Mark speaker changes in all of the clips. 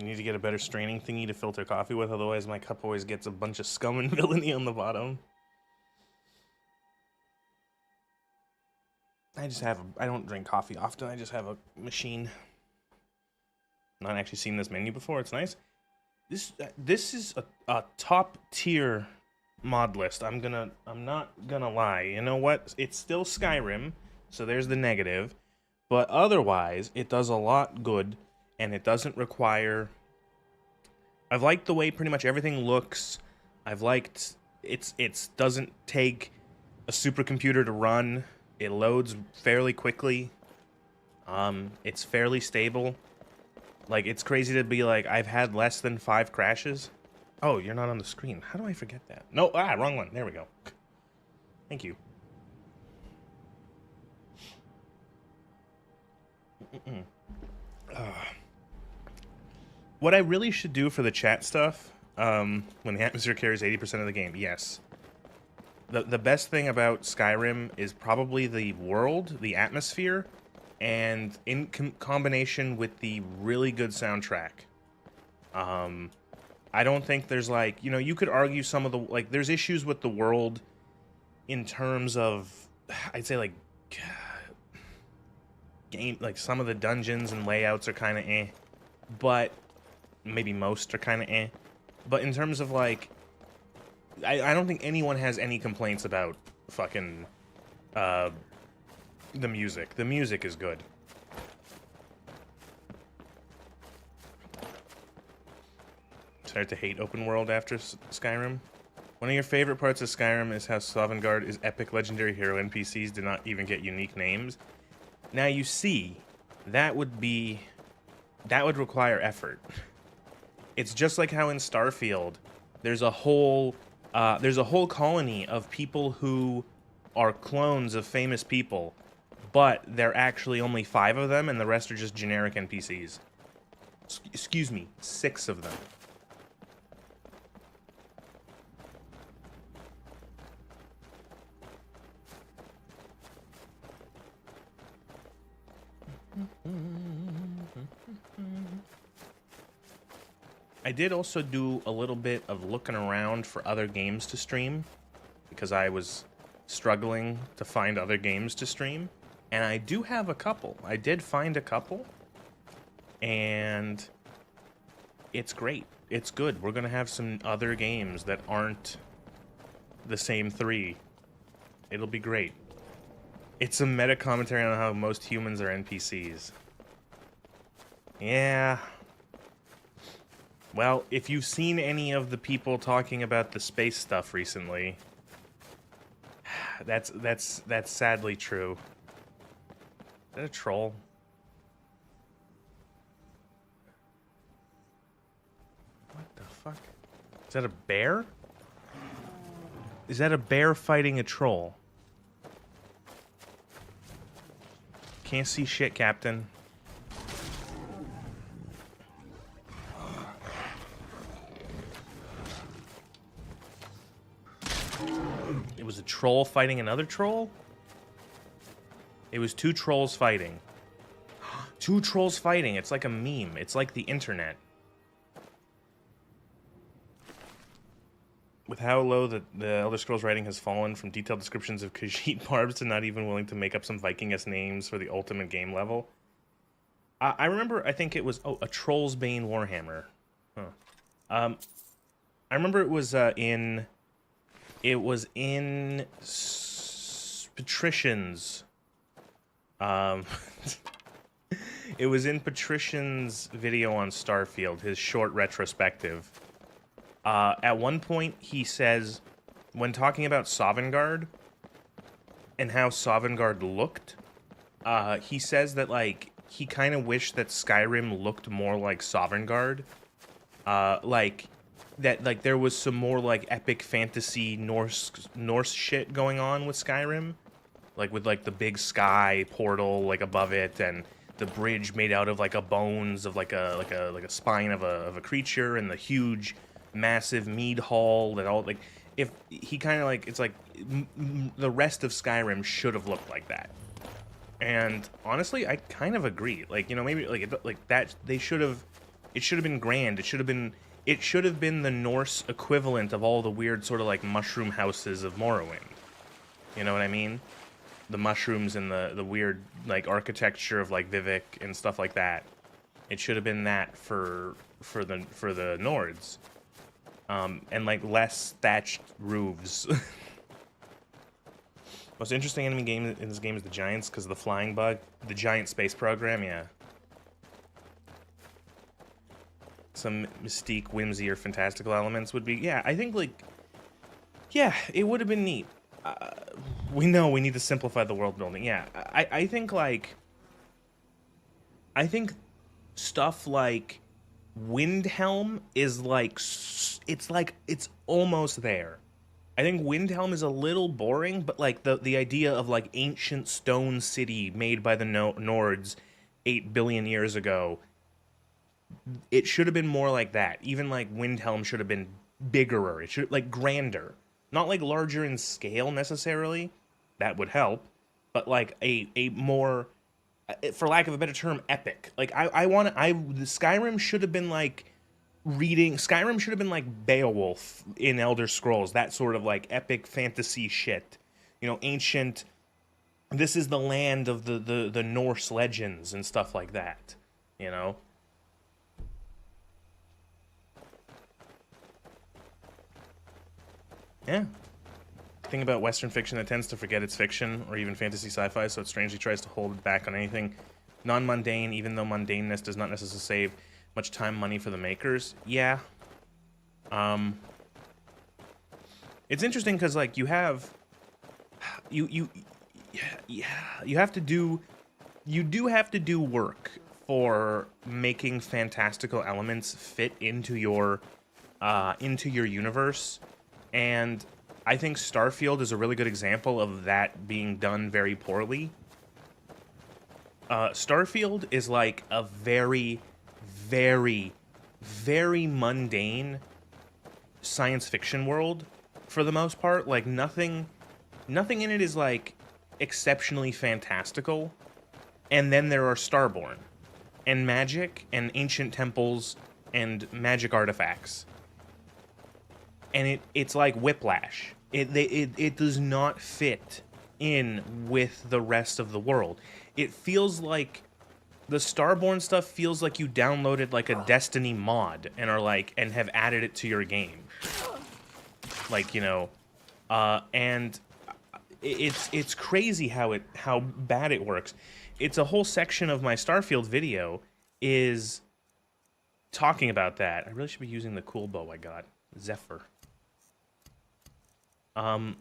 Speaker 1: need to get a better straining thingy to filter coffee with, otherwise my cup always gets a bunch of scum and villainy on the bottom. I don't drink coffee often, I just have a machine. Not actually seen this menu before, it's nice. This is a top tier mod list. I'm not gonna lie. You know what? It's still Skyrim, so there's the negative. But otherwise, it does a lot good, and it doesn't require... I've liked the way pretty much everything looks. I've liked... It doesn't take a supercomputer to run. It loads fairly quickly. It's fairly stable. Like, it's crazy to be like, I've had less than 5 crashes. Oh, you're not on the screen. How do I forget that? No, wrong one. There we go. Thank you. What I really should do for the chat stuff, when the atmosphere carries 80% of the game, yes. The best thing about Skyrim is probably the world, the atmosphere, and in combination with the really good soundtrack. I don't think there's like, you know, you could argue some of the, like, there's issues with the world in terms of, I'd say like, game, like some of the dungeons and layouts are kind of eh, but maybe most are kind of eh. But in terms of like, I don't think anyone has any complaints about fucking, the music. The music is good. Start to hate open world after Skyrim. One of your favorite parts of Skyrim is how Sovngarde is epic legendary hero NPCs do not even get unique names. Now you see, that would require effort. It's just like how in Starfield, there's a whole colony of people who are clones of famous people, but there are actually only 5 of them, and the rest are just generic NPCs. Excuse me, 6 of them. I did also do a little bit of looking around for other games to stream, because I was struggling to find other games to stream, and I do have a couple. I did find a couple, and it's great. It's good. We're gonna have some other games that aren't the same 3. It'll be great. It's a meta commentary on how most humans are NPCs. Yeah. Well, if you've seen any of the people talking about the space stuff recently, that's sadly true. Is that a troll? What the fuck? Is that a bear? Is that a bear fighting a troll? Can't see shit, Captain. It was a troll fighting another troll? It was 2 trolls fighting. 2 trolls fighting. It's like a meme. It's like the internet. With how low the Elder Scrolls writing has fallen from detailed descriptions of Khajiit barbs to not even willing to make up some Viking-esque names for the ultimate game level. I remember, I think it was, a Troll's Bane Warhammer. Huh. I remember it was in Patrician's. It was in Patrician's video on Starfield, his short retrospective. At one point, he says, when talking about Sovngarde and how Sovngarde looked, he says that, like, he kind of wished that Skyrim looked more like Sovngarde. Like, that, like, there was some more, like, epic fantasy Norse shit going on with Skyrim. Like, with, like, the big sky portal, like, above it, and the bridge made out of, like, a bones of, like a spine of a creature, and the huge, massive mead hall that all, like, if he kind of, like, it's like the rest of Skyrim should have looked like that. And honestly, I kind of agree. Like, you know, maybe like that they should have It should have been grand. It should have been the Norse equivalent of all the weird sort of like mushroom houses of Morrowind. You know what I mean? The mushrooms and the weird like architecture of like Vivek and stuff like that. It should have been that for the Nords. And like less thatched roofs. Most interesting enemy game in this game is the Giants because of the flying bug. The Giant Space Program, yeah. Some mystique, whimsy, or fantastical elements would be... Yeah, I think, like... Yeah, it would have been neat. We know we need to simplify the world building. Yeah, I think, like... I think stuff like Windhelm is, like... It's almost there. I think Windhelm is a little boring, but like the idea of like ancient stone city made by the Nords 8 billion years ago, it should have been more like that. Even like Windhelm should have been bigger. It should like grander, not like larger in scale necessarily. That would help, but like a more, for lack of a better term, epic. Like the Skyrim should have been like. Skyrim should have been like Beowulf in Elder Scrolls, that sort of like epic fantasy shit. You know, ancient, this is the land of the Norse legends and stuff like that, you know? Yeah. The thing about Western fiction that tends to forget it's fiction, or even fantasy sci-fi, so it strangely tries to hold back on anything non-mundane, even though mundaneness does not necessarily save much time, money for the makers. Yeah. It's interesting because like you have you have to do work for making fantastical elements fit into your universe, and I think Starfield is a really good example of that being done very poorly. Starfield is like a very, very, very mundane science fiction world for the most part. Like nothing in it is like exceptionally fantastical. And then there are Starborn and magic and ancient temples and magic artifacts. And it's like Whiplash. It does not fit in with the rest of the world. It feels like the Starborn stuff feels like you downloaded like a Destiny mod and are like and have added it to your game. Like, you know, and it's crazy how bad it works. It's a whole section of my Starfield video is talking about that. I really should be using the cool bow I got, Zephyr. There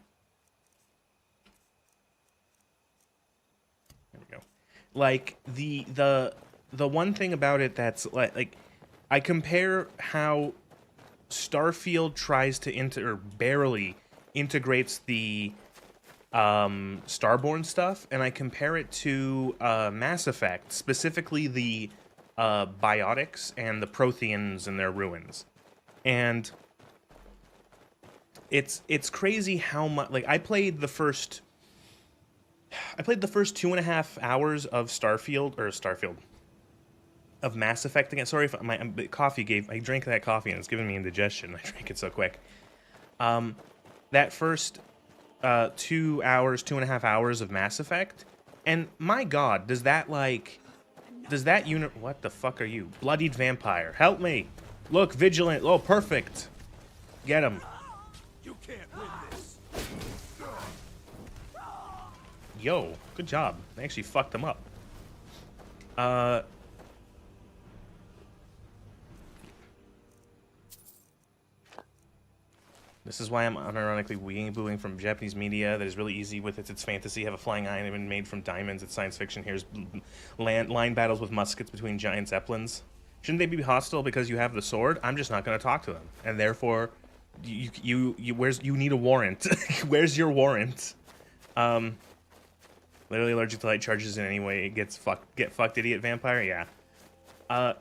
Speaker 1: we go. Like the one thing about it that's like I compare how Starfield tries to barely integrates the Starborn stuff, and I compare it to Mass Effect, specifically the Biotics and the Protheans and their ruins. And it's crazy how much, like, I played the first 2.5 hours of of Mass Effect again. Sorry if my coffee I drank that coffee and it's giving me indigestion. I drank it so quick. That first 2.5 hours of Mass Effect, and my God, does that unit? What the fuck are you? Bloodied vampire, help me! Look, vigilant. Oh, perfect. Get him.
Speaker 2: You can't win this.
Speaker 1: Yo, good job. I actually fucked him up. This is why I'm unironically weeing-booing from Japanese media that is really easy with its fantasy, have a flying eye, and been made from diamonds. It's science fiction. Here's line battles with muskets between giant zeppelins. Shouldn't they be hostile because you have the sword? I'm just not going to talk to them, and therefore, you need a warrant. Where's your warrant? Literally allergic to light charges in any way. It gets get fucked, idiot vampire. Yeah.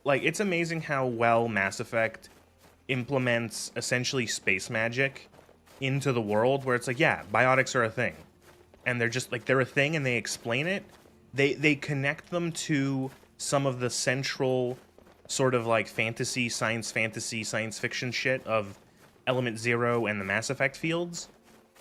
Speaker 1: Like, it's amazing how well Mass Effect implements essentially space magic into the world, where it's like, yeah, biotics are a thing, and they're just like, they're a thing, and they explain it. They connect them to some of the central sort of like fantasy, science fiction shit of Element Zero and the Mass Effect fields.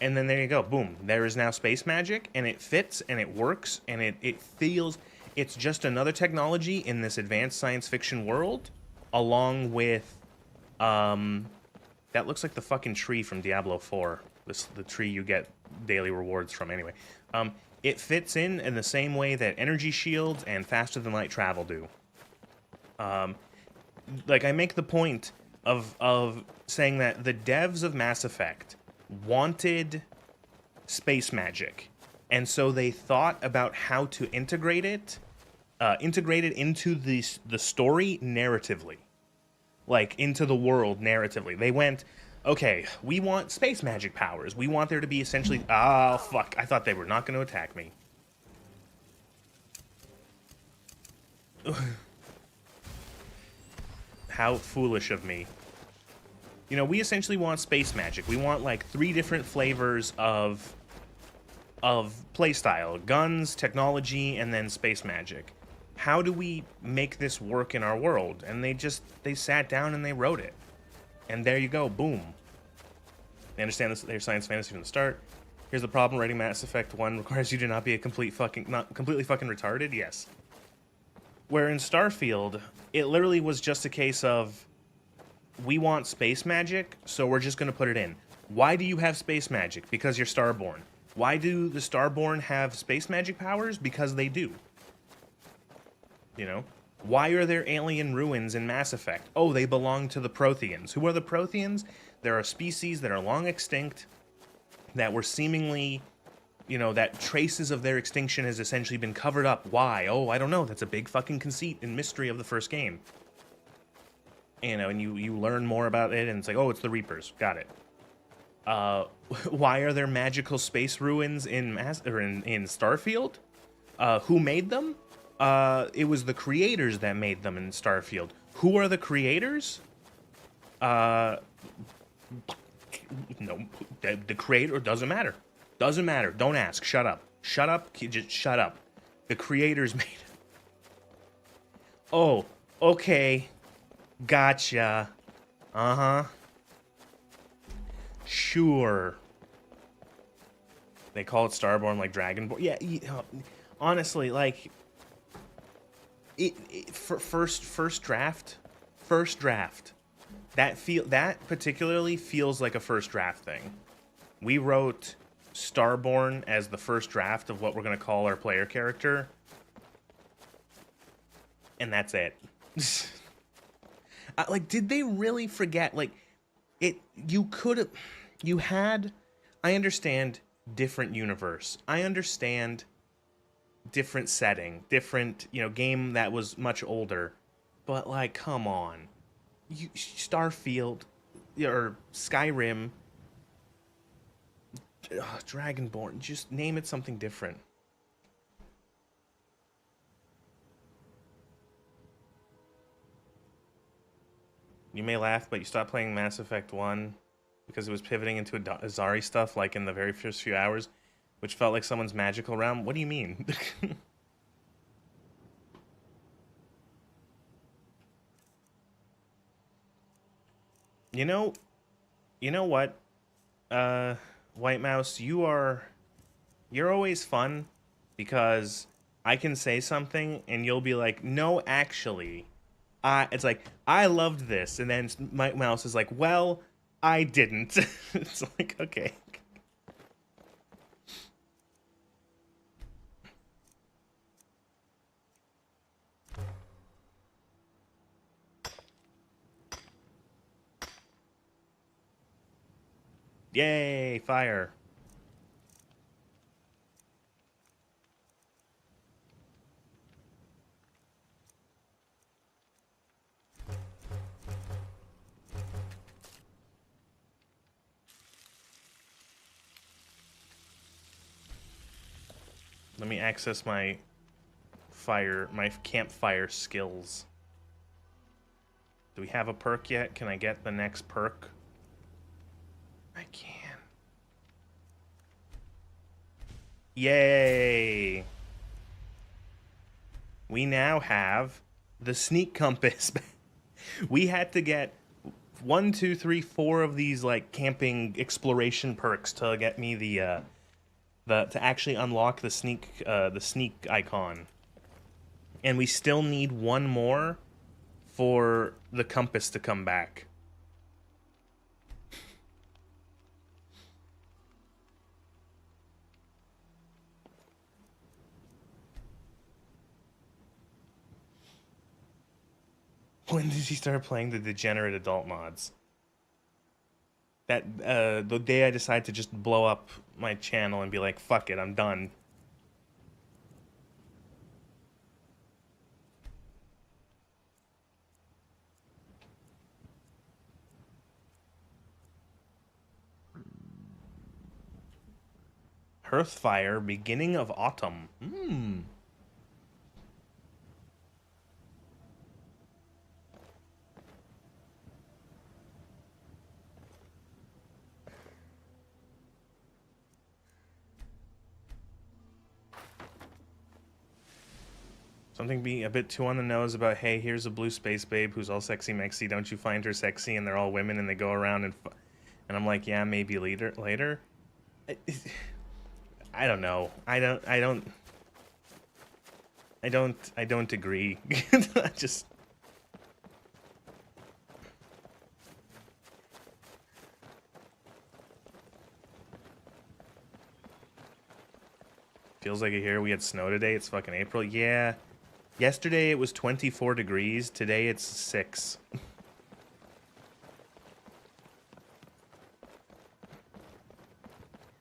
Speaker 1: And then there you go, boom. There is now space magic, and it fits, and it works, and it feels... It's just another technology in this advanced science fiction world, along with... that looks like the fucking tree from Diablo 4. The tree you get daily rewards from anyway. It fits in the same way that energy shields and faster than light travel do. Like, I make the point of saying that the devs of Mass Effect wanted space magic, and so they thought about how to integrate it into the story narratively, like into the world narratively. They went, okay, we want space magic powers. We want there to be essentially... Oh, fuck. I thought they were not going to attack me. How foolish of me. You know, we essentially want space magic. We want, like, 3 different flavors of playstyle. Guns, technology, and then space magic. How do we make this work in our world? And they sat down and they wrote it. And there you go, boom. They understand this, they're science fantasy from the start. Here's the problem, writing Mass Effect 1 requires you to not be a completely fucking retarded, yes. Where in Starfield, it literally was just a case of, we want space magic, so we're just gonna put it in. Why do you have space magic? Because you're Starborn. Why do the Starborn have space magic powers? Because they do. You know? Why are there alien ruins in Mass Effect? Oh, they belong to the Protheans. Who are the Protheans? There are species that are long extinct, that were seemingly, you know, that traces of their extinction has essentially been covered up. Why? Oh, I don't know. That's a big fucking conceit and mystery of the first game. You know, and you learn more about it, and it's like, oh, it's the Reapers. Got it. Why are there magical space ruins in Starfield? Who made them? It was the creators that made them in Starfield. Who are the creators? No, the creator doesn't matter. Doesn't matter. Don't ask. Shut up. Shut up. Just shut up. The creators made it. Oh, okay. Gotcha. Uh-huh. Sure. They call it Starborn like Dragonborn. Yeah, honestly, like... First draft, that particularly feels like a first draft thing. We wrote Starborn as the first draft of what we're gonna call our player character, and that's it. Like, did they really forget? Like, you had. I understand different universe. I understand different setting, different, you know, game that was much older, but like, come on, Starfield or Skyrim, Dragonborn, just name it something different. You may laugh, but you stopped playing Mass Effect 1 because it was pivoting into Azari stuff, like in the very first few hours, which felt like someone's magical realm. What do you mean? You know what? White Mouse, you're always fun because I can say something and you'll be like, no, actually, it's like, I loved this, and then White Mouse is like, well, I didn't. It's like, okay. Yay, fire. Let me access my campfire skills. Do we have a perk yet? Can I get the next perk? I can. Yay! We now have the sneak compass. We had to get 1, 2, 3, 4 of these like camping exploration perks to get me the to actually unlock the sneak icon. And we still need one more for the compass to come back. When did he start playing the degenerate adult mods? That the day I decided to just blow up my channel and be like, fuck it, I'm done. Hearthfire, beginning of autumn. Something being a bit too on the nose about, hey, here's a blue space babe who's all sexy mexy. Don't you find her sexy? And they're all women and they go around and I'm like, yeah, maybe later. I don't know. I don't agree. I just feels like here we had snow today. It's fucking April. Yeah. Yesterday it was 24 degrees. Today it's 6.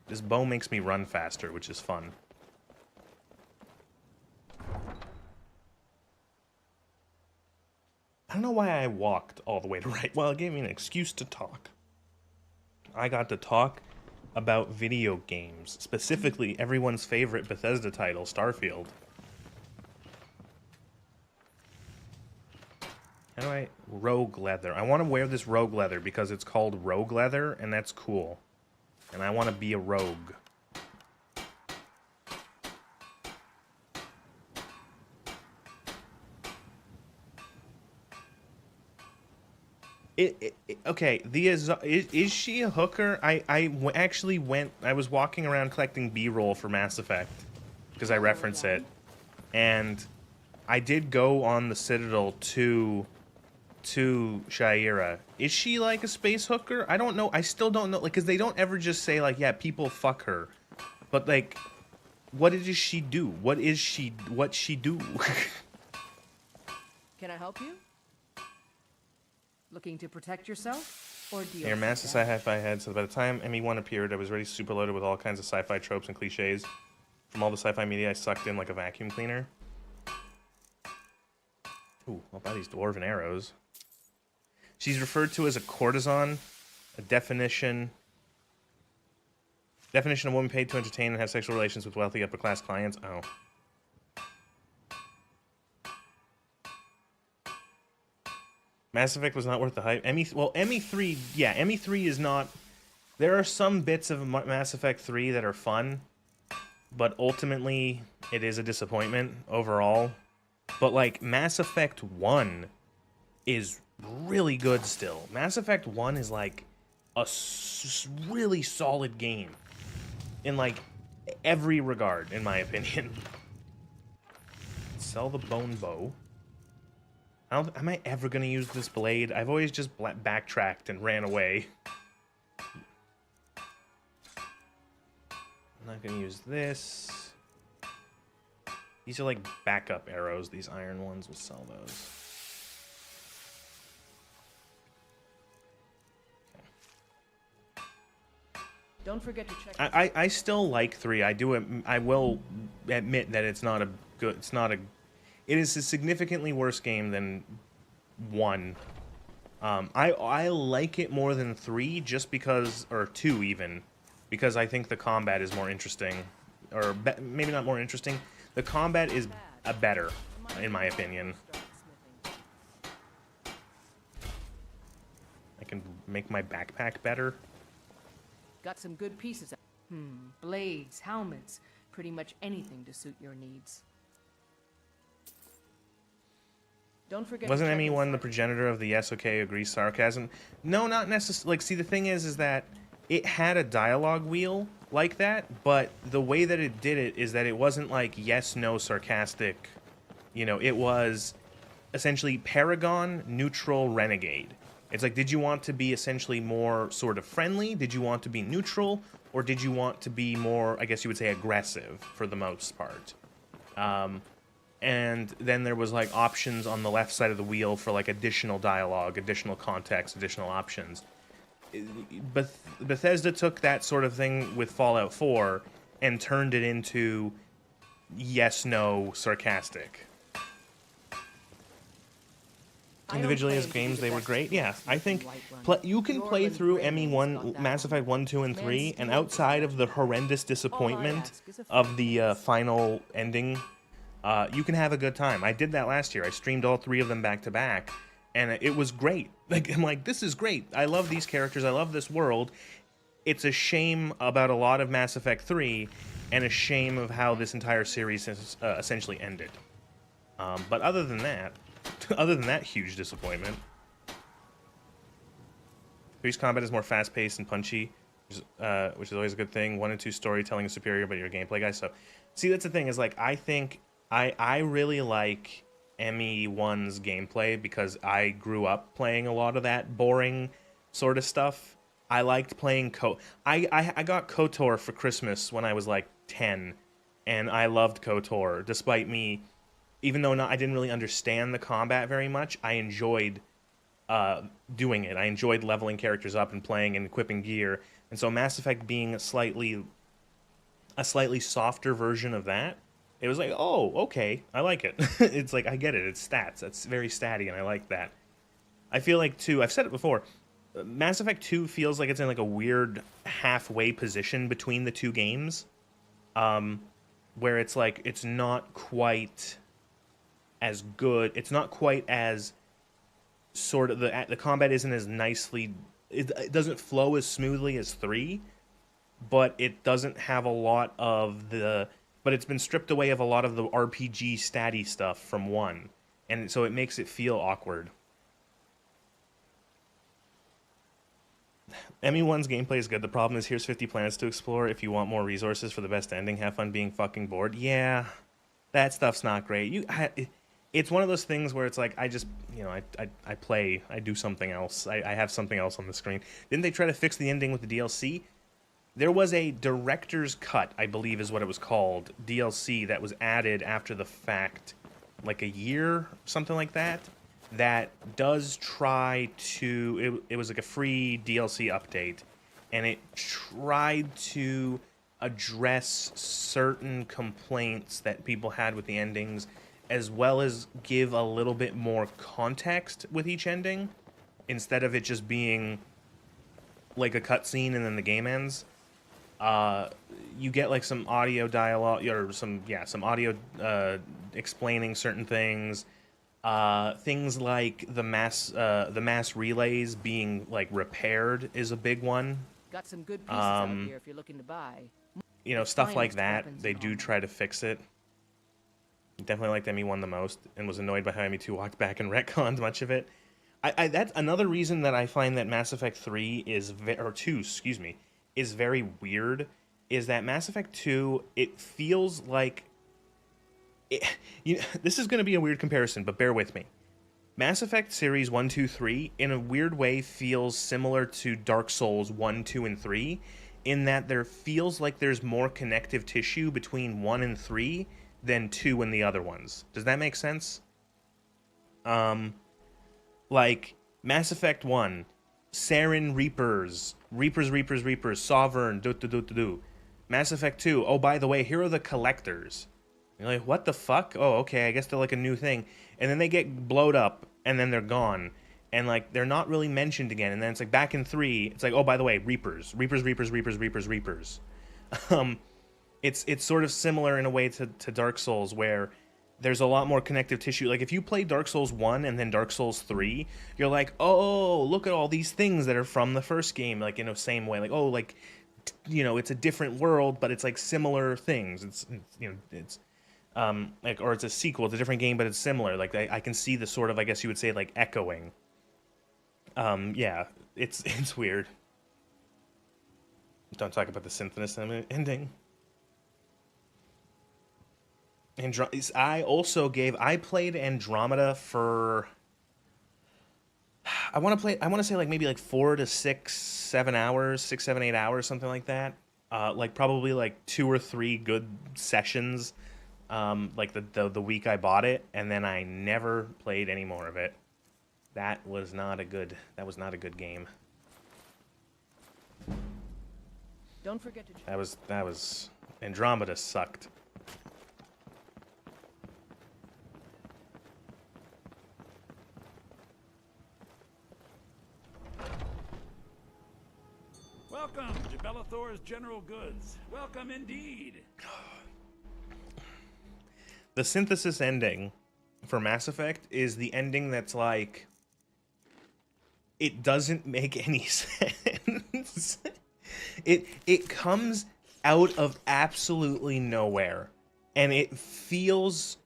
Speaker 1: This bow makes me run faster, which is fun. I don't know why I walked all the way to right. Well, it gave me an excuse to talk. I got to talk about video games, specifically everyone's favorite Bethesda title, Starfield. How do I... Rogue leather. I want to wear this rogue leather because it's called rogue leather, and that's cool. And I want to be a rogue. Okay, is she a hooker? I actually went... I was walking around collecting B-roll for Mass Effect, because I reference it. And I did go on the Citadel to Shaira. Is she like a space hooker? I don't know. I still don't know. Like, because they don't ever just say, like, yeah, people fuck her. But, like, what does she do? What's she do?
Speaker 3: Can I help you? Looking to protect yourself? Or do you...
Speaker 1: Your master sci-fi head, so by the time ME1 appeared, I was already super loaded with all kinds of sci-fi tropes and cliches. From all the sci-fi media I sucked in like a vacuum cleaner. Ooh, I'll buy these dwarven arrows. She's referred to as a courtesan, a definition of woman paid to entertain and have sexual relations with wealthy upper-class clients. Oh. Mass Effect was not worth the hype. ME3, yeah, ME3 is not... There are some bits of Mass Effect 3 that are fun, but ultimately it is a disappointment overall. But, like, Mass Effect 1 is really good still. Mass Effect 1 is, like, a really solid game in, like, every regard, in my opinion. Sell the bone bow. Am I ever going to use this blade? I've always just backtracked and ran away. I'm not going to use this. These are like backup arrows. These iron ones, we'll sell those.
Speaker 3: Don't forget to check...
Speaker 1: I still like 3. I will admit that it's not a good... It is a significantly worse game than 1. I like it more than 3 just because... Or 2 even. Because I think the combat is more interesting. Or maybe not more interesting. The combat is better, in my opinion. I can make my backpack better.
Speaker 3: Got some good pieces. Blades, helmets, pretty much anything to suit your needs. Don't forget
Speaker 1: Wasn't
Speaker 3: to check
Speaker 1: anyone the
Speaker 3: inside.
Speaker 1: progenitor of the yes, okay, agree sarcasm? No, not necessarily. Like, see, the thing is that it had a dialogue wheel like that, but the way that it did it is that it wasn't like yes, no, sarcastic. You know, it was essentially Paragon, neutral, renegade. It's like, did you want to be essentially more sort of friendly? Did you want to be neutral? Or did you want to be more, I guess you would say, aggressive for the most part? And then there was like options on the left side of the wheel for like additional dialogue, additional context, additional options. Bethesda took that sort of thing with Fallout 4 and turned it into yes, no, sarcastic. Individually as games, they were great. Yeah, I think you can play through ME1, Mass Effect 1, 2, and 3, and outside of the horrendous disappointment of the final ending, you can have a good time. I did that last year. I streamed all 3 of them back to back, and it was great. Like, I'm like, this is great. I love these characters. I love this world. It's a shame about a lot of Mass Effect 3, and a shame of how this entire series has essentially ended. But other than that huge disappointment, 3's combat is more fast-paced and punchy, which is always a good thing. 1 and 2 storytelling is superior, but your gameplay, guys. So, see, that's the thing, is like, I think I really like ME1's gameplay because I grew up playing a lot of that boring sort of stuff. I liked playing I got KOTOR for Christmas when I was like 10, and I loved KOTOR, despite me, even though I didn't really understand the combat very much, I enjoyed doing it. I enjoyed leveling characters up and playing and equipping gear. And so Mass Effect being a slightly softer version of that, it was like, oh, okay, I like it. It's like, I get it, it's stats. It's very statty, and I like that. I feel like, too, I've said it before, Mass Effect 2 feels like it's in like a weird halfway position between the 2 games, where it's like, it's not quite as good. It's not quite as sort of the combat isn't as nicely. It doesn't flow as smoothly as 3, but it doesn't have a lot of the. But it's been stripped away of a lot of the RPG statty stuff from 1, and so it makes it feel awkward. ME1's gameplay is good. The problem is, here's 50 planets to explore. If you want more resources for the best ending, have fun being fucking bored. Yeah, that stuff's not great. It's one of those things where it's like, I just, I play, I do something else. I have something else on the screen. Didn't they try to fix the ending with the DLC? There was a director's cut, I believe is what it was called, DLC that was added after the fact, like a year, something like that, that does try to, it was like a free DLC update, and it tried to address certain complaints that people had with the endings, as well as give a little bit more context with each ending, instead of it just being like a cutscene and then the game ends. You get like some audio dialogue, or some audio explaining certain things. Things like the mass relays being like repaired is a big one.
Speaker 3: Got some good pieces out here if you're looking to buy.
Speaker 1: Stuff like that. They do try to fix it. Definitely liked ME1 the most, and was annoyed by how ME2 walked back and retconned much of it. That's another reason that I find that Mass Effect 3 is is very weird, is that Mass Effect 2, it feels like this is going to be a weird comparison, but bear with me. Mass Effect series 1, 2, 3 in a weird way feels similar to Dark Souls 1, 2, and 3, in that there feels like there's more connective tissue between 1 and 3 than 2 and the other ones. Does that make sense? Like Mass Effect 1, Saren Reapers, Sovereign, do. Mass Effect 2, oh, by the way, here are the Collectors. You're like, what the fuck? Oh, okay, I guess they're like a new thing. And then they get blowed up, and then they're gone. And, like, they're not really mentioned again. And then it's like, back in 3, it's like, oh, by the way, Reapers. It's sort of similar in a way to Dark Souls, where there's a lot more connective tissue. Like, if you play Dark Souls 1 and then Dark Souls 3, you're like, oh, look at all these things that are from the first game, like, in a same way. Like, oh, like, it's a different world, but it's, like, similar things. It's like, or it's a sequel, it's a different game, but it's similar. Like, I can see the sort of, I guess you would say, like, echoing. Yeah, it's weird. Don't talk about the Synthesis ending. I played Andromeda for, I want to say like maybe like 4 to 6, 7 hours, 6, 7, 8 hours, something like that. Like probably like 2 or 3 good sessions, like the week I bought it, and then I never played any more of it. That was not a good game.
Speaker 3: Don't forget to.
Speaker 1: That was Andromeda sucked.
Speaker 2: Welcome to Bellathor's General Goods. Welcome indeed.
Speaker 1: The Synthesis ending for Mass Effect is the ending that's like, it doesn't make any sense. It comes out of absolutely nowhere, and it feels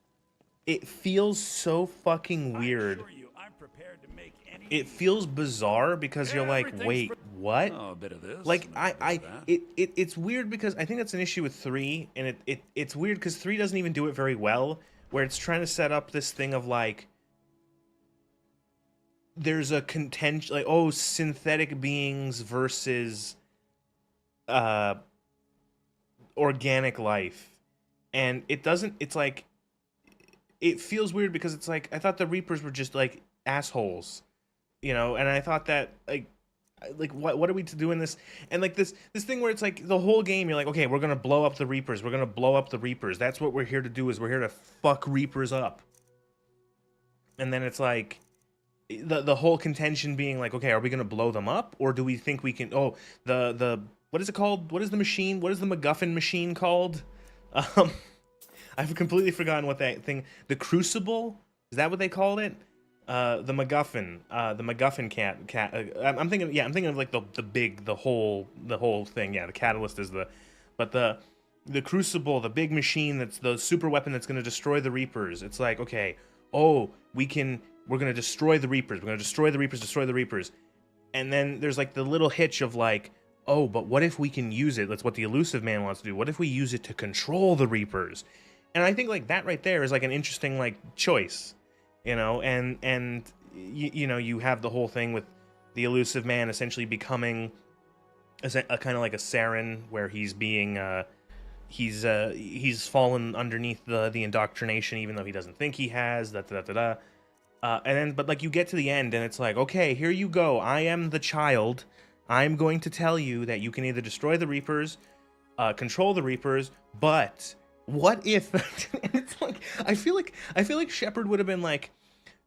Speaker 1: so fucking weird.
Speaker 2: I assure you, I'm prepared to make any.
Speaker 1: It feels bizarre because you're like, wait, what?
Speaker 2: Oh, a bit of this.
Speaker 1: Like
Speaker 2: and a bit of that.
Speaker 1: it's weird because I think that's an issue with 3, and it's weird because 3 doesn't even do it very well, where it's trying to set up this thing of like, there's a contention, like, oh, synthetic beings versus organic life, and it doesn't, it's like, it feels weird because it's like, I thought the Reapers were just like assholes, you know, and I thought that like what are we to do in this? And like this thing where it's like the whole game you're like, okay, we're gonna blow up the Reapers, that's what we're here to do, is we're here to fuck Reapers up. And then it's like the whole contention being like, okay, are we gonna blow them up, or do we think we can, oh, the what is it called, what is the machine, what is the MacGuffin machine called? I've completely forgotten what that thing, the Crucible, is that what they called it? The MacGuffin cat. I'm thinking of like the whole thing. Yeah, the catalyst is but the Crucible, the big machine that's the super weapon that's going to destroy the Reapers. It's like, okay, oh, we're going to destroy the Reapers. We're going to destroy the Reapers. And then there's like the little hitch of like, oh, but what if we can use it? That's what the Elusive Man wants to do. What if we use it to control the Reapers? And I think like that right there is like an interesting like choice, you know, and you know, you have the whole thing with the Elusive Man essentially becoming a kind of like a Saren, where he's being he's fallen underneath the indoctrination, even though he doesn't think he has. And then, but like you get to the end and it's like, okay, here you go. I am the child. I'm going to tell you that you can either destroy the Reapers, control the Reapers, but what if? And it's like, I feel like Shepard would have been like,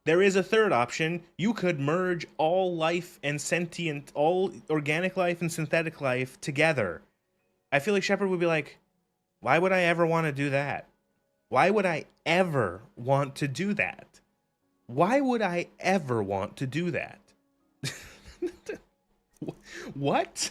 Speaker 1: there is a third option. You could merge all life and sentient, all organic life and synthetic life together. I feel like Shepard would be like, why would I ever want to do that? Why would I ever want to do that? Why would I ever want to do that? What?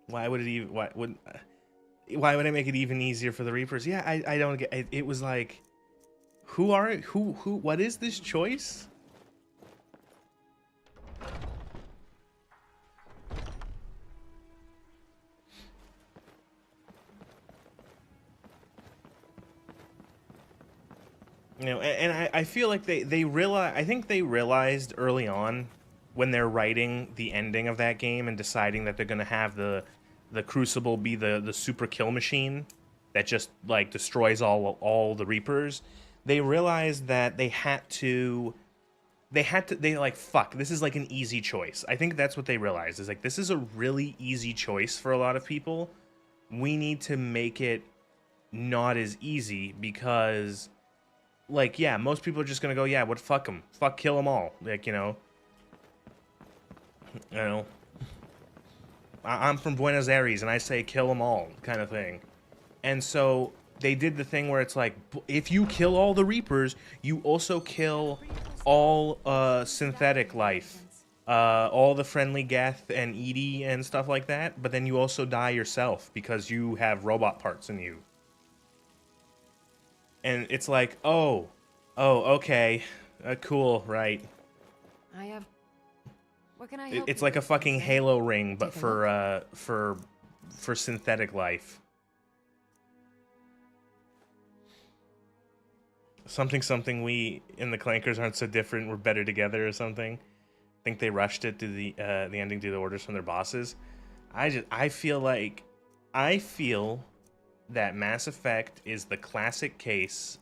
Speaker 1: Why would it even? Why would I make it even easier for the Reapers? Yeah, I don't get it. It was like, who? What is this choice? You know, and I feel like they realize, I think they realized early on when they're writing the ending of that game and deciding that they're going to have the Crucible be the super kill machine that just like destroys all the Reapers. They realized that they like, fuck, this is like an easy choice. I think that's what they realized, is like, this is a really easy choice for a lot of people. We need to make it not as easy, because like, yeah, most people are just gonna go, yeah, what, fuck them, kill them all, like, you know, I'm from Buenos Aires and I say kill them all, kind of thing. And so they did the thing where it's like, if you kill all the Reapers, you also kill all synthetic life. All the friendly Geth and Edie and stuff like that, but then you also die yourself because you have robot parts in you. And it's like, oh, okay, cool, right.
Speaker 4: I have... What can I help
Speaker 1: It's
Speaker 4: you
Speaker 1: like a
Speaker 4: with,
Speaker 1: fucking
Speaker 4: Miss?
Speaker 1: Halo ring, but
Speaker 4: Take a
Speaker 1: for synthetic life. Something we in the Clankers aren't so different, we're better together or something. I think they rushed it to the ending due to orders from their bosses. I feel that Mass Effect is the classic case.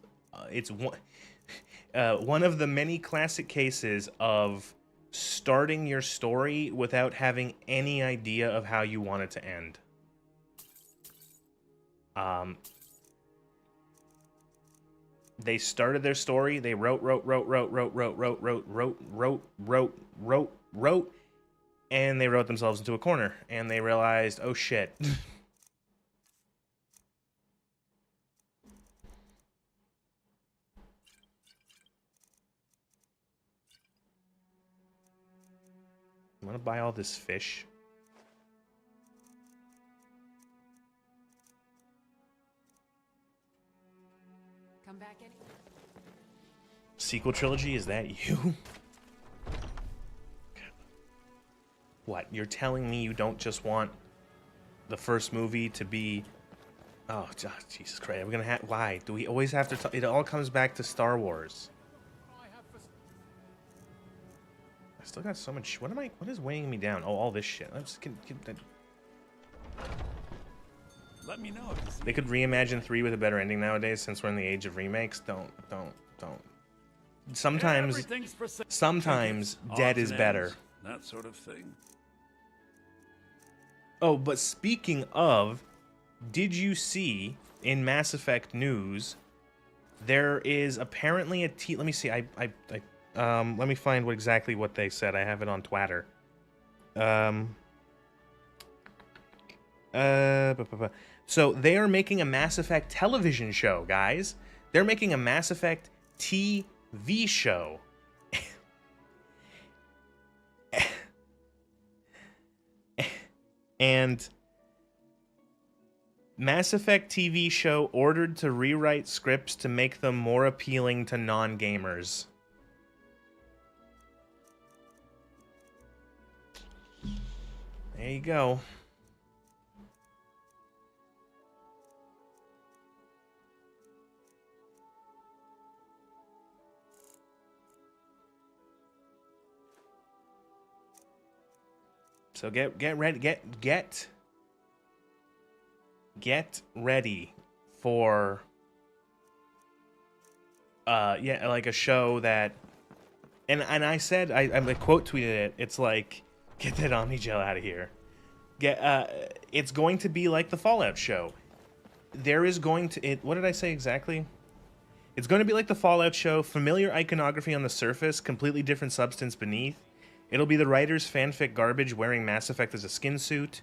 Speaker 1: It's one of the many classic cases of starting your story without having any idea of how you want it to end. They started their story, they wrote, and they wrote themselves into a corner, and they realized, oh shit. I want to buy all this fish.
Speaker 4: Come back any...
Speaker 1: Sequel trilogy, is that you? What, you're telling me you don't just want the first movie to be... Oh, Jesus Christ, we're gonna have... Why? Do we always have to... It all comes back to Star Wars. I still got so much... What is weighing me down? Oh, all this shit. Let's...
Speaker 2: Let me know if you see
Speaker 1: They could reimagine 3 with a better ending nowadays since we're in the age of remakes. Don't. Sometimes
Speaker 2: everything's for sale.
Speaker 1: Sometimes dead is
Speaker 2: Odds and
Speaker 1: better.
Speaker 2: ends, that sort of thing.
Speaker 1: Oh, but speaking of, did you see in Mass Effect news, there is apparently a let me see. Let me find exactly what they said. I have it on Twitter. So they are making a Mass Effect television show, guys. They're making a Mass Effect TV show. And Mass Effect TV show ordered to rewrite scripts to make them more appealing to non-gamers. There you go. So get ready for yeah, like a show that, and I said I quote tweeted it. It's like, get that Omni Gel out of here. It's going to be like the Fallout show. There is going to what did I say exactly? It's going to be like the Fallout show, familiar iconography on the surface, completely different substance beneath. It'll be the writer's fanfic garbage wearing Mass Effect as a skin suit.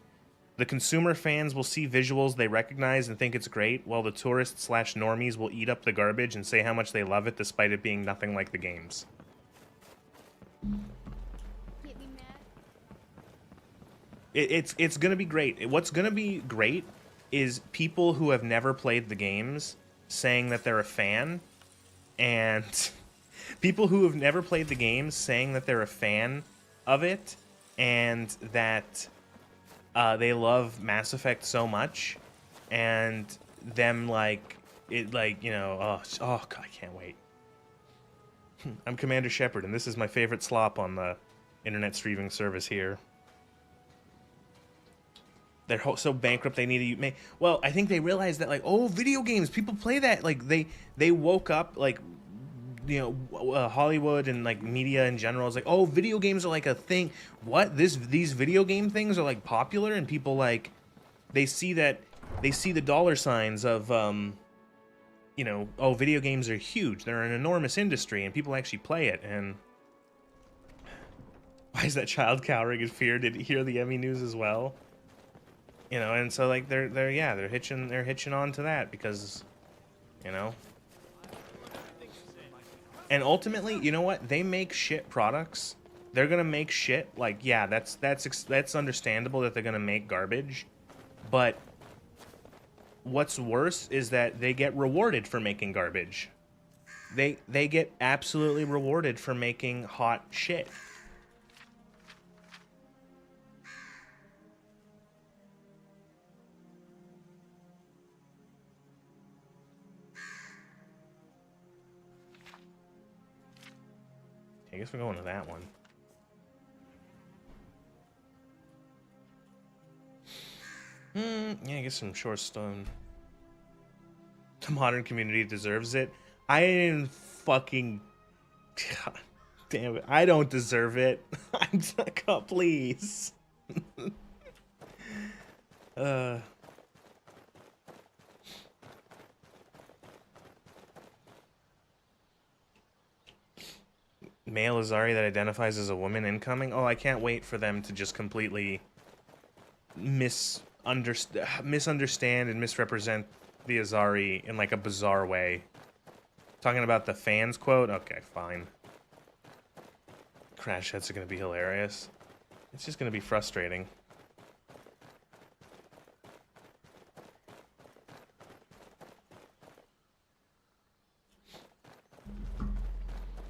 Speaker 1: The consumer fans will see visuals they recognize and think it's great, while the tourists/normies will eat up the garbage and say how much they love it despite it being nothing like the games.
Speaker 5: Get me mad.
Speaker 1: It's gonna be great. What's gonna be great is people who have never played the games saying that they're a fan, and people who have never played the games saying that they're a fan of it, and that they love Mass Effect so much, and them like it, like, you know, oh God, I can't wait. I'm Commander Shepard, and this is my favorite slop on the internet streaming service here. They're so bankrupt they need to make. Well, I think they realized that, like, oh, video games, people play that. Like they woke up, like, you know, Hollywood and like media in general is like, oh, video games are like a thing. What? These video game things are like popular, and people like they see the dollar signs of you know, oh, video games are huge. They're an enormous industry, and people actually play it. And why is that child cowering in fear? Did he hear the Emmy news as well? You know, and so like they're hitching on to that because you know? And ultimately, you know what? They make shit products. They're gonna make shit. Like, yeah, that's understandable that they're gonna make garbage. But what's worse is that they get rewarded for making garbage. They get absolutely rewarded for making hot shit. I guess we're going to that one. Yeah, I guess some short stone. The modern community deserves it. I didn't fucking... God damn it. I don't deserve it. I'm like, oh, please. Male Azari that identifies as a woman incoming? Oh, I can't wait for them to just completely misunderstand and misrepresent the Azari in like a bizarre way. Talking about the fans quote? Okay, fine. Crash heads are gonna be hilarious. It's just gonna be frustrating.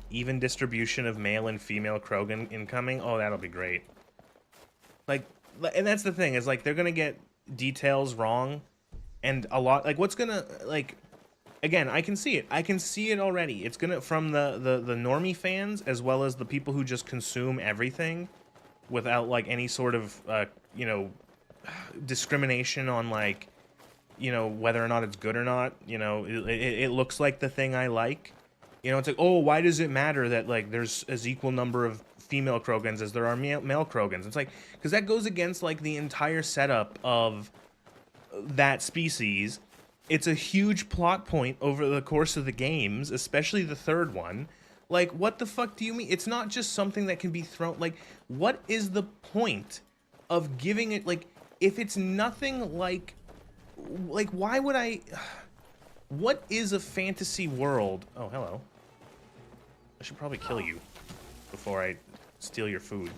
Speaker 1: Even distribution of male and female Krogan incoming? Oh, that'll be great. Like, and that's the thing, is like they're gonna get details wrong, and a lot, like what's gonna, like, again, I can see it already. It's gonna, from the normie fans as well as the people who just consume everything without like any sort of you know, discrimination on like, you know, whether or not it's good or not. You know, it looks like the thing I like. You know, it's like, oh, why does it matter that like there's as equal number of female Krogans as there are male Krogans? It's like, because that goes against like the entire setup of that species. It's a huge plot point over the course of the games, especially the third one. Like, what the fuck do you mean? It's not just something that can be thrown. Like, what is the point of giving it, like, if it's nothing like, why would I... What is a fantasy world? Oh, hello. I should probably kill you before I steal your food.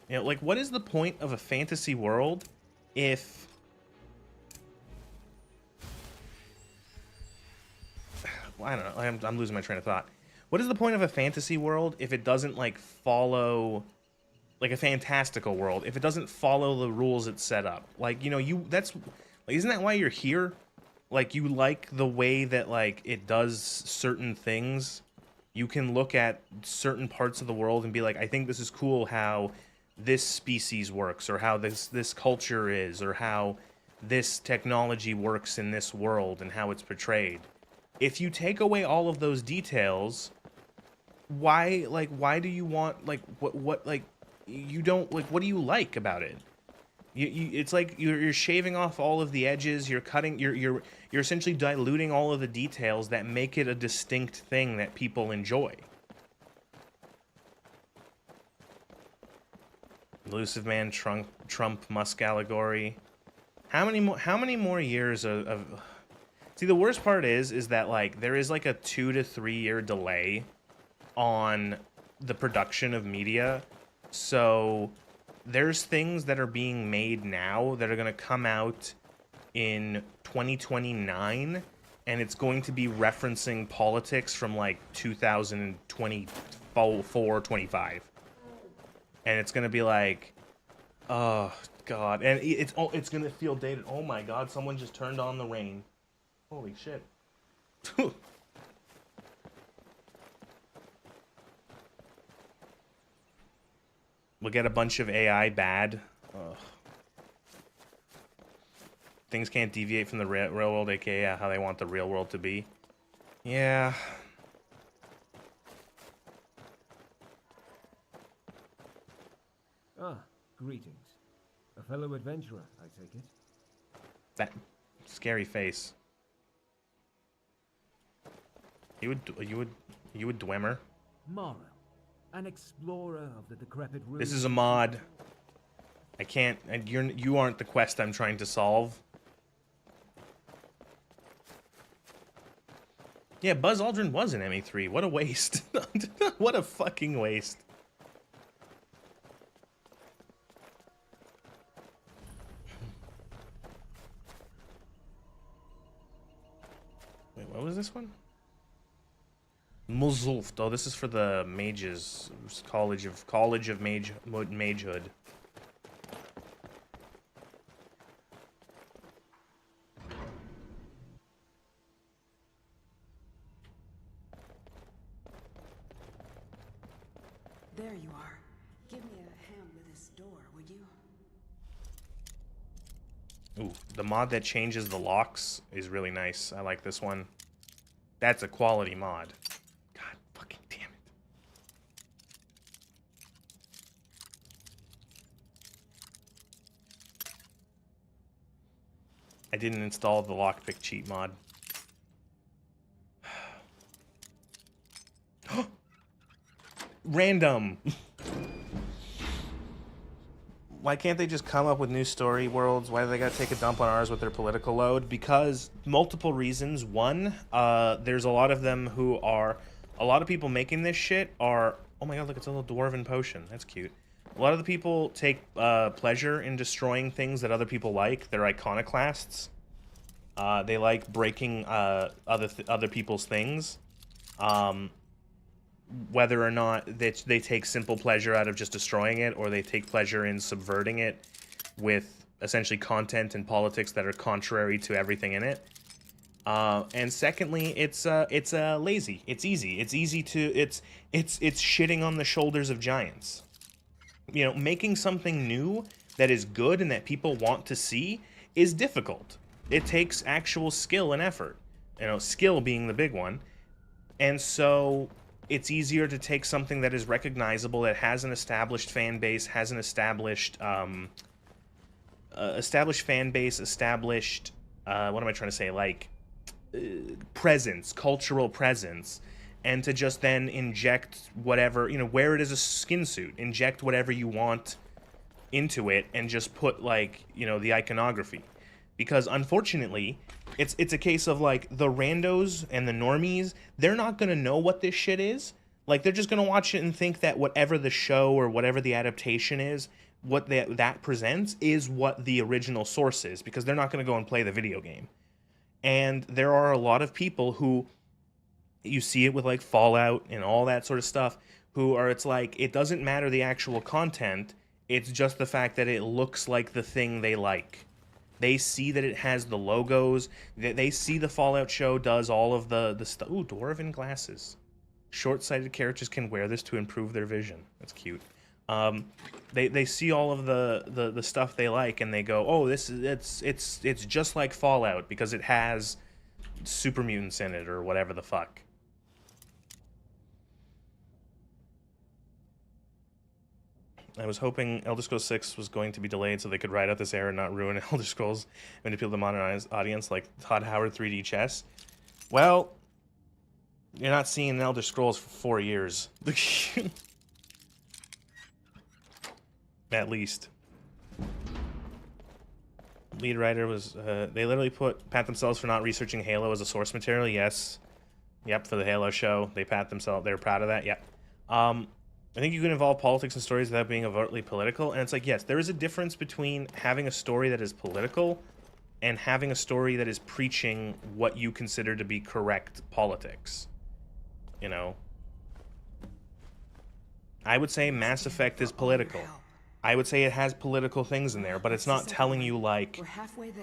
Speaker 1: You know, like, what is the point of a fantasy world if... Well, I don't know. I'm losing my train of thought. What is the point of a fantasy world if it doesn't, like, follow... Like, a fantastical world, if it doesn't follow the rules it's set up? Like, you know, that's... Like, isn't that why you're here? Like, you like the way that, like, it does certain things? You can look at certain parts of the world and be like, I think this is cool how this species works, or how this culture is, or how this technology works in this world and how it's portrayed. If you take away all of those details, why do you want, like, what like, you don't, like, what do you like about it? It's like you're shaving off all of the edges, you're cutting, you're essentially diluting all of the details that make it a distinct thing that people enjoy. Elusive Man, Trump Musk allegory. How many more years of... See, the worst part is that, like, there is like a 2 to 3 year delay on the production of media. So there's things that are being made now that are going to come out in 2029, and it's going to be referencing politics from like 2024, 25. And it's going to be like, oh god, and it's going to feel dated. Oh my god, someone just turned on the rain. Holy shit. We'll get a bunch of AI bad. Ugh. Things can't deviate from the real world, aka how they want the real world to be. Yeah.
Speaker 5: Ah, greetings. A fellow adventurer, I take it.
Speaker 1: That scary face. You would Dwemer.
Speaker 5: Morrow, an explorer of the decrepit ruins.
Speaker 1: This is a mod. I can't, and you aren't the quest I'm trying to solve. Yeah, Buzz Aldrin was in ME3. What a waste. What a fucking waste. Wait, what was this one? Muzulft. Oh, this is for the mages. College of Magehood.
Speaker 6: There you are. Give me a hand with this door, would you?
Speaker 1: Ooh, the mod that changes the locks is really nice. I like this one. That's a quality mod. God fucking damn it. I didn't install the lockpick cheat mod. Random. Why can't they just come up with new story worlds? Why do they gotta take a dump on ours with their political load? Because multiple reasons. One, there's a lot of them who are... A lot of people making this shit are... Oh my god, look, it's a little dwarven potion. That's cute. A lot of the people take pleasure in destroying things that other people like. They're iconoclasts. They like breaking other people's things. Whether or not they take simple pleasure out of just destroying it, or they take pleasure in subverting it with essentially content and politics that are contrary to everything in it. And secondly, it's lazy. It's easy. It's easy to it's shitting on the shoulders of giants. You know, making something new that is good and that people want to see is difficult. It takes actual skill and effort. You know, skill being the big one. And so it's easier to take something that is recognizable, that has an established fan base, has an established fan base, what am I trying to say, like, presence, cultural presence, and to just then inject whatever, you know, wear it as a skin suit, inject whatever you want into it, and just put, like, you know, the iconography. Because unfortunately, it's a case of, like, the randos and the normies, they're not gonna know what this shit is. Like, they're just gonna watch it and think that whatever the show or whatever the adaptation is, what that presents is what the original source is, because they're not gonna go and play the video game. And there are a lot of people who, you see it with, like, Fallout and all that sort of stuff, who are, it's like, it doesn't matter the actual content, it's just the fact that it looks like the thing they like. They see that it has the logos. They see the Fallout show does all of the stuff. Ooh, Dwarven glasses. Short-sighted characters can wear this to improve their vision. That's cute. They see all of the stuff they like, and they go, oh, this is it's just like Fallout because it has super mutants in it or whatever the fuck. I was hoping Elder Scrolls 6 was going to be delayed so they could ride out this era and not ruin Elder Scrolls and appeal to the modern audience like Todd Howard 3D chess. Well, you're not seeing Elder Scrolls for 4 years. At least. Lead writer was, they literally pat themselves for not researching Halo as a source material. Yes. Yep, for the Halo show. They pat themselves. They're proud of that. Yep. I think you can involve politics in stories without being overtly political. And it's like, yes, there is a difference between having a story that is political and having a story that is preaching what you consider to be correct politics. You know? I would say Mass Effect is political. I would say it has political things in there, but it's not telling you, like,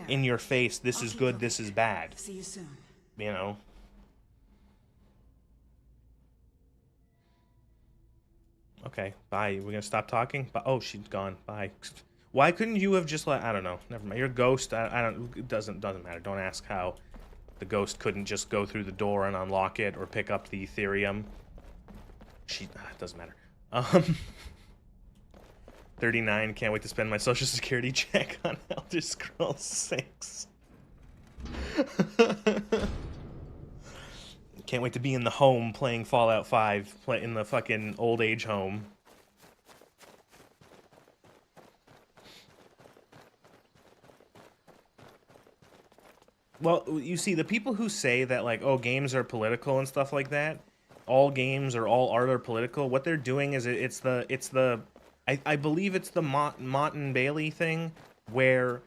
Speaker 1: in your face, this is good, this is bad.
Speaker 6: See you soon.
Speaker 1: You know? Okay, bye. We're gonna stop talking? Oh, she's gone. Bye. Why couldn't you have just I don't know. Never mind. You're a ghost. I don't... It doesn't matter. Don't ask how the ghost couldn't just go through the door and unlock it or pick up the Aetherium. It doesn't matter. 39. Can't wait to spend my social security check on Elder Scrolls 6. Can't wait to be in the home playing Fallout 5, in the fucking old age home. Well, you see, the people who say that, like, oh, games are political and stuff like that, all games or all art are political, what they're doing is I believe it's the Mott and Bailey thing, where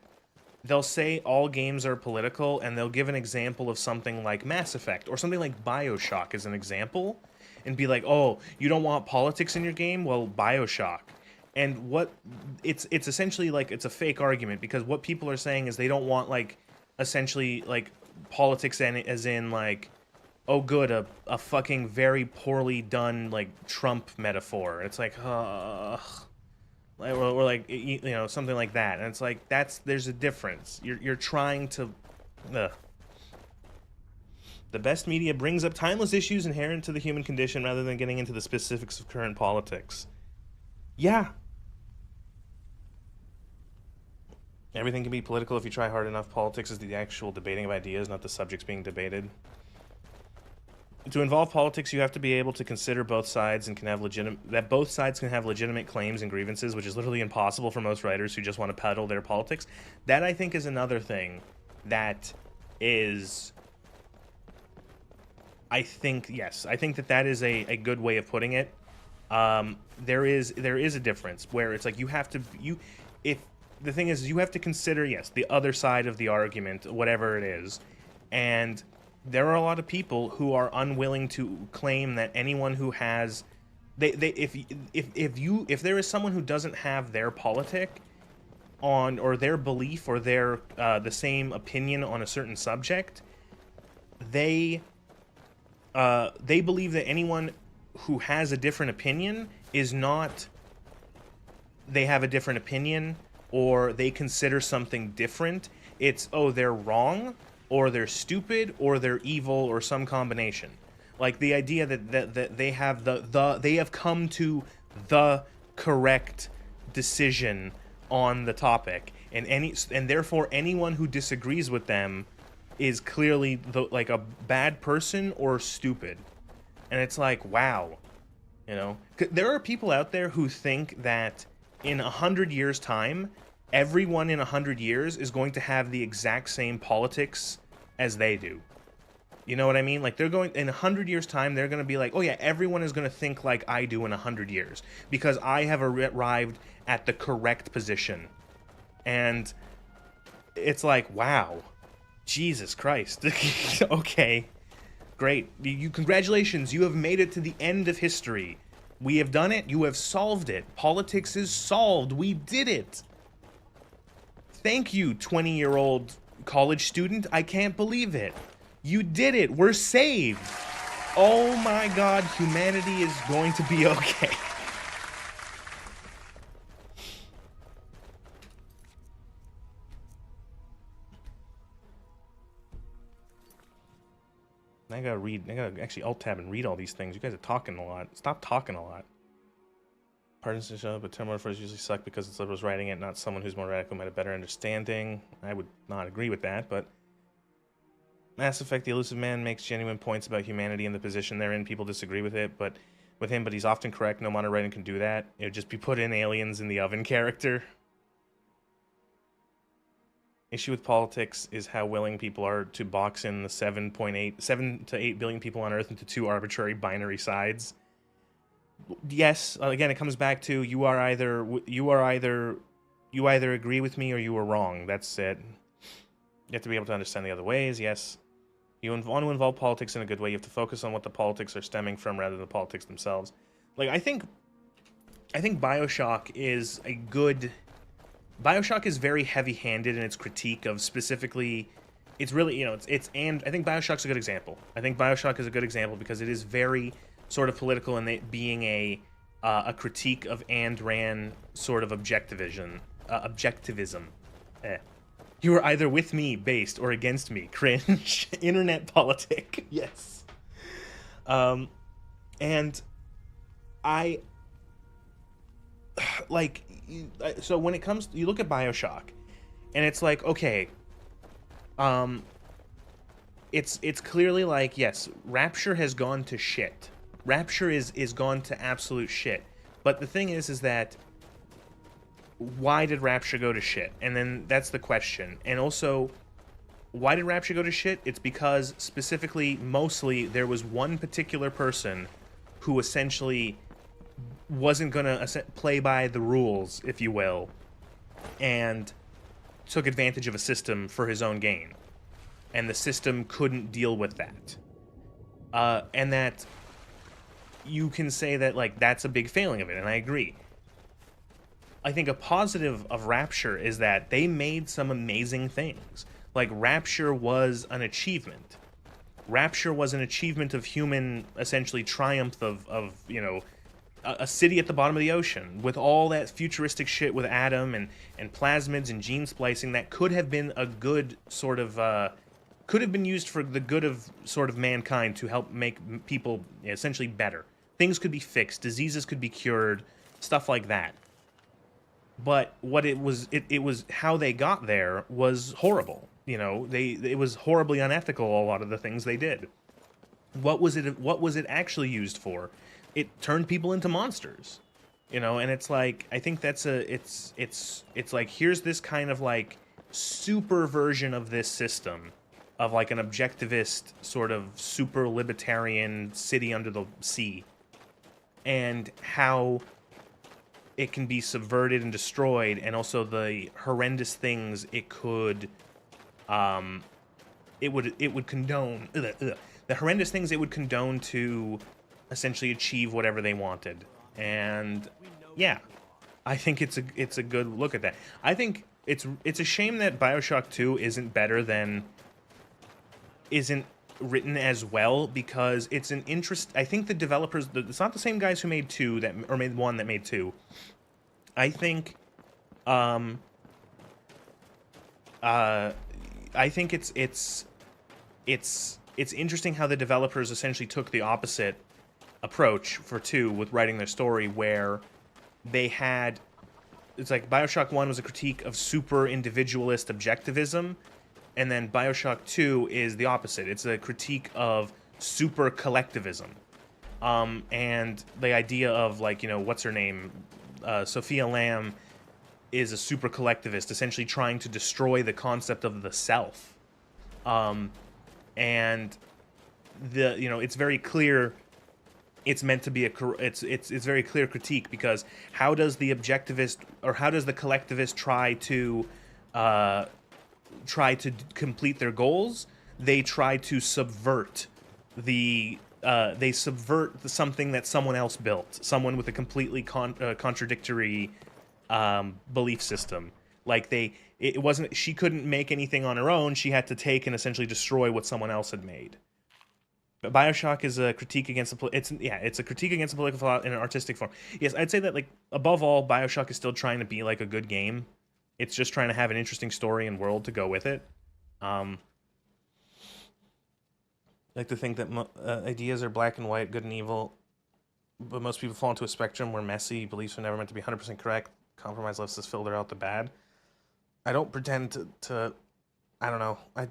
Speaker 1: they'll say all games are political, and they'll give an example of something like Mass Effect, or something like BioShock as an example, and be like, oh, you don't want politics in your game? Well, BioShock. And what, it's essentially like, it's a fake argument, because what people are saying is they don't want, like, essentially, like, politics as in, like, oh, good, a fucking very poorly done, like, Trump metaphor. It's like, ugh. Or like, you know, something like that. And it's like, there's a difference. You're trying to, ugh. The best media brings up timeless issues inherent to the human condition rather than getting into the specifics of current politics. Yeah. Everything can be political if you try hard enough. Politics is the actual debating of ideas, not the subjects being debated. To involve politics, you have to be able to consider both sides and that both sides can have legitimate claims and grievances, which is literally impossible for most writers who just want to peddle their politics. That, I think, is another thing that is... I think that is a good way of putting it. There is a difference where it's like you have to the thing is you have to consider, yes, the other side of the argument, whatever it is, and there are a lot of people who are unwilling to claim that anyone who has if there is someone who doesn't have their politic on, or their belief, or their the same opinion on a certain subject, they believe that anyone who has a different opinion is not, they have a different opinion, or they consider something different. It's, oh, they're wrong, or they're stupid, or they're evil, or some combination. Like the idea that they have they have come to the correct decision on the topic, and therefore anyone who disagrees with them is clearly like a bad person or stupid. And it's like, wow, you know, there are people out there who think that in 100 years' time, everyone in 100 years is going to have the exact same politics as they do. You know what I mean? Like, they're going, in 100 years' time, they're going to be like, oh yeah, everyone is going to think like I do in 100 years, because I have arrived at the correct position. And it's like, wow, Jesus Christ. Okay, great. Congratulations, you have made it to the end of history. We have done it. You have solved it. Politics is solved. We did it. Thank you, 20-year-old college student. I can't believe it. You did it. We're saved. Oh my God, humanity is going to be okay. I gotta actually alt-tab and read all these things. You guys are talking a lot. Stop talking a lot. Pardons to show, but term metaphors usually suck because it's liberals writing it, not someone who's more radical might have better understanding. I would not agree with that, but... Mass Effect, the Elusive Man makes genuine points about humanity and the position they're in. People disagree with it, but he's often correct. No modern writing can do that. It would just be put in aliens in the oven character. Issue with politics is how willing people are to box in the 7 to 8 billion people on Earth into two arbitrary binary sides. Yes, again, it comes back to you either agree with me or you are wrong. That's it. You have to be able to understand the other ways. Yes. You want to involve politics in a good way. You have to focus on what the politics are stemming from rather than the politics themselves. Like, I think BioShock is a good... BioShock is very heavy-handed in its critique of specifically... It's really, you know, and I think BioShock's a good example. I think BioShock is a good example because it is very sort of political in it being a critique of and ran sort of objectivism. You are either with me, based, or against me. Cringe. Internet politic. Yes. And I... Like, so when it comes... You look at BioShock, and it's like, okay... It's clearly like, yes, Rapture has gone to shit. Rapture is gone to absolute shit. But the thing is that... Why did Rapture go to shit? And then that's the question. And also, why did Rapture go to shit? It's because specifically, mostly, there was one particular person who essentially wasn't gonna play by the rules, if you will, and took advantage of a system for his own gain. And the system couldn't deal with that. And that you can say that, like, that's a big failing of it, and I agree. I think a positive of Rapture is that they made some amazing things. Like, Rapture was an achievement. Rapture was an achievement of human, essentially, triumph of you know, a city at the bottom of the ocean with all that futuristic shit with Adam and plasmids and gene splicing that could have been a good sort of, could have been used for the good of sort of mankind to help make people essentially better. Things could be fixed, diseases could be cured, stuff like that. But what it was how they got there was horrible. You know, it was horribly unethical, a lot of the things they did. What was it actually used for? It turned people into monsters. You know, and it's like, I think that's it's like, here's this kind of like super version of this system of like an objectivist sort of super libertarian city under the sea, and how it can be subverted and destroyed, and also the horrendous things it could, it would condone, the horrendous things it would condone to essentially achieve whatever they wanted. And yeah, I think it's a good look at that. I think it's a shame that BioShock 2 isn't written as well, because it's an interest. I think the developers, it's not the same guys who made 2 or made 1 that made 2. I think it's interesting how the developers essentially took the opposite approach for 2 with writing their story, where they had, it's like BioShock 1 was a critique of super individualist objectivism, and then BioShock 2 is the opposite. It's a critique of super collectivism. And the idea of, like, you know, what's her name? Sophia Lamb is a super collectivist, essentially trying to destroy the concept of the self. And you know, it's very clear it's meant to be it's very clear critique, because how does the objectivist, or how does the collectivist try to complete their goals? They try to subvert something that someone else built, someone with a completely contradictory belief system. Like she couldn't make anything on her own. She had to take and essentially destroy what someone else had made. But BioShock is a critique against it's a critique against the political thought in an artistic form. Yes, I'd say that, like, above all, BioShock is still trying to be like a good game. It's just trying to have an interesting story and world to go with it. I like to think that ideas are black and white, good and evil, but most people fall into a spectrum where messy beliefs are never meant to be 100% correct. Compromise lets us filter out the bad. I don't pretend to I don't know. I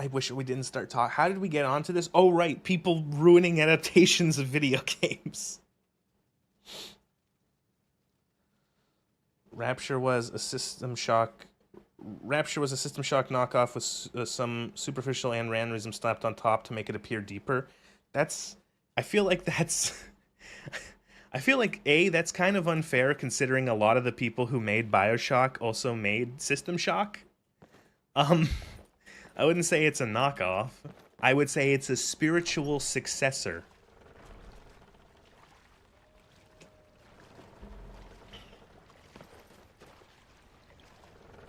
Speaker 1: wish we didn't start talking. How did we get onto this? Oh, right. People ruining adaptations of video games. Rapture was a System Shock knockoff with some superficial and randomism slapped on top to make it appear deeper. I feel like that's kind of unfair, considering a lot of the people who made BioShock also made System Shock. I wouldn't say it's a knockoff. I would say it's a spiritual successor.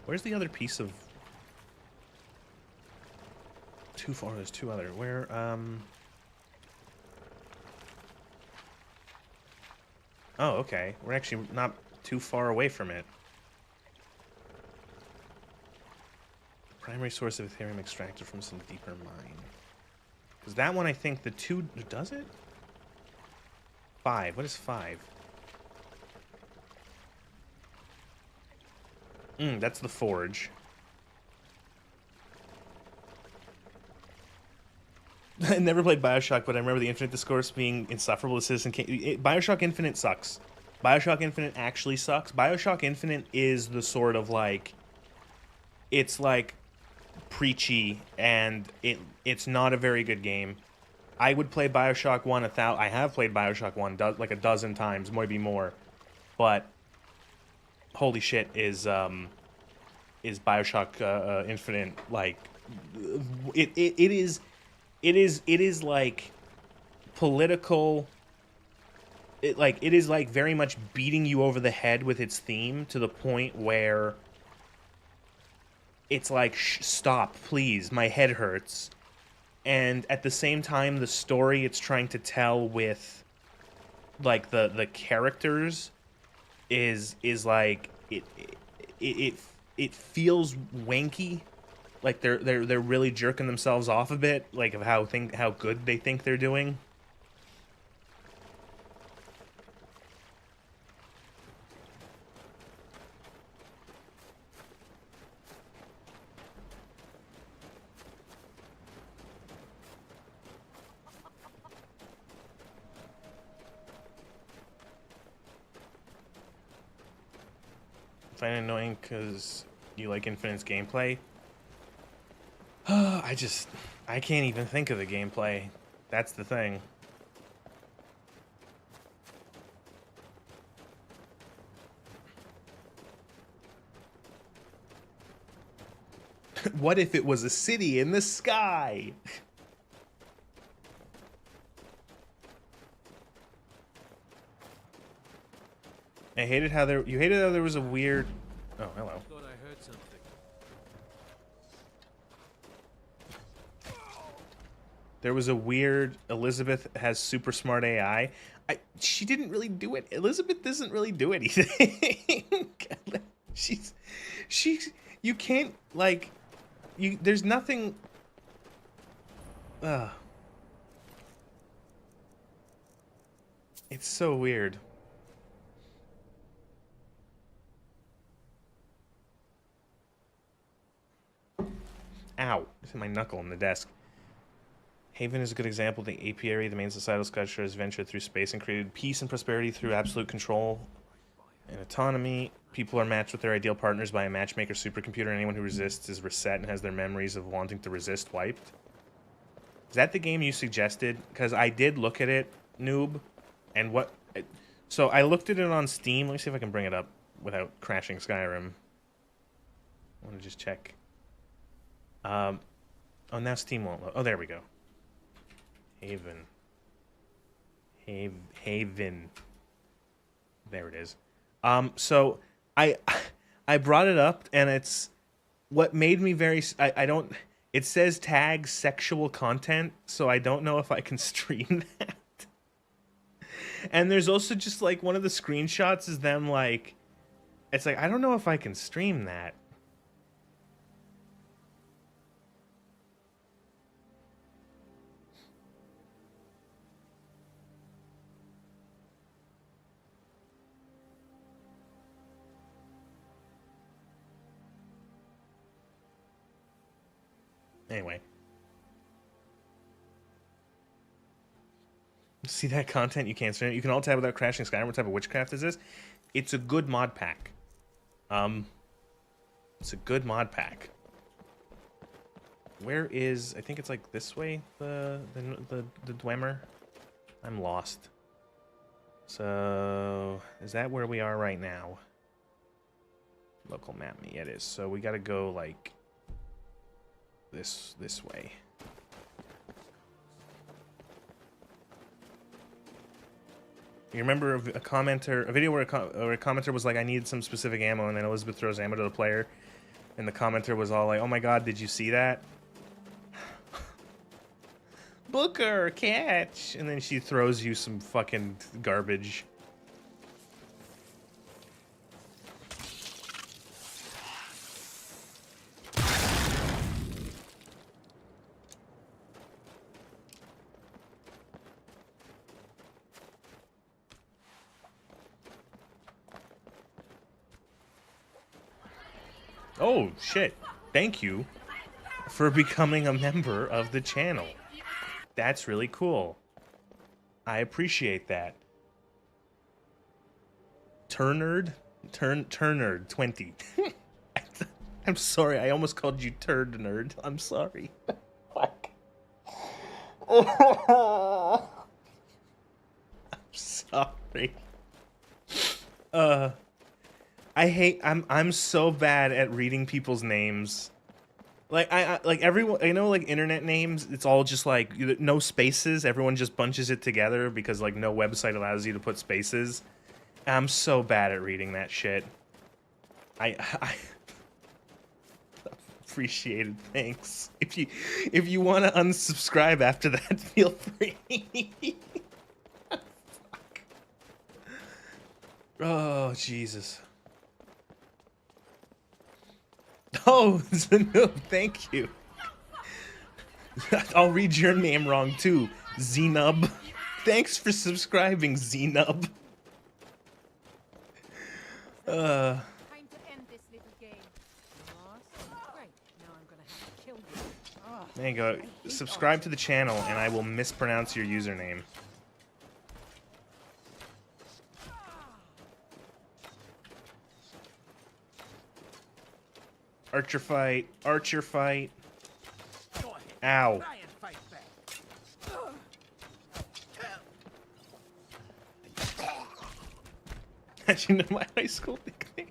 Speaker 1: Where's the other piece of... Too far, there's 2 other. Where, Oh, okay. We're actually not too far away from it. Primary source of Aetherium extracted from some deeper mine. Because that one, I think the 2... Does it? 5. What is 5? That's the forge. I never played BioShock, but I remember the Infinite discourse being insufferable. BioShock Infinite sucks. BioShock Infinite actually sucks. BioShock Infinite is the sort of, like... It's like preachy, and it's not a very good game. I would play Bioshock 1 I have played Bioshock 1 like a dozen times, maybe more. But holy shit, is Bioshock Infinite like it is like political. It is like very much beating you over the head with its theme to the point where it's like, stop, please, my head hurts. And at the same time, the story it's trying to tell with, like, the characters is like, it feels wanky. Like they're really jerking themselves off a bit, like of how good they think they're doing. Find it annoying because you like Infinite's gameplay. I can't even think of the gameplay. That's the thing. What if it was a city in the sky? I hated how you hated how there was a weird. Oh, hello.
Speaker 7: Thought I heard something.
Speaker 1: There was a weird. Elizabeth has super smart AI. She didn't really do it. Elizabeth doesn't really do anything. she's. You can't like. There's nothing. It's so weird. Ow. Just hit my knuckle on the desk. Haven is a good example. The apiary, the main societal structure, has ventured through space and created peace and prosperity through absolute control and autonomy. People are matched with their ideal partners by a matchmaker supercomputer. Anyone who resists is reset and has their memories of wanting to resist wiped. Is that the game you suggested? Because I did look at it, noob. And what... So I looked at it on Steam. Let me see if I can bring it up without crashing Skyrim. I want to just check. Oh, now Steam won't load. Oh, there we go. Haven. There it is. So I brought it up, and it's what made me very. I don't. It says tag sexual content, so I don't know if I can stream that. And there's also just like one of the screenshots is them like. It's like I don't know if I can stream that. Anyway. See that content? You can't stream it. You can alt tab without crashing Skyrim. What type of witchcraft is this? It's a good mod pack. It's a good mod pack. Where is... I think it's like this way, the Dwemer. I'm lost. So... Is that where we are right now? Local map me. Yeah, it is. So we gotta go like... This way. You remember a video where a commenter was like, I need some specific ammo, and then Elizabeth throws ammo to the player, and the commenter was all like, oh my god, did you see that? Booker, catch! And then she throws you some fucking garbage. Oh, shit. Thank you for becoming a member of the channel. That's really cool. I appreciate that. Turnerd 20. I'm sorry. I almost called you turd nerd. I'm sorry. Fuck. I'm sorry. I'm so bad at reading people's names. Like I like everyone, I know, like internet names, it's all just like no spaces. Everyone just bunches it together because like no website allows you to put spaces. I'm so bad at reading that shit. I appreciate it. Thanks. If you want to unsubscribe after that, feel free. Fuck. Oh, Jesus. Oh, Zanub, thank you. I'll read your name wrong too, Zenub. Thanks for subscribing, Zenub.
Speaker 3: Time to end this little game. Lost? Great. Now I'm gonna have to kill you. Oh,
Speaker 1: There you go. Subscribe to the channel and I will mispronounce your username. Archer fight. Archer fight. Ow. As you know my high school nickname.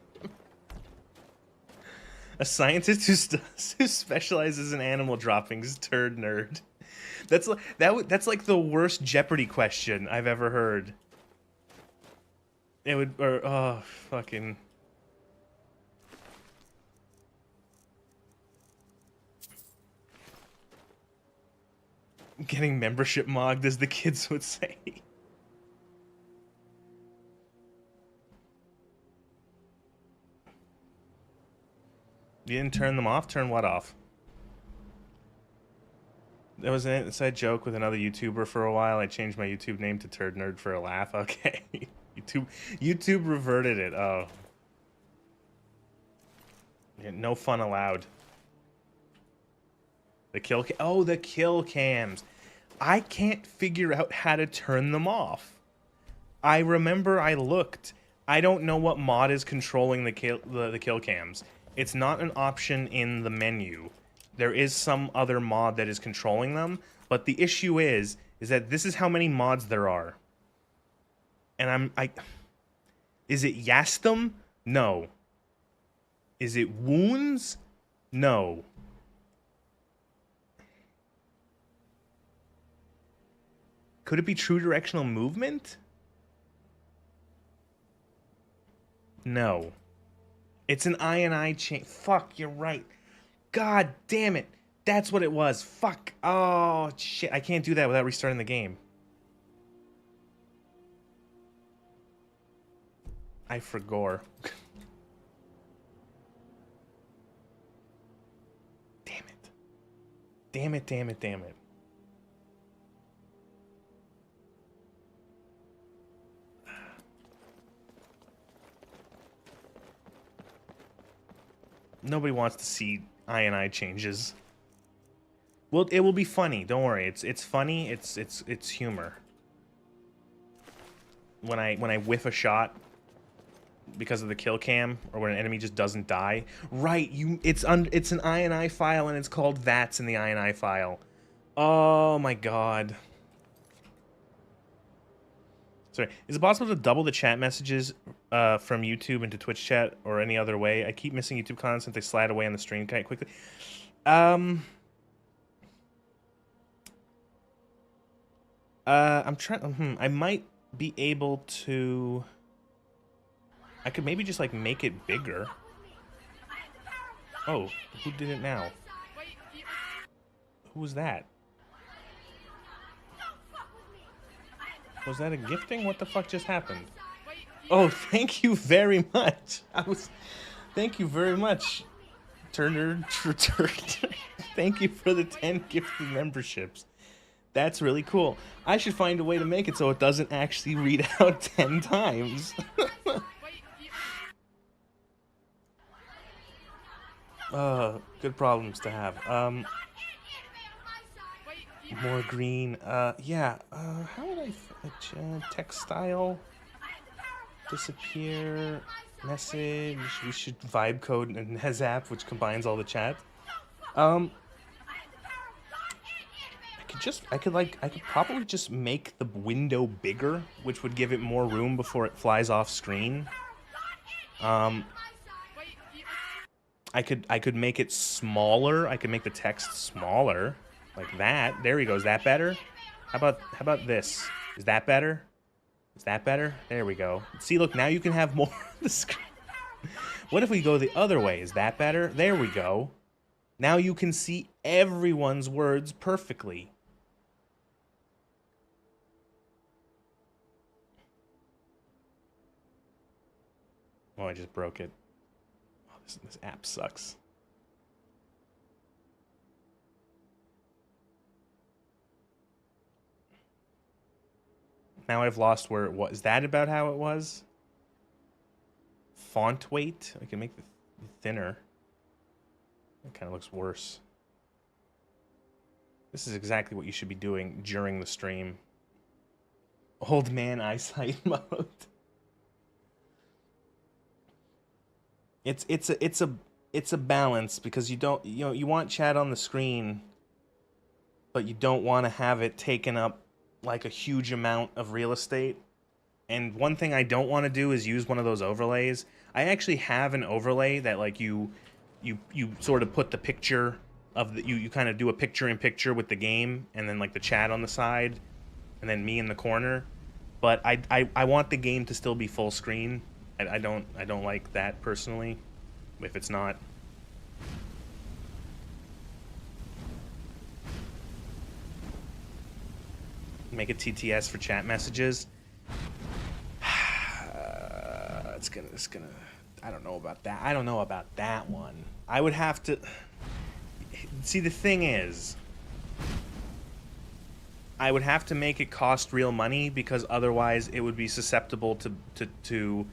Speaker 1: A scientist who specializes in animal droppings, turd nerd. That's like the worst Jeopardy question I've ever heard. It would, or oh fucking. Getting membership mogged, as the kids would say. You didn't turn them off? Turn what off? There was an inside joke with another YouTuber for a while. I changed my YouTube name to Turd Nerd for a laugh. Okay. YouTube reverted it. Oh. Yeah, no fun allowed. The kill cams. I can't figure out how to turn them off. I remember I looked. I don't know what mod is controlling the kill cams. It's not an option in the menu. There is some other mod that is controlling them, but the issue is that this is how many mods there are. And is it Yastum? No. Is it Wounds? No. Could it be true directional movement? No. It's an I chain. Fuck, you're right. God damn it. That's what it was. Fuck. Oh, shit. I can't do that without restarting the game. I forgot. Damn it. Damn it, damn it, damn it. Nobody wants to see I changes. Well, it will be funny. Don't worry. It's funny. It's humor. When I whiff a shot because of the kill cam, or when an enemy just doesn't die. Right. It's an I file and it's called that's in the I file. Oh my god. Sorry, is it possible to double the chat messages from YouTube into Twitch chat or any other way? I keep missing YouTube comments since they slide away on the stream quite quickly. I'm trying. I might be able to. I could maybe just like make it bigger. Oh, who did it now? Who was that? Was that a gifting? What the fuck just happened? Oh, thank you very much. Thank you very much, Turner. Thank you for the 10 gifted memberships. That's really cool. I should find a way to make it so it doesn't actually read out 10 times. Good problems to have. More green. Yeah. How would I... textile. Disappear. Message. We should vibe code and Nezap, which combines all the chat. I could probably just make the window bigger, which would give it more room before it flies off screen. I could make it smaller. I could make the text smaller, like that. There we go. Is that better? How about this? Is that better? Is that better? There we go. See, look, now you can have more of the screen. What if we go the other way? Is that better? There we go. Now you can see everyone's words perfectly. Oh, I just broke it. Oh, this app sucks. Now I've lost where it was. Is that about how it was? Font weight? I can make it thinner. It kind of looks worse. This is exactly what you should be doing during the stream. Old man eyesight mode. It's a balance, because you want chat on the screen, but you don't want to have it taken up like a huge amount of real estate. And one thing I don't want to do is use one of those overlays. I actually have an overlay that, like, you sort of put the picture of the you kind of do a picture in picture with the game, and then like the chat on the side, and then me in the corner. But I want the game to still be full screen. I don't like that personally, if it's not. Make a TTS for chat messages. It's gonna. I don't know about that. I don't know about that one. I would have to. See, the thing is, I would have to make it cost real money, because otherwise it would be susceptible to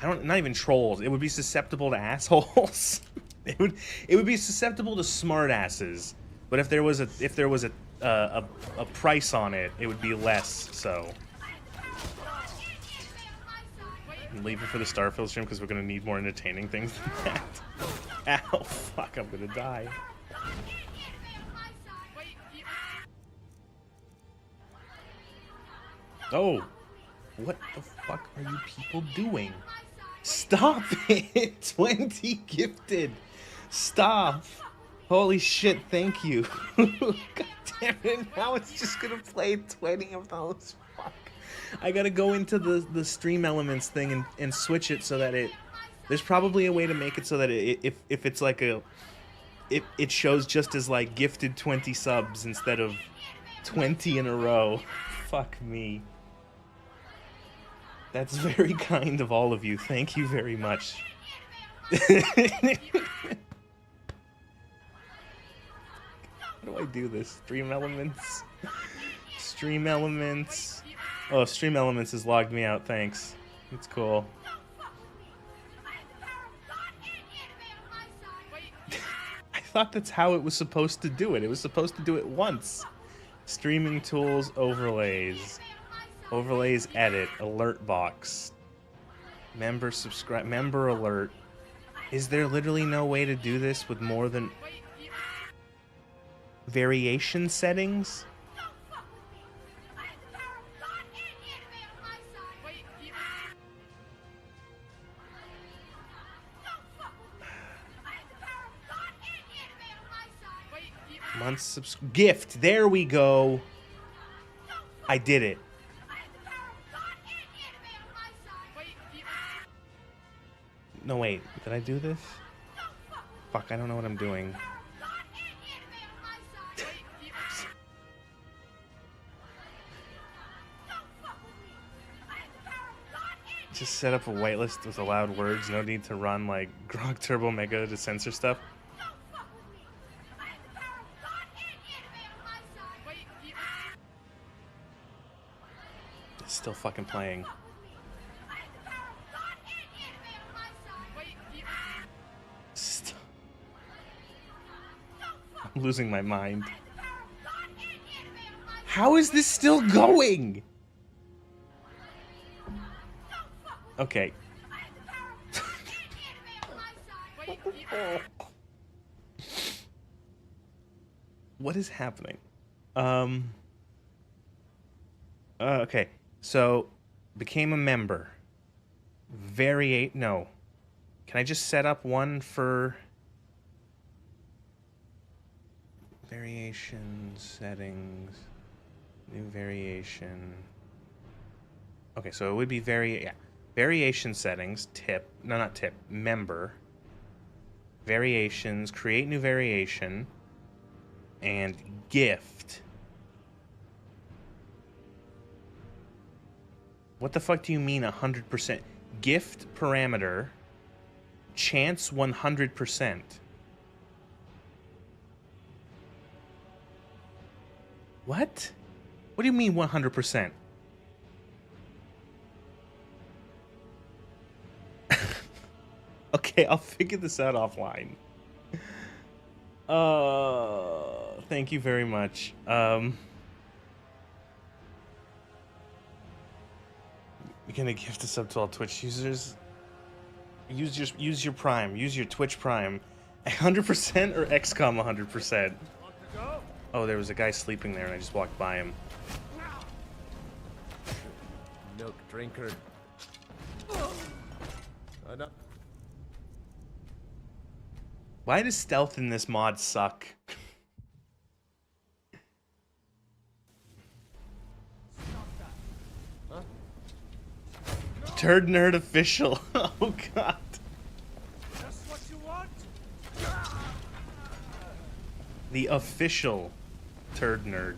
Speaker 1: not even trolls. It would be susceptible to assholes. it would be susceptible to smart asses. But if there was a price on it, it would be less so. I'm leaving for the Starfield stream because we're gonna need more entertaining things than that. Ow, fuck, I'm gonna die. Oh, what the fuck are you people doing? Stop it! 20 gifted! Stop! Holy shit, thank you. God damn it, now it's just gonna play 20 of those. Fuck. I gotta go into the stream elements thing and switch it so that there's probably a way to make it so that if it's like it shows just as like gifted 20 subs instead of 20 in a row. Fuck me. That's very kind of all of you. Thank you very much. How do I do this? Stream elements? Stream elements. Oh, stream elements has logged me out. Thanks. It's cool. I thought that's how it was supposed to do it. It was supposed to do it once. Streaming tools, overlays. Overlays, edit, alert box. Member subscribe, member alert. Is there literally no way to do this with more than variation settings? Gift, there we go. I did it. No, wait, did I do this? Fuck, I don't know what I'm doing. Just set up a whitelist with allowed words. No need to run like Grog Turbo Mega to censor stuff. It's still fucking playing. I'm losing my mind. How is this still going? Okay. What is happening? Okay, so became a member. Variate. No. Can I just set up one for variation settings? New variation. Okay, so it would be variation settings, tip. No, not tip. Member. Variations, create new variation, and gift. What the fuck do you mean 100%? Gift parameter, chance 100%. What? What do you mean 100%? Okay, I'll figure this out offline. Thank you very much. You're gonna gift a sub to all Twitch users. Use your Prime. Use your Twitch Prime. 100% or XCOM 100%? Oh, there was a guy sleeping there and I just walked by him.
Speaker 5: Milk drinker. No.
Speaker 1: Why does stealth in this mod suck? Turd Nerd official. Oh god.
Speaker 2: Just what you want?
Speaker 1: The official Turd Nerd.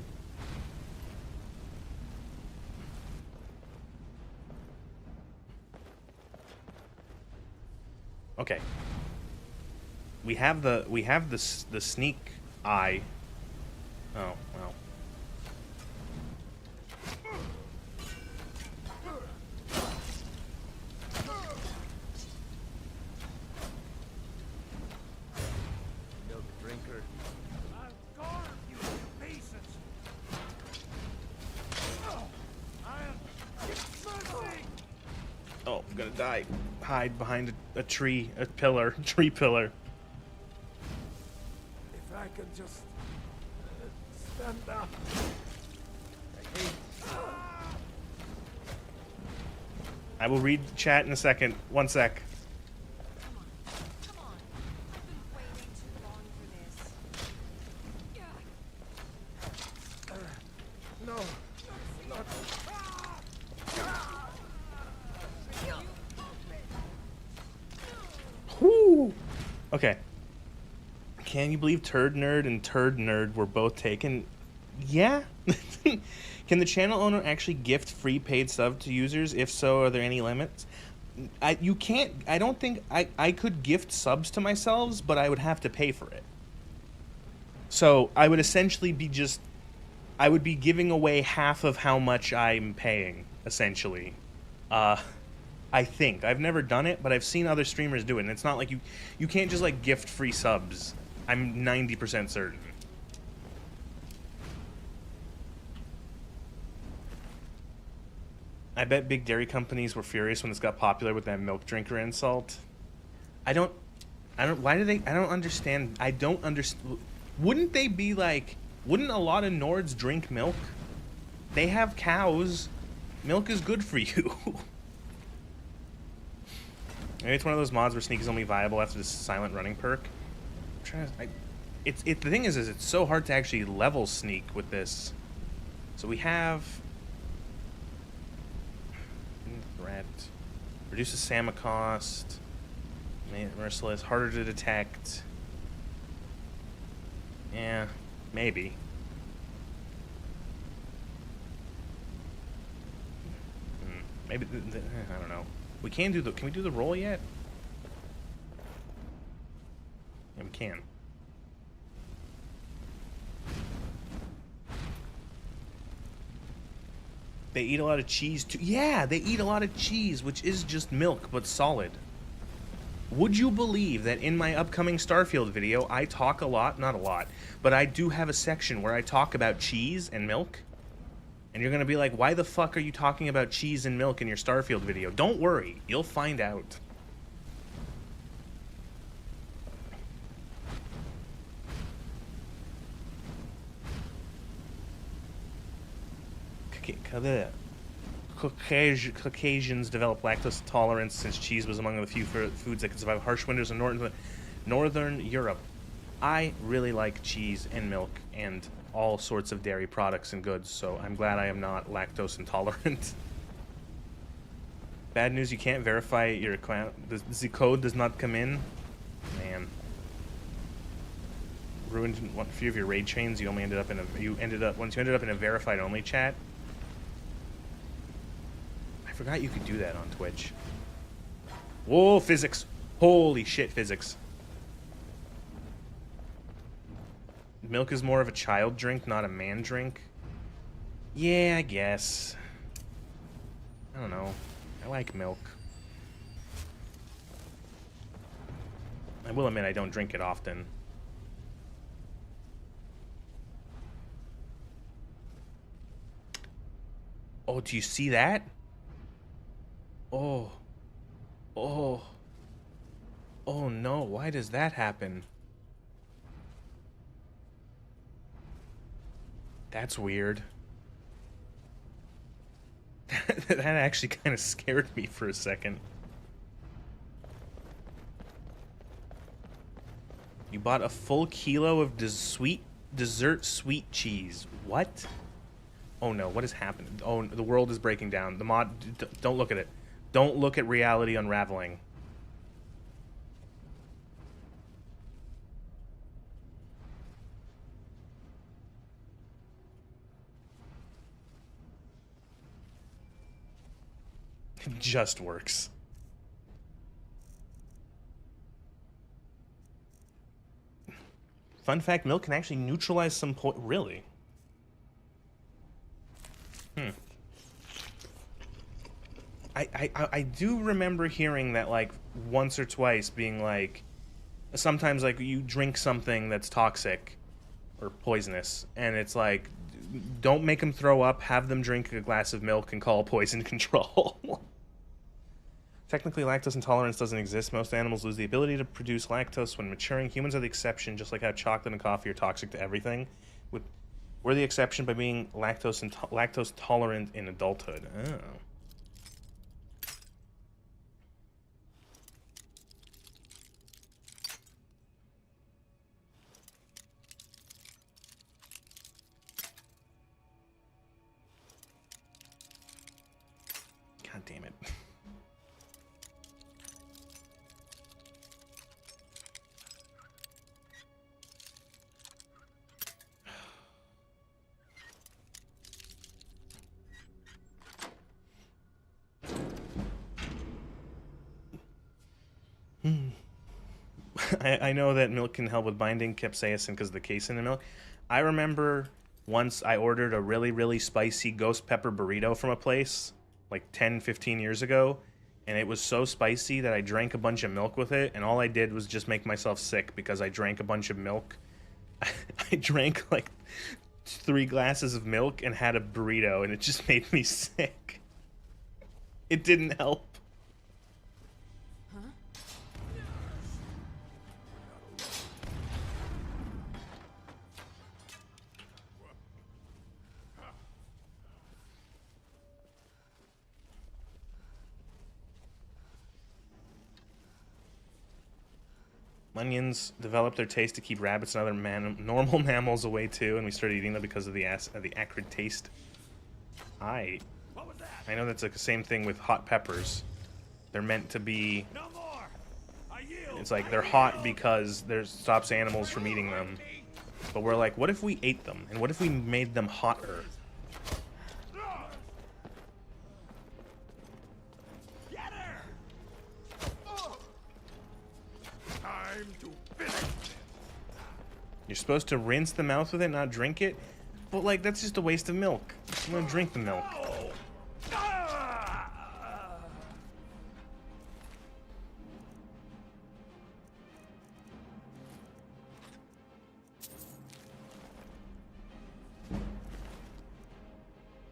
Speaker 1: Okay. We have the sneak eye. Oh, well.
Speaker 5: Milk drinker.
Speaker 2: I'll guard you, patience. Mercy!
Speaker 1: Oh, I'm gonna die. Hide behind a tree, a pillar, tree pillar.
Speaker 2: If I can just stand up.
Speaker 1: I will read chat in a second. One sec.
Speaker 4: Come on. I've been waiting too long for this.
Speaker 2: No, not.
Speaker 1: Whoo! Okay. Can you believe Turd Nerd and Turd Nerd were both taken? Yeah. Can the channel owner actually gift free paid sub to users? If so, are there any limits? You can't. I don't think I could gift subs to myself, but I would have to pay for it. So I would essentially be I would be giving away half of how much I'm paying, essentially. I think. I've never done it, but I've seen other streamers do it, and it's not like you can't just like gift free subs. I'm 90% certain. I bet big dairy companies were furious when this got popular with that milk drinker insult. I don't understand. Wouldn't they be like, wouldn't a lot of Nords drink milk? They have cows. Milk is good for you. Maybe it's one of those mods where sneak is only viable after the silent running perk. The thing is it's so hard to actually level sneak with this. So we have threat, reduces Sama cost, merciless, harder to detect. Yeah, maybe. Maybe I don't know. We can we do the roll yet? Yeah, we can. They eat a lot of cheese too. Yeah, they eat a lot of cheese, which is just milk, but solid. Would you believe that in my upcoming Starfield video, I talk a lot, not a lot, but I do have a section where I talk about cheese and milk? And you're gonna be like, why the fuck are you talking about cheese and milk in your Starfield video? Don't worry, you'll find out. Caucasians develop lactose intolerance since cheese was among the few foods that could survive harsh winters in northern Europe. I really like cheese and milk and all sorts of dairy products and goods, so I'm glad I am not lactose intolerant. Bad news, you can't verify your account. The code does not come in. Man. Ruined a few of your raid chains. You only ended up in a once you ended up in a verified only chat. I forgot you could do that on Twitch. Whoa, physics. Holy shit, physics. Milk is more of a child drink, not a man drink. Yeah, I guess. I don't know. I like milk. I will admit I don't drink it often. Oh, do you see that? Oh. Oh. Oh no, why does that happen? That's weird. That actually kind of scared me for a second. You bought a full kilo of dessert sweet cheese. What? Oh no, what has happened? Oh, the world is breaking down. The mod... Don't look at it. Don't look at reality unraveling. It just works. Fun fact, milk can actually neutralize some really? I do remember hearing that, like, once or twice being like, sometimes, like, you drink something that's toxic or poisonous, and it's like, don't make them throw up, have them drink a glass of milk and call poison control. Technically, lactose intolerance doesn't exist. Most animals lose the ability to produce lactose when maturing. Humans are the exception, just like how chocolate and coffee are toxic to everything. We're the exception by being lactose tolerant in adulthood. Oh. God damn it. I know that milk can help with binding capsaicin because of the casein in milk. I remember once I ordered a really, really spicy ghost pepper burrito from a place like 10, 15 years ago, and it was so spicy that I drank a bunch of milk with it, and all I did was just make myself sick because I drank a bunch of milk. I drank like 3 glasses of milk and had a burrito, and it just made me sick. It didn't help. Onions developed their taste to keep rabbits and other normal mammals away too, and we started eating them because of the acrid taste. I know that's like the same thing with hot peppers. They're meant to be.
Speaker 2: No more. I yield.
Speaker 1: It's like they're hot because there stops animals from eating them. But we're like, what if we ate them? And what if we made them hotter?
Speaker 2: Get her. Time to finish.
Speaker 1: You're supposed to rinse the mouth with it, not drink it? But like, that's just a waste of milk. I'm gonna drink the milk.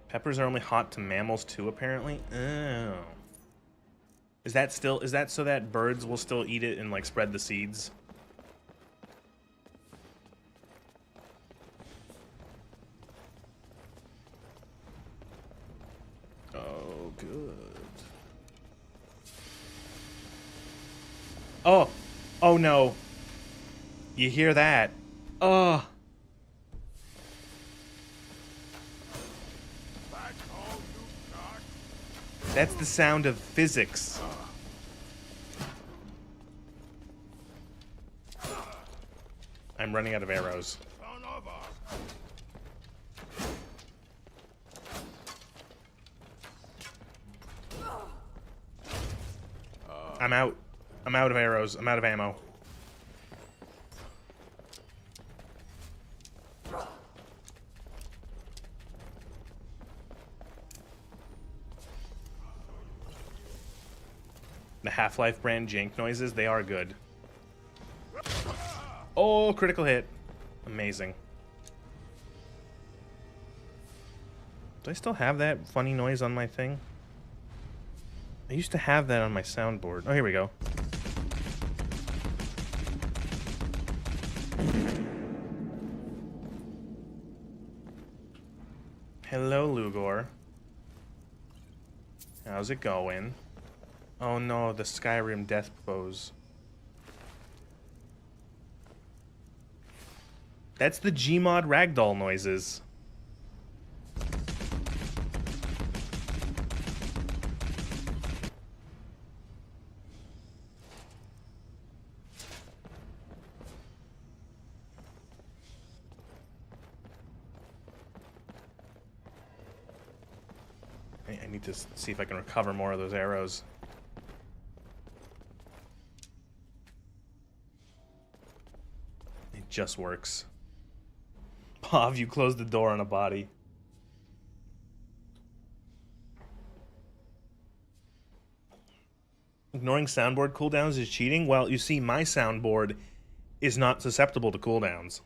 Speaker 1: Peppers are only hot to mammals too, apparently? Oh. Is that so that birds will still eat it and like spread the seeds? Oh. Oh no. You hear that? Oh. That's the sound of physics. I'm running out of arrows. I'm out. I'm out of arrows. I'm out of ammo. The Half-Life brand jank noises, they are good. Oh, critical hit. Amazing. Do I still have that funny noise on my thing? I used to have that on my soundboard. Oh, here we go. Hello, Lugor. How's it going? Oh no, the Skyrim death pose. That's the Gmod ragdoll noises. I need to see if I can recover more of those arrows. It just works. Pav, you closed the door on a body. Ignoring soundboard cooldowns is cheating? Well, you see, my soundboard is not susceptible to cooldowns.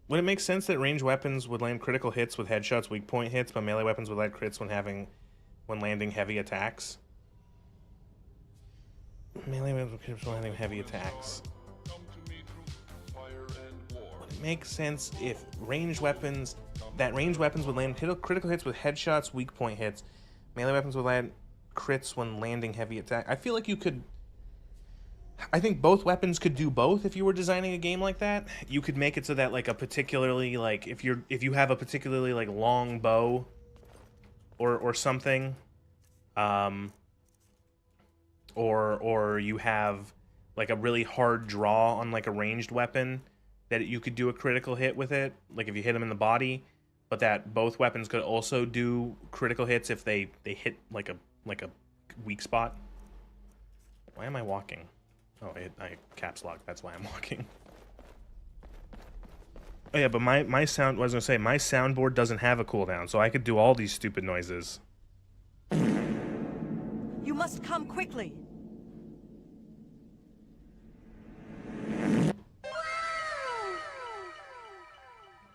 Speaker 1: Would it make sense that ranged weapons would land critical hits with headshots, weak point hits, but melee weapons would land crits when landing heavy attacks? Melee weapons would crits when landing heavy attacks. Would it make sense if ranged weapons would land critical hits with headshots, weak point hits, melee weapons would land crits when landing heavy attack? I feel like you could. I think both weapons could do both if you were designing a game like that. You could make it so that like a particularly like if you have a particularly like long bow or something, or you have like a really hard draw on like a ranged weapon, that you could do a critical hit with it, like if you hit them in the body, but that both weapons could also do critical hits if they hit like a weak spot. Why am I walking? Oh, I caps lock. That's why I'm walking. Oh yeah, but my sound. What I was gonna say, my soundboard doesn't have a cooldown, so I could do all these stupid noises.
Speaker 7: You must come quickly.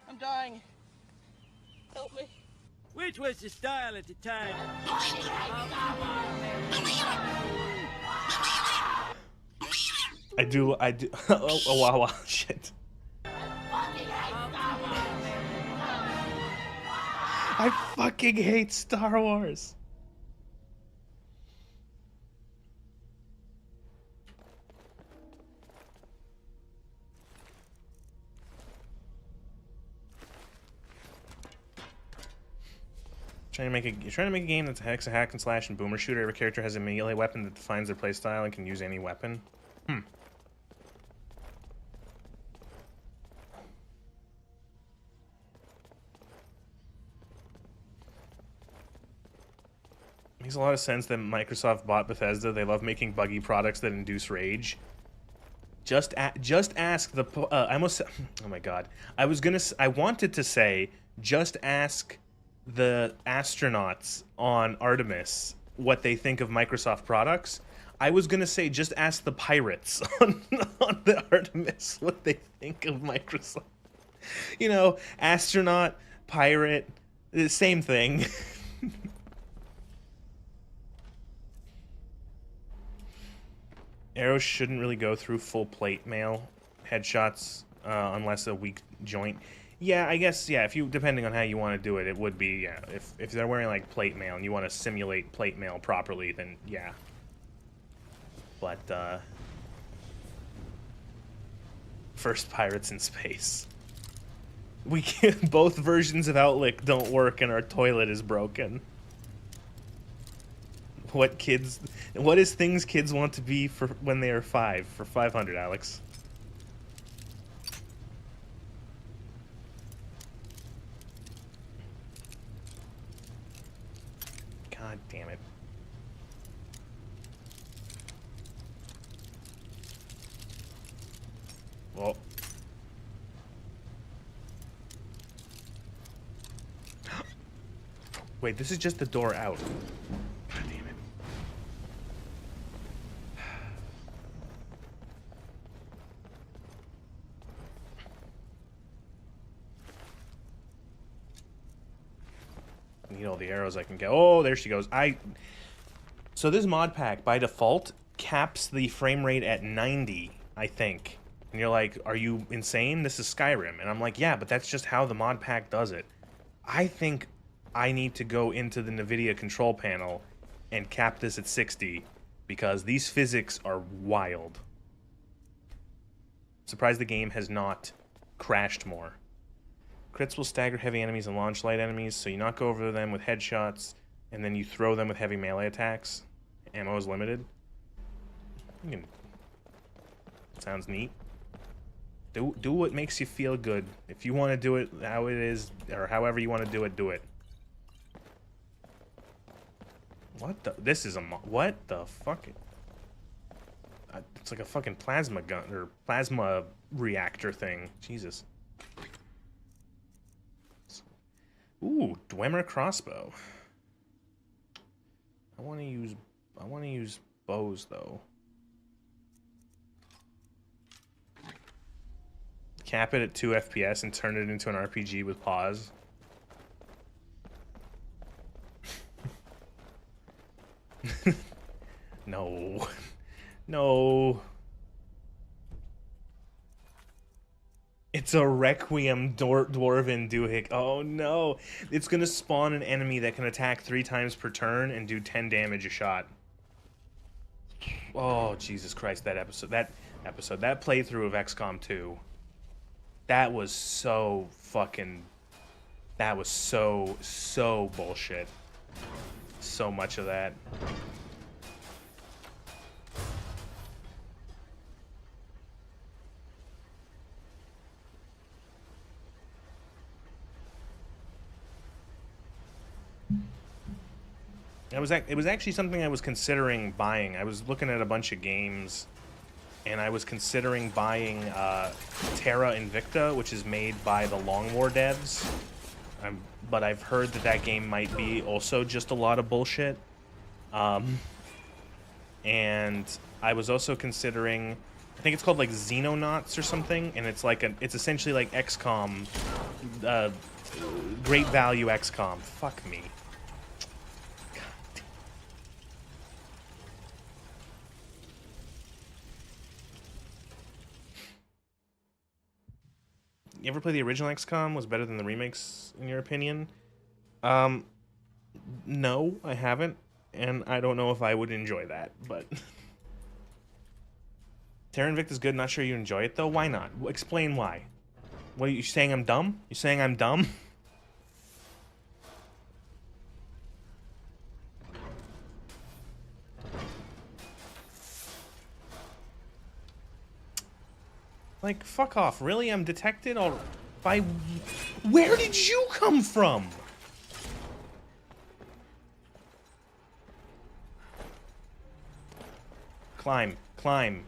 Speaker 8: I'm dying. Help me.
Speaker 9: Which was the style at the time?
Speaker 1: I do. Oh, wow, shit. I fucking hate Star Wars. You're trying to make a game that's a hack and slash and boomer shooter. Every character has a melee weapon that defines their playstyle and can use any weapon. Makes a lot of sense that Microsoft bought Bethesda. They love making buggy products that induce rage. Just ask the. I almost. Oh my god. I wanted to say just ask the astronauts on Artemis what they think of Microsoft products. I was gonna say just ask the pirates on the Artemis what they think of Microsoft. You know, astronaut, pirate, the same thing. Arrows shouldn't really go through full plate mail headshots unless a weak joint. Yeah, I guess, yeah, if you, depending on how you want to do it, it would be, yeah. If they're wearing, like, plate mail and you want to simulate plate mail properly, then, yeah. But, first pirates in space. We can't, both versions of Outlook don't work and our toilet is broken. What is things kids want to be for when they are 5? For 500, Alex. God damn it. Well. Wait, this is just the door out. God damn it. I need all the arrows I can get. Oh, there she goes. So this mod pack, by default, caps the frame rate at 90, I think. And you're like, are you insane? This is Skyrim. And I'm like, yeah, but that's just how the mod pack does it. I think I need to go into the NVIDIA control panel and cap this at 60 because these physics are wild. Surprised the game has not crashed more. Crits will stagger heavy enemies and launch light enemies, so you knock over them with headshots, and then you throw them with heavy melee attacks. Ammo is limited. Sounds neat. Do what makes you feel good. If you want to do it how it is, or however you want to do it, do it. What the? This is a what the fuck? It's like a fucking plasma gun or plasma reactor thing. Jesus. Ooh, Dwemer crossbow. I want to use bows though. Cap it at 2 FPS and turn it into an RPG with pause. No. No. It's a Requiem Dwarven Duhik. Oh no. It's gonna spawn an enemy that can attack 3 times per turn and do 10 damage a shot. Oh, Jesus Christ, that playthrough of XCOM 2. That was so fucking... That was so bullshit. So much of that. It was actually something I was considering buying. I was looking at a bunch of games, and I was considering buying Terra Invicta, which is made by the Long War devs. But I've heard that game might be also just a lot of bullshit. And I was also considering, I think it's called like Xenonauts or something, and it's essentially like XCOM, great value XCOM. Fuck me. You ever play the original XCOM? Was better than the remakes, in your opinion? No, I haven't, and I don't know if I would enjoy that, but... Terra Invicta's good, not sure you enjoy it, though? Why not? Explain why. What, are you saying I'm dumb? You saying I'm dumb? Like, fuck off. Really? I'm detected by... Where did you come from? Climb. Climb.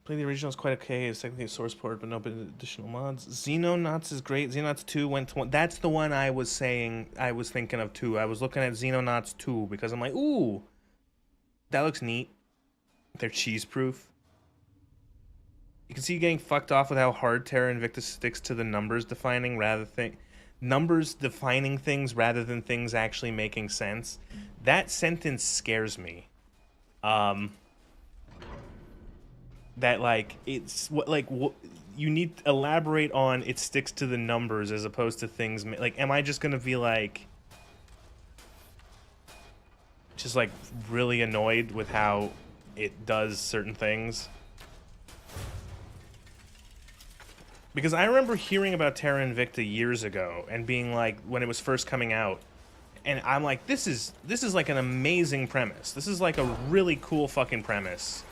Speaker 1: Play the original is quite okay. It's technically a source port, but no additional mods. Xenonauts is great. Xenonauts 2 went to one. That's the one I was saying. I was thinking of too. I was looking at Xenonauts 2 because I'm like, ooh, That looks neat. They're cheese proof. You can see you getting fucked off with how hard Terra Invicta sticks to the numbers defining things rather than things actually making sense. That sentence scares me. That like it's what you need to elaborate on. It sticks to the numbers as opposed to things like. Am I just gonna be like, just like really annoyed with how it does certain things? Because I remember hearing about Terra Invicta years ago and being like, when it was first coming out, and I'm like, this is like an amazing premise. This is like a really cool fucking premise.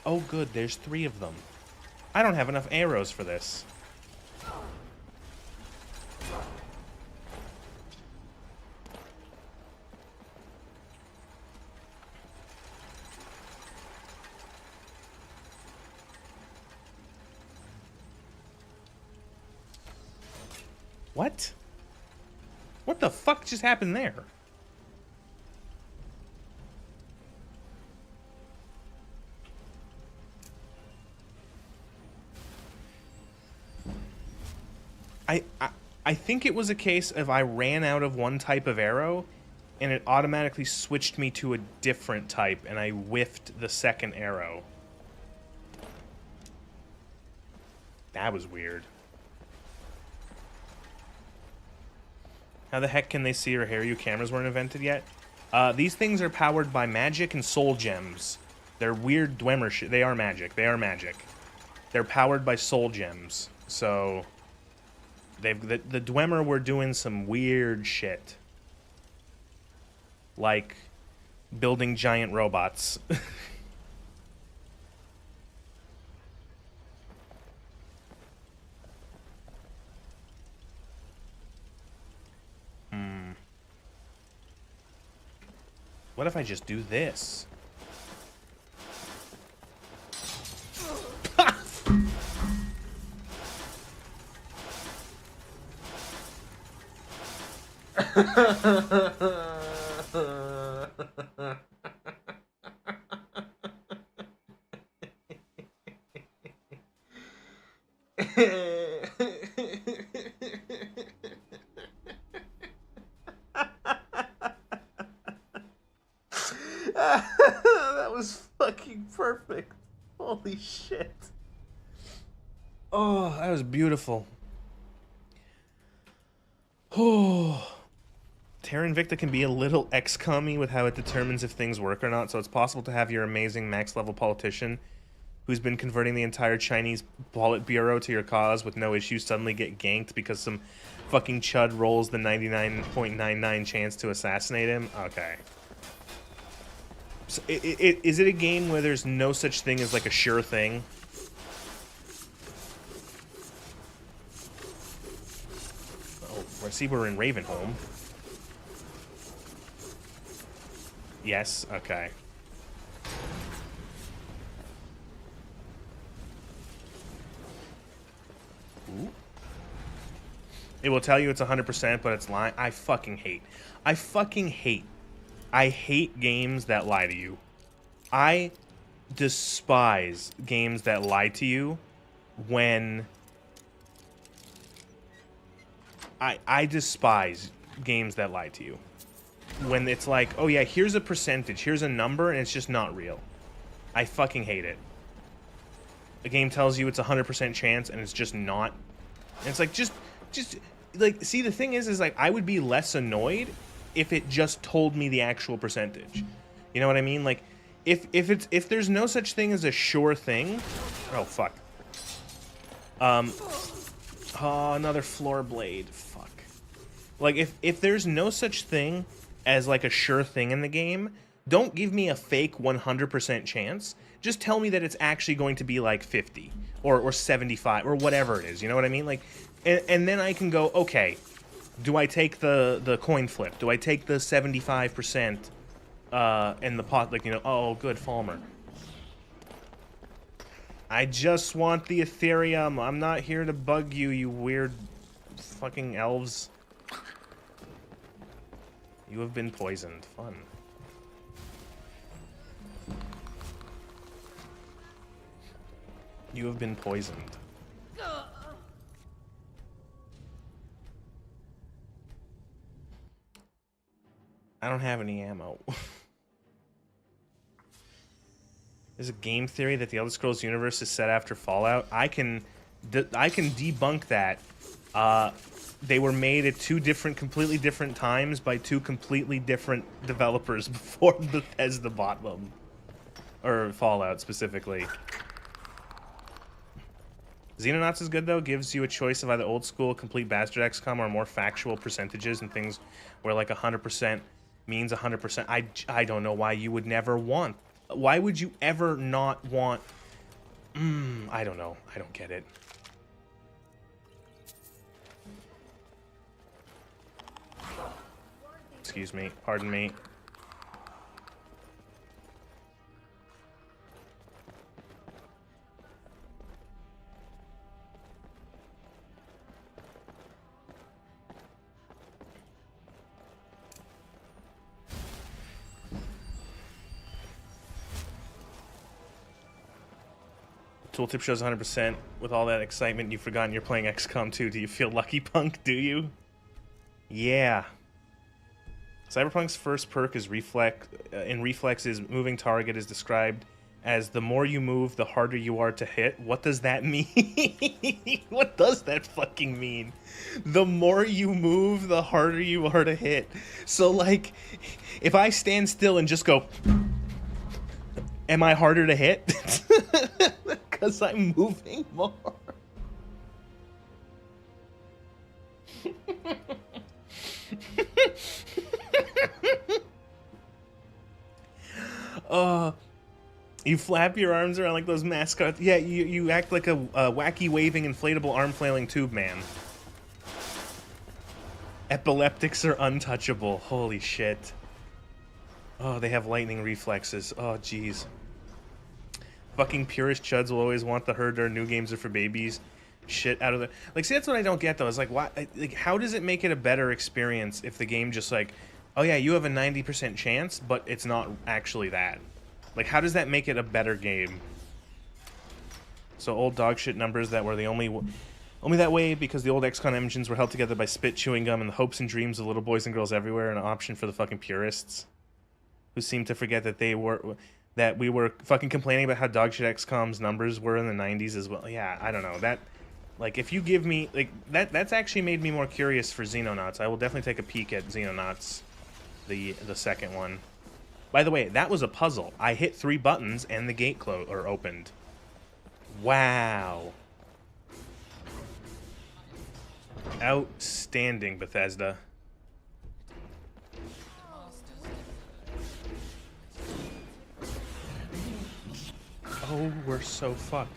Speaker 1: Oh good, there's 3 of them. I don't have enough arrows for this. What? What the fuck just happened there? I think it was a case of I ran out of one type of arrow and it automatically switched me to a different type and I whiffed the second arrow. That was weird. How the heck can they see or hear you? Cameras weren't invented yet. These things are powered by magic and soul gems. They're weird Dwemer shit. They are magic. They are magic. They're powered by soul gems. So the Dwemer were doing some weird shit. Like building giant robots. What if I just do this? That was fucking perfect. Holy shit. Oh, that was beautiful. Oh. Terra Invicta can be a little XCOM-y with how it determines if things work or not, so it's possible to have your amazing max-level politician who's been converting the entire Chinese Politburo to your cause with no issues suddenly get ganked because some fucking chud rolls the 99.99 chance to assassinate him? Okay. So is it a game where there's no such thing as like a sure thing? Oh, I see we're in Ravenholm. Yes, okay. Ooh. It will tell you it's 100%, but it's lying. I fucking hate games that lie to you. I despise games that lie to you when... I despise games that lie to you. When it's like, oh yeah, here's a percentage, here's a number, and it's just not real. I fucking hate it. A game tells you it's 100% chance, and it's just not. And it's like, just, like, see, the thing is like, I would be less annoyed if it just told me the actual percentage. You know what I mean? Like, if there's no such thing as a sure thing... Oh, fuck. Oh, another floor blade. Fuck. Like, if there's no such thing as, like, a sure thing in the game, don't give me a fake 100% chance. Just tell me that it's actually going to be, like, 50 or 75 or whatever it is. You know what I mean? Like, and then I can go, okay, do I take the coin flip? Do I take the 75% and the pot, like, you know, oh, good, Falmer. I just want the Aetherium. I'm not here to bug you, you weird fucking elves. You have been poisoned. Fun. You have been poisoned. I don't have any ammo. There's a game theory that the Elder Scrolls universe is set after Fallout. I can debunk that. They were made at two completely different times by two completely different developers before Bethesda bought them. Or Fallout, specifically. Xenonauts is good, though. Gives you a choice of either old school, complete bastard XCOM, or more factual percentages and things where, like, 100% means 100%. I don't know why you would never want... Why would you ever not want... I don't know. I don't get it. Excuse me. Pardon me. Tooltip shows 100%. With all that excitement, you've forgotten you're playing XCOM 2. Do you feel lucky, Punk? Do you? Yeah. Cyberpunk's first perk is Reflex. In Reflex's moving target is described as the more you move, the harder you are to hit. What does that mean? What does that fucking mean? The more you move, the harder you are to hit. So, like, if I stand still and just go... Am I harder to hit? Because I'm moving more. You flap your arms around like those mascots. Yeah, you act like a wacky waving inflatable arm flailing tube man. Epileptics are untouchable. Holy shit. Oh, they have lightning reflexes. Oh, jeez. Fucking purist chuds will always want the herd or new games are for babies. Shit out of the... Like, see, that's what I don't get, though. Is like, why... Like, how does it make it a better experience if the game just, like... Oh, yeah, you have a 90% chance, but it's not actually that. Like, how does that make it a better game? So, old dog shit numbers that were the only that way because the old XCOM engines were held together by spit chewing gum and the hopes and dreams of little boys and girls everywhere, an option for the fucking purists who seem to forget that we were fucking complaining about how dog shit XCOM's numbers were in the 90s as well. Yeah, I don't know. That, like, if you give me, like, that's actually made me more curious for Xenonauts. I will definitely take a peek at Xenonauts, the second one. By the way, that was a puzzle. I hit 3 buttons and the gate opened. Wow. Outstanding, Bethesda. Oh, we're so fucked.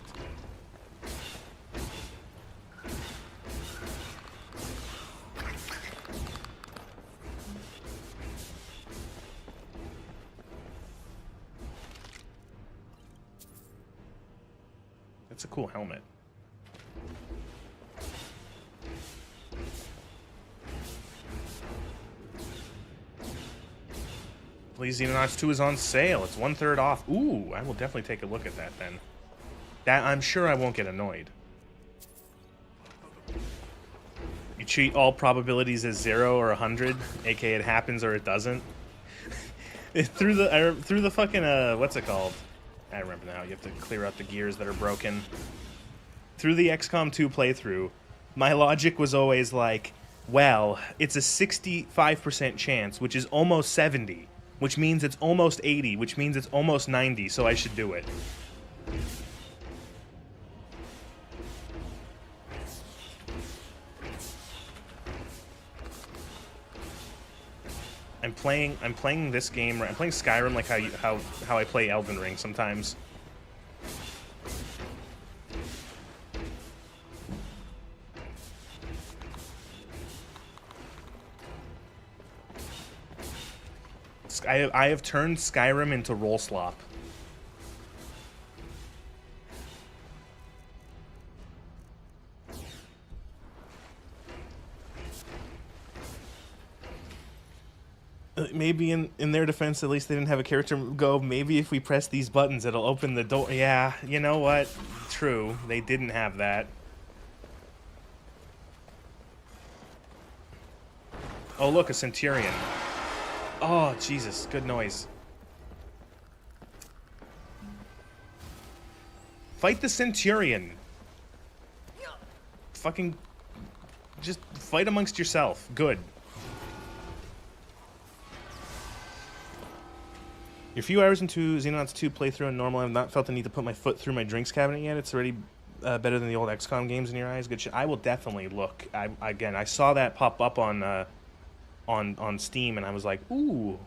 Speaker 1: That's a cool helmet. Please, Xenonauts 2 is on sale. It's 1/3 off. Ooh, I will definitely take a look at that then. That I'm sure I won't get annoyed. You treat all probabilities as 0 or 100, aka it happens or it doesn't. through the fucking what's it called? I remember now. You have to clear out the gears that are broken. Through the XCOM 2 playthrough, my logic was always like, well, it's a 65% chance, which is almost 70, which means it's almost 80, which means it's almost 90, so I should do it. I'm playing this game. I'm playing Skyrim like how I play Elden Ring sometimes. I have turned Skyrim into roll slop. Maybe in their defense, at least they didn't have a character go, maybe if we press these buttons, it'll open the door. Yeah, you know what? True. They didn't have that. Oh, look, a Centurion. Oh, Jesus. Good noise. Fight the Centurion. Fucking... Just fight amongst yourself. Good. You're a few hours into Xenonauts 2 playthrough and normal. I have not felt the need to put my foot through my drinks cabinet yet. It's already better than the old XCOM games in your eyes. Good shit. I will definitely look. Again, I saw that pop up on Steam, and I was like, ooh.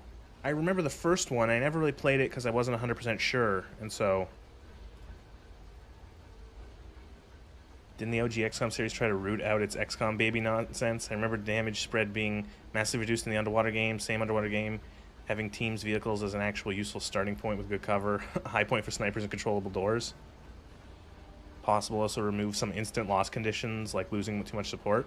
Speaker 1: I remember the first one. I never really played it because I wasn't 100% sure, and so... Didn't the OG XCOM series try to root out its XCOM baby nonsense? I remember damage spread being massively reduced in the underwater game, same underwater game. Having teams' vehicles as an actual useful starting point with good cover. A high point for snipers and controllable doors. Possible also remove some instant loss conditions, like losing too much support.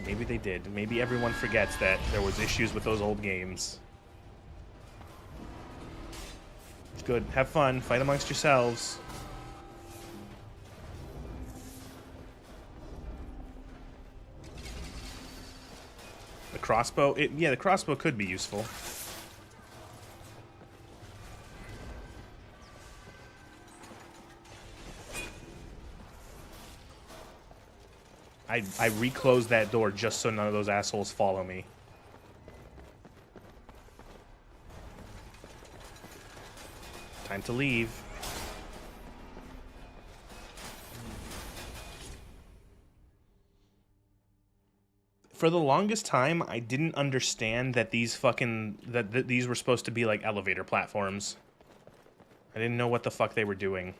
Speaker 1: Maybe they did. Maybe everyone forgets that there was issues with those old games. It's good. Have fun. Fight amongst yourselves. The crossbow? Yeah, the crossbow could be useful. I reclosed that door just so none of those assholes follow me. Time to leave. For the longest time, I didn't understand that these fucking... that these were supposed to be like elevator platforms. I didn't know what the fuck they were doing.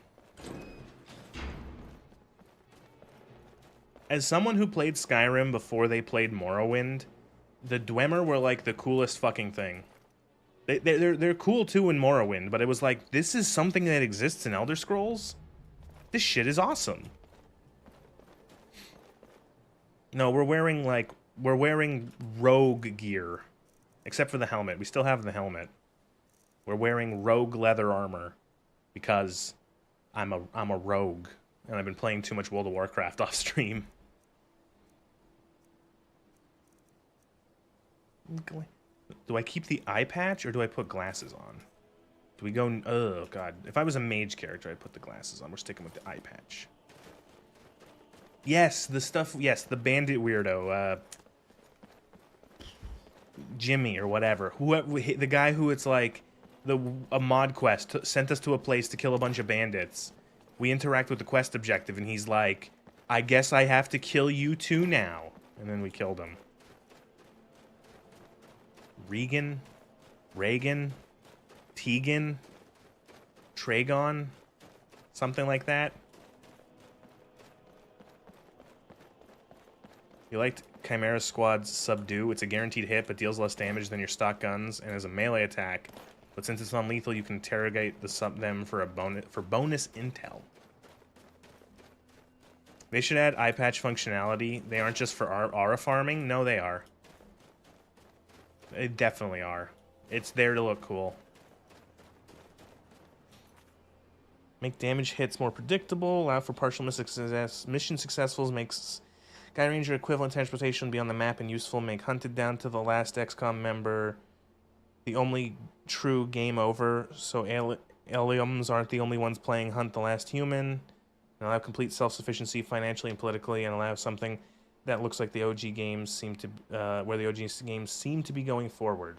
Speaker 1: As someone who played Skyrim before they played Morrowind, the Dwemer were like the coolest fucking thing. They're cool too in Morrowind, but it was like, this is something that exists in Elder Scrolls? This shit is awesome. No, we're wearing rogue gear. Except for the helmet. We still have the helmet. We're wearing rogue leather armor. Because I'm a rogue. And I've been playing too much World of Warcraft off stream. Do I keep the eye patch or do I put glasses on? Do we go... Oh, God. If I was a mage character, I'd put the glasses on. We're sticking with the eye patch. Yes, the stuff... Yes, the bandit weirdo. Jimmy or whatever. The guy who it's like... A mod quest sent us to a place to kill a bunch of bandits. We interact with the quest objective, and he's like, I guess I have to kill you too now. And then we killed him. Regan? Tegan? Tragon? Something like that. You liked Chimera Squad's Subdue. It's a guaranteed hit, but deals less damage than your stock guns, and is a melee attack. But since it's non-lethal, you can interrogate them for bonus intel. They should add eye patch functionality. They aren't just for aura farming. No, they are. They definitely are. It's there to look cool. Make damage hits more predictable. Allow for partial mission successfuls. Makes Guy Ranger equivalent transportation be on the map and useful. Make hunted down to the last XCOM member the only true game over, so aliens aren't the only ones playing Hunt the Last Human. And allow complete self-sufficiency financially and politically, and allow something that looks like the OG games seem to, where the OG games seem to be going forward.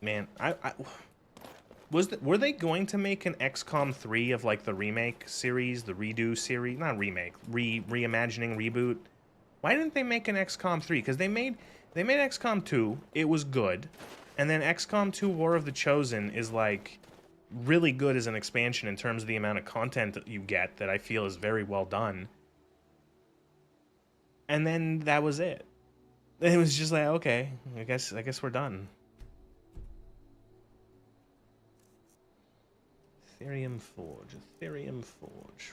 Speaker 1: Man, were they going to make an XCOM 3 of like the remake series, the redo series? Not remake, reimagining, reboot. Why didn't they make an XCOM 3? Because they made XCOM 2. It was good, and then XCOM 2 War of the Chosen is like really good as an expansion in terms of the amount of content that you get. That I feel is very well done. And then that was it. It was just like, okay, I guess we're done. Aetherium Forge. Aetherium Forge.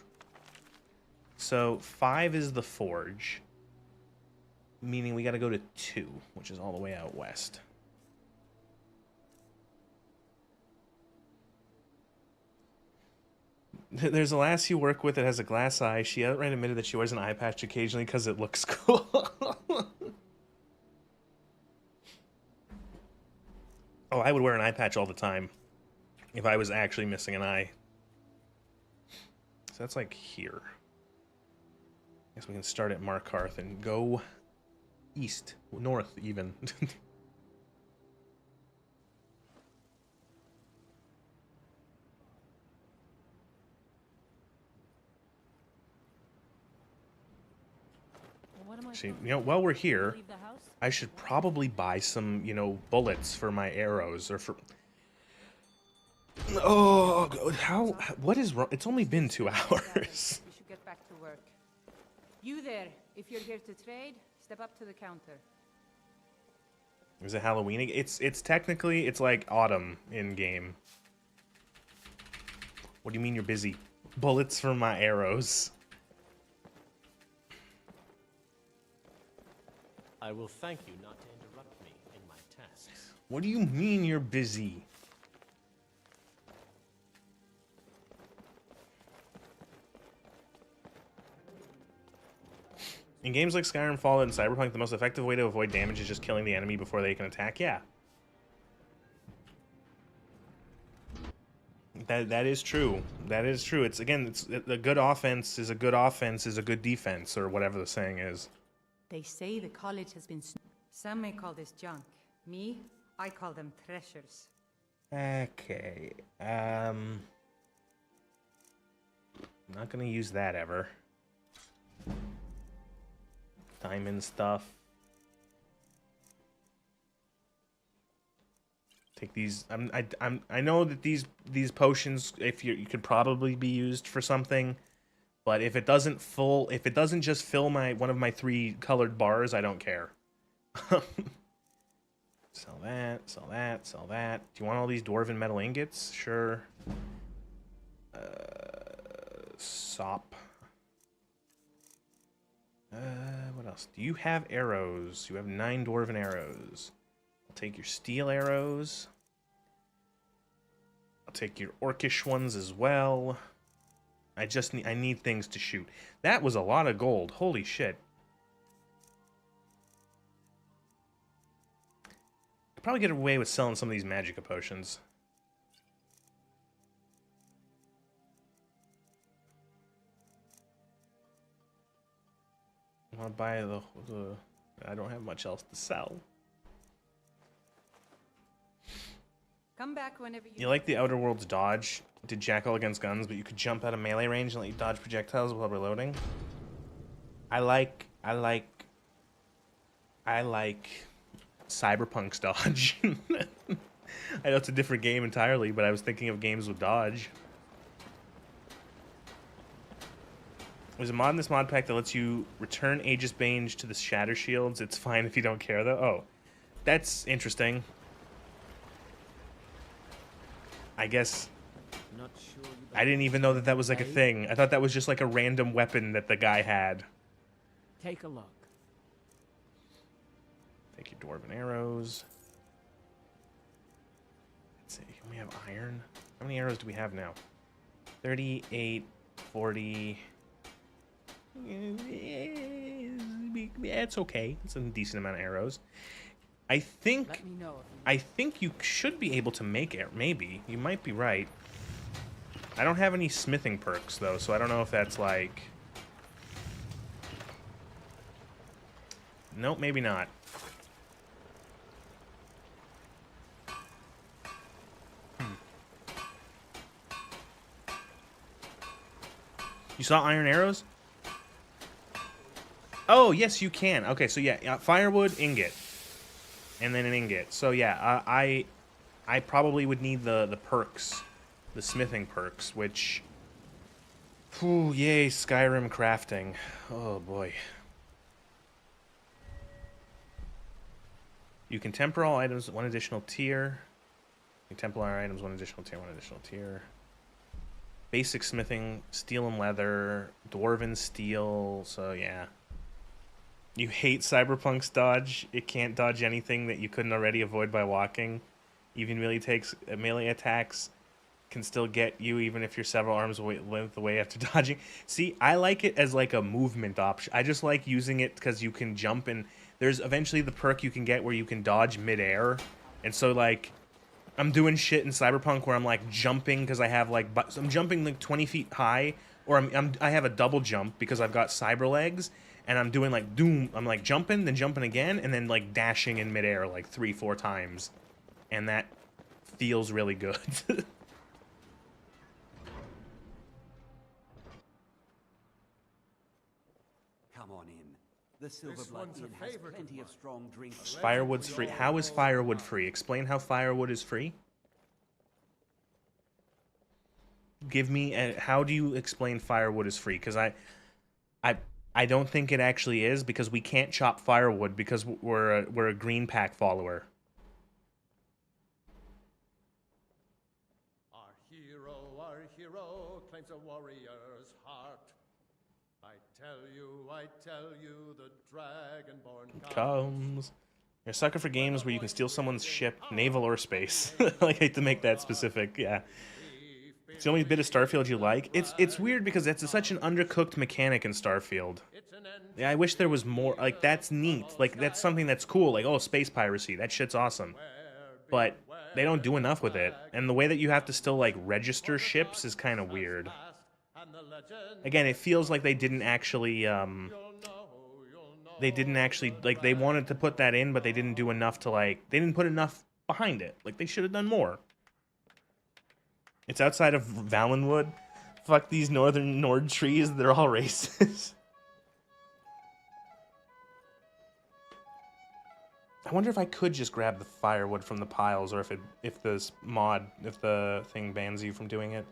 Speaker 1: So 5 is the forge, meaning we got to go to 2, which is all the way out west. There's a lass you work with that has a glass eye. She outright admitted that she wears an eye patch occasionally because it looks cool. Oh, I would wear an eye patch all the time if I was actually missing an eye. So that's like here. Guess we can start at Markarth and go east, north even.
Speaker 3: What am I
Speaker 1: See,
Speaker 3: supposed
Speaker 1: you know, while we're
Speaker 3: to
Speaker 1: here,
Speaker 3: leave the house?
Speaker 1: I should probably buy some, you know, bullets for my arrows or for. Oh, God, how? What is wrong? It's only been 2 hours.
Speaker 3: We should get back to work. You there, if you're here to trade, step up to the counter.
Speaker 1: Is it Halloween? It's technically it's like autumn in game. What do you mean you're busy? Bullets for my arrows.
Speaker 10: I will thank you not to interrupt me in my tasks.
Speaker 1: What do you mean you're busy? In games like Skyrim, Fallout, and Cyberpunk, the most effective way to avoid damage is just killing the enemy before they can attack. Yeah. That is true. That is true. It's a good offense is a good offense is a good defense, or whatever the saying is.
Speaker 3: They say the college has been... Some may call this junk. Me, I call them treasures.
Speaker 1: Okay. I'm not gonna use that ever. Diamond stuff. Take these. I know that these potions, if you could probably be used for something, but if it doesn't just fill one of my 3 colored bars, I don't care. Sell that, sell that, sell that. Do you want all these dwarven metal ingots? Sure. Sop. What else? Do you have arrows? You have 9 dwarven arrows. I'll take your steel arrows. I'll take your orcish ones as well. I need things to shoot. That was a lot of gold. Holy shit. Could probably get away with selling some of these magica potions. I want to buy the... I don't have much else to sell.
Speaker 3: Come back whenever
Speaker 1: You like the Outer Worlds dodge? Did Jackal against guns, but you could jump out of melee range and let you dodge projectiles while reloading. I like Cyberpunk's dodge. I know it's a different game entirely, but I was thinking of games with dodge. There's a mod in this mod pack that lets you return Aegis Bane to the Shatter Shields. It's fine if you don't care, though. Oh, that's interesting. I guess...
Speaker 5: Not sure
Speaker 1: I didn't even know that that was like a thing. I thought that was just like a random weapon that the guy had.
Speaker 9: Take a look.
Speaker 1: Take your dwarven arrows. Let's see, we have iron. How many arrows do we have now? 38, 40... It's okay. It's a decent amount of arrows. I think
Speaker 9: Let me know if
Speaker 1: I think you should be able to make it. Maybe. You might be right. I don't have any smithing perks, though, so I don't know if that's like... Nope, maybe not. You saw iron arrows? Oh, yes, you can. Okay, so yeah, firewood, ingot. And then an ingot. So yeah, I probably would need the perks. The smithing perks, which... Whew, yay, Skyrim crafting. Oh, boy. You can temper all items 1 additional tier. You can temper all items 1 additional tier, 1 additional tier. Basic smithing, steel and leather, dwarven steel, so yeah. You hate Cyberpunk's dodge. It can't dodge anything that you couldn't already avoid by walking. Even melee attacks can still get you even if you're several arms length away after dodging. See, I like it as like a movement option. I just like using it because you can jump, and there's eventually the perk you can get where you can dodge midair. And so like, I'm doing shit in Cyberpunk where I'm like jumping because I have like, I'm jumping like 20 feet high, or I have a double jump because I've got cyber legs, and I'm doing like I'm like jumping, then jumping again, and then like dashing in midair like 3-4 times, and that feels really good.
Speaker 11: Come on in. The Silverblood Inn has plenty of strong drinks.
Speaker 1: Firewood's free. How is firewood free? Explain how firewood is free. Give me how do you explain firewood is free? Because I don't think it actually is, because we can't chop firewood because we're a green pack follower.
Speaker 10: Our hero claims a warrior's heart. I tell you, the Dragonborn
Speaker 1: Comes. You're a sucker for games where you can steal someone's ship, naval or space. I hate to make that specific, yeah. It's the only bit of Starfield you like. It's weird because it's such an undercooked mechanic in Starfield. Yeah, I wish there was more. Like, that's neat. Like, that's something that's cool. Like, oh, space piracy. That shit's awesome. But they don't do enough with it. And the way that you have to still, like, register ships is kind of weird. Again, it feels like they didn't actually, like, they wanted to put that in, but they didn't do enough to, like, they didn't put enough behind it. Like, they should have done more. It's outside of Valenwood. Fuck these northern Nord trees, they're all racist. I wonder if I could just grab the firewood from the piles, or if the thing bans you from doing it.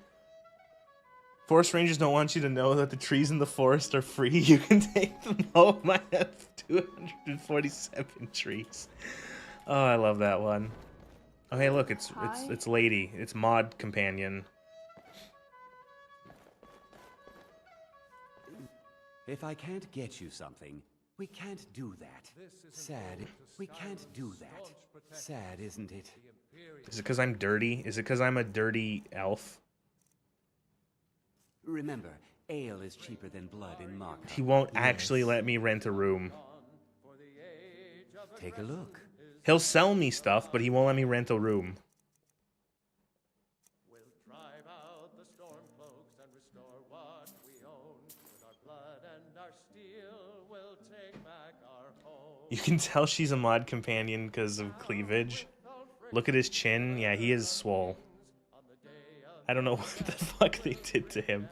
Speaker 1: Forest rangers don't want you to know that the trees in the forest are free. You can take them home. I have 247 trees. Oh, I love that one. Oh, hey, look, it's Lady. It's Mod Companion.
Speaker 11: If I can't get you something, we can't do that. Sad. We can't do that. Sad, isn't it?
Speaker 1: Is it because I'm dirty? Is it because I'm a dirty elf?
Speaker 11: Remember, ale is cheaper than blood in Mark.
Speaker 1: He won't actually let me rent a room.
Speaker 11: Take a look.
Speaker 1: He'll sell me stuff, but he won't let me rent a room.
Speaker 10: We'll drive out the storm cloaks and restore what we own. With our blood and our steel, we'll take back our home.
Speaker 1: You can tell she's a mod companion because of cleavage. Look at his chin. Yeah, he is swole. I don't know what the fuck they did to him.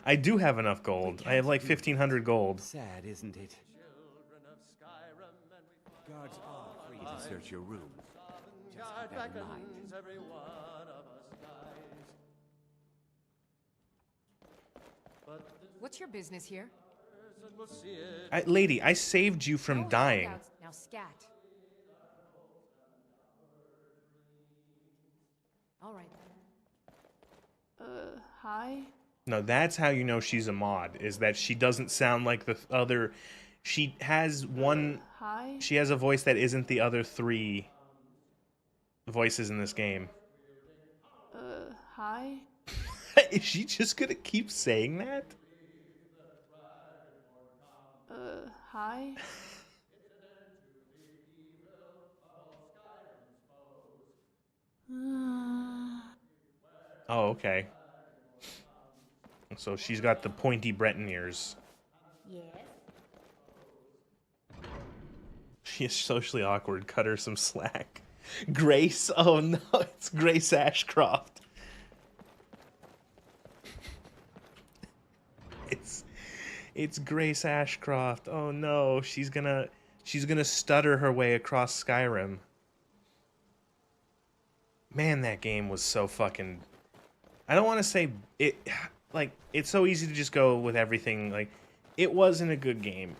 Speaker 1: I do have enough gold. I have like 1,500 gold.
Speaker 11: Sad, isn't it? Guards are free to search your room. Just keep that in mind.
Speaker 10: Every one of us dies.
Speaker 3: What's your business here?
Speaker 10: We'll see it.
Speaker 1: Lady, I saved you from dying.
Speaker 3: Now scat. All right.
Speaker 8: Hi?
Speaker 1: No, that's how you know she's a mod, is that she doesn't sound like the other... She has one...
Speaker 8: Hi?
Speaker 1: She has a voice that isn't the other 3 voices in this game.
Speaker 8: Hi?
Speaker 1: Is she just gonna keep saying that?
Speaker 8: Hi?
Speaker 1: Oh, okay. So she's got the pointy Breton ears.
Speaker 3: Yes.
Speaker 1: She is socially awkward. Cut her some slack. Grace? Oh no, it's Grace Ashcroft. It's Grace Ashcroft. Oh no, she's gonna stutter her way across Skyrim. Man, that game was so fucking... I don't want to say it... Like, it's so easy to just go with everything. Like, it wasn't a good game.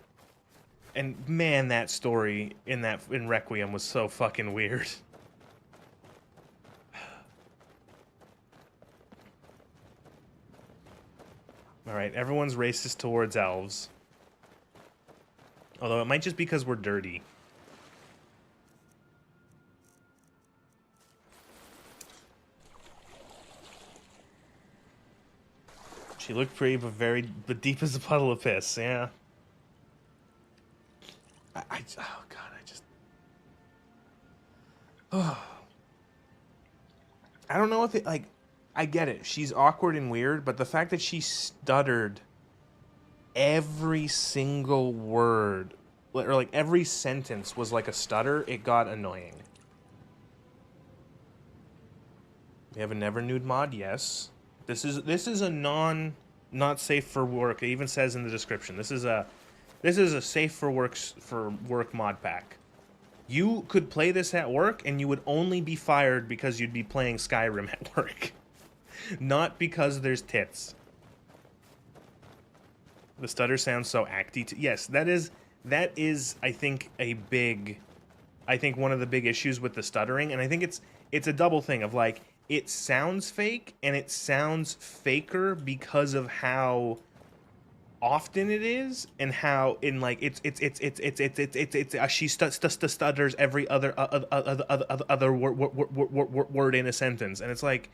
Speaker 1: And man, that story in Requiem was so fucking weird. Alright, everyone's racist towards elves. Although it might just be because we're dirty. She looked pretty, but deep as a puddle of piss, yeah. Oh god, I just... Oh. I don't know if it, like, I get it. She's awkward and weird, but the fact that she stuttered every single word, or like every sentence was like a stutter, it got annoying. We have a never nude mod, yes. This is a not safe for work. It even says in the description. This is a safe for work mod pack. You could play this at work and you would only be fired because you'd be playing Skyrim at work. Not because there's tits. The stutter sounds so acty. Yes, that is I think one of the big issues with the stuttering, and I think it's a double thing of like it sounds fake and it sounds faker because of how often it is and how in like she stutters every other word in a sentence, and it's like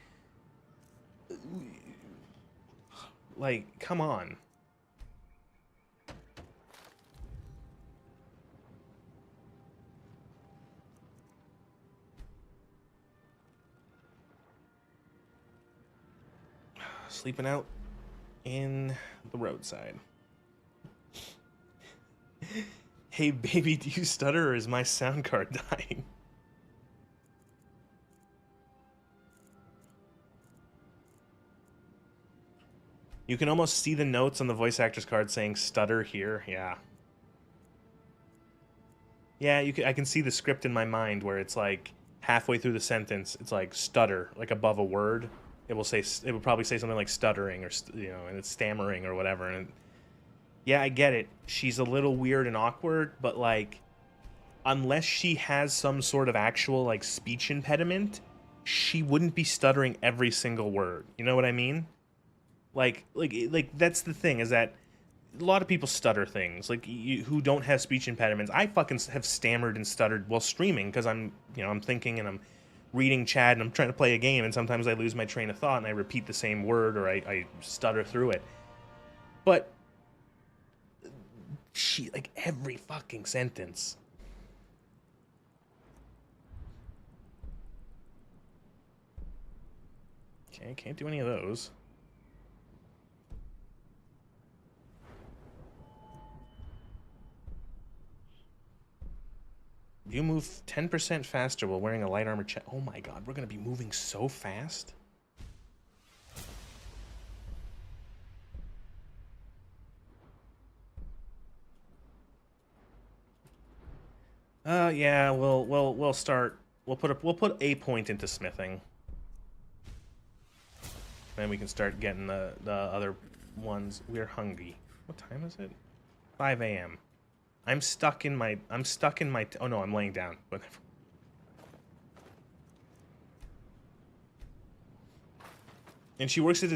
Speaker 1: come on. Sleeping out in the roadside. Hey baby, do you stutter or is my sound card dying? You can almost see the notes on the voice actor's card saying stutter here. Yeah. Yeah, I can see the script in my mind where it's like halfway through the sentence, it's like stutter, like above a word. It will probably say something like stuttering or and it's stammering or whatever. And yeah, I get it. She's a little weird and awkward, but like, unless she has some sort of actual like speech impediment, she wouldn't be stuttering every single word. You know what I mean? Like that's the thing, is that a lot of people stutter things, like who don't have speech impediments. I fucking have stammered and stuttered while streaming because I'm thinking and I'm reading chat and I'm trying to play a game, and sometimes I lose my train of thought and I repeat the same word or I stutter through it. But she, like, every fucking sentence. Okay, can't do any of those. You move 10% faster while wearing a light armor chest. Oh my god, we're gonna be moving so fast. Yeah, we'll start. We'll put a point into smithing. Then we can start getting the other ones. We're hungry. What time is it? 5 a.m. I'm stuck in my. Oh no, I'm laying down. Whatever. And she works as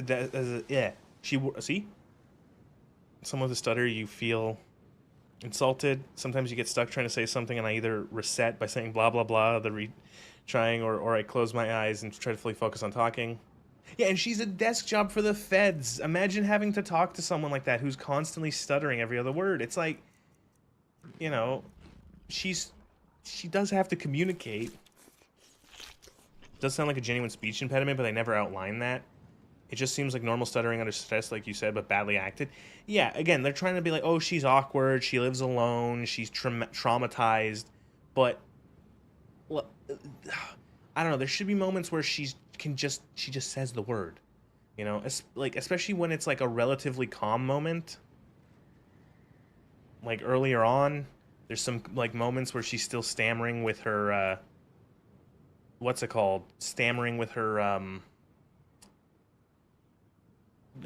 Speaker 1: see. Some of the stutter, you feel insulted. Sometimes you get stuck trying to say something, and I either reset by saying blah blah blah, trying, or I close my eyes and try to fully focus on talking. Yeah, and she's a desk job for the feds. Imagine having to talk to someone like that who's constantly stuttering every other word. It's like, she does have to communicate. It does sound like a genuine speech impediment, but they never outline that. It just seems like normal stuttering under stress, like you said, but badly acted. Yeah, again, they're trying to be like, oh, she's awkward, she lives alone, she's traumatized, but I don't know. There should be moments where she just says the word, especially when it's like a relatively calm moment. Like earlier on, there's some like moments where she's still stammering with her what's it called? Stammering with her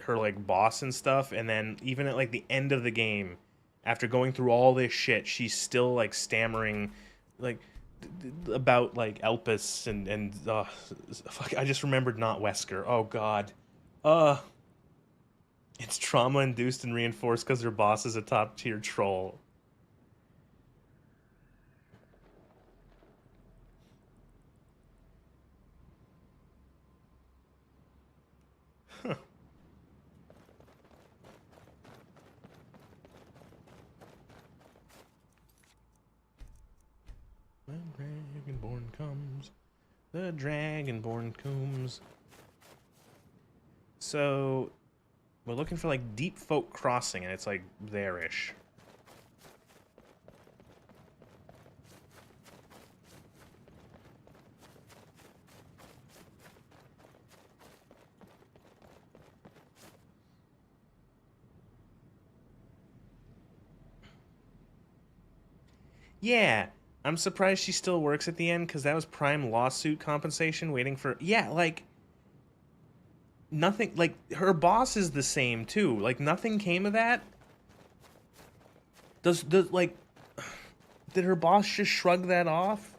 Speaker 1: like boss and stuff, and then even at like the end of the game, after going through all this shit, she's still like stammering like about like Elpis and fuck, I just remembered not Wesker. Oh god. It's trauma induced and reinforced because their boss is a top tier troll. Huh. The Dragonborn comes. The Dragonborn comes. So, we're looking for like Deep Folk Crossing, and it's like there-ish. Yeah, I'm surprised she still works at the end, because that was prime lawsuit compensation waiting for... Yeah, like... Nothing... Like, her boss is the same, too. Like, nothing came of that? Like... Did her boss just shrug that off?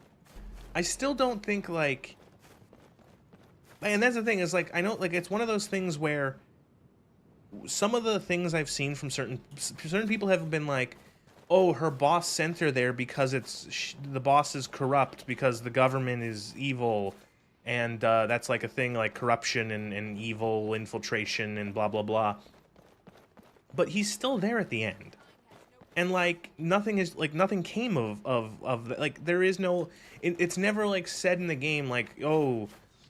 Speaker 1: I still don't think, like... And that's the thing, is, like, I know, like, it's one of those things where... Some of the things I've seen from certain people have been like... Oh, her boss sent her there because the boss is corrupt, because the government is evil, and that's like a thing, like corruption and evil infiltration and blah blah blah. But he's still there at the end, and like nothing came of like there is no. It's never like said in the game like, oh,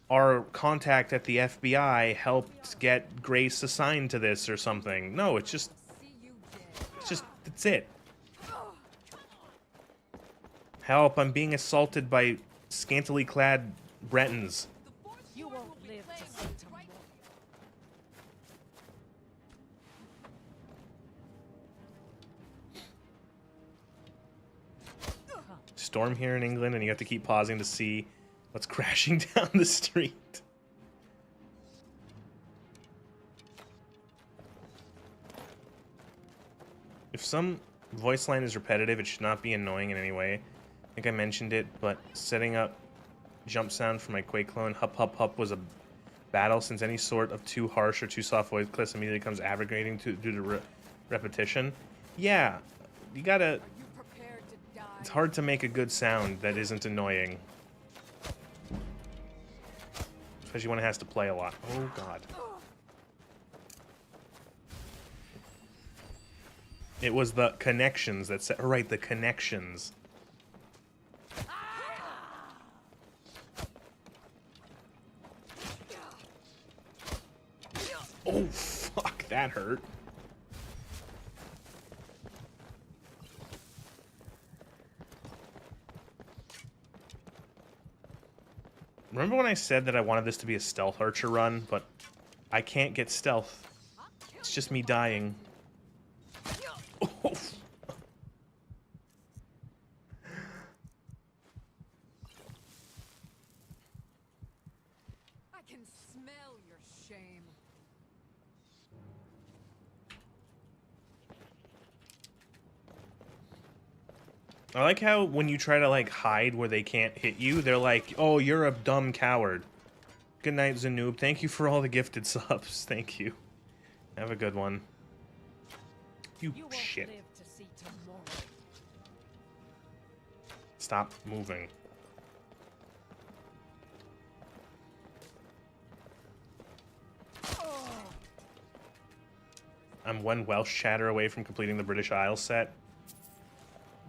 Speaker 1: our contact at the FBI helped get Grace assigned to this or something. No, it's just that's it. Help, I'm being assaulted by scantily clad Bretons.
Speaker 3: You won't live to see tomorrow.
Speaker 1: Storm here in England, and you have to keep pausing to see what's crashing down the street. If some voice line is repetitive, it should not be annoying in any way. I think I mentioned it, but setting up jump sound for my Quake clone, Hup Hup Hup, was a battle, since any sort of too harsh or too soft voice clips immediately becomes aggravating due to repetition. Yeah, you gotta... It's hard to make a good sound that isn't annoying. Especially when it has to play a lot. Oh, God. It was the connections that said... Right, the connections. Oh, fuck, that hurt. Remember when I said that I wanted this to be a stealth archer run, but I can't get stealth. It's just me dying. Oh.
Speaker 3: I can smell your shame.
Speaker 1: I like how when you try to, like, hide where they can't hit you, they're like, oh, you're a dumb coward. Good night, Zanoob. Thank you for all the gifted subs. Thank you. Have a good one. You shit.
Speaker 3: Live to see tomorrow.
Speaker 1: Stop moving. I'm one Welsh chatter away from completing the British Isles set.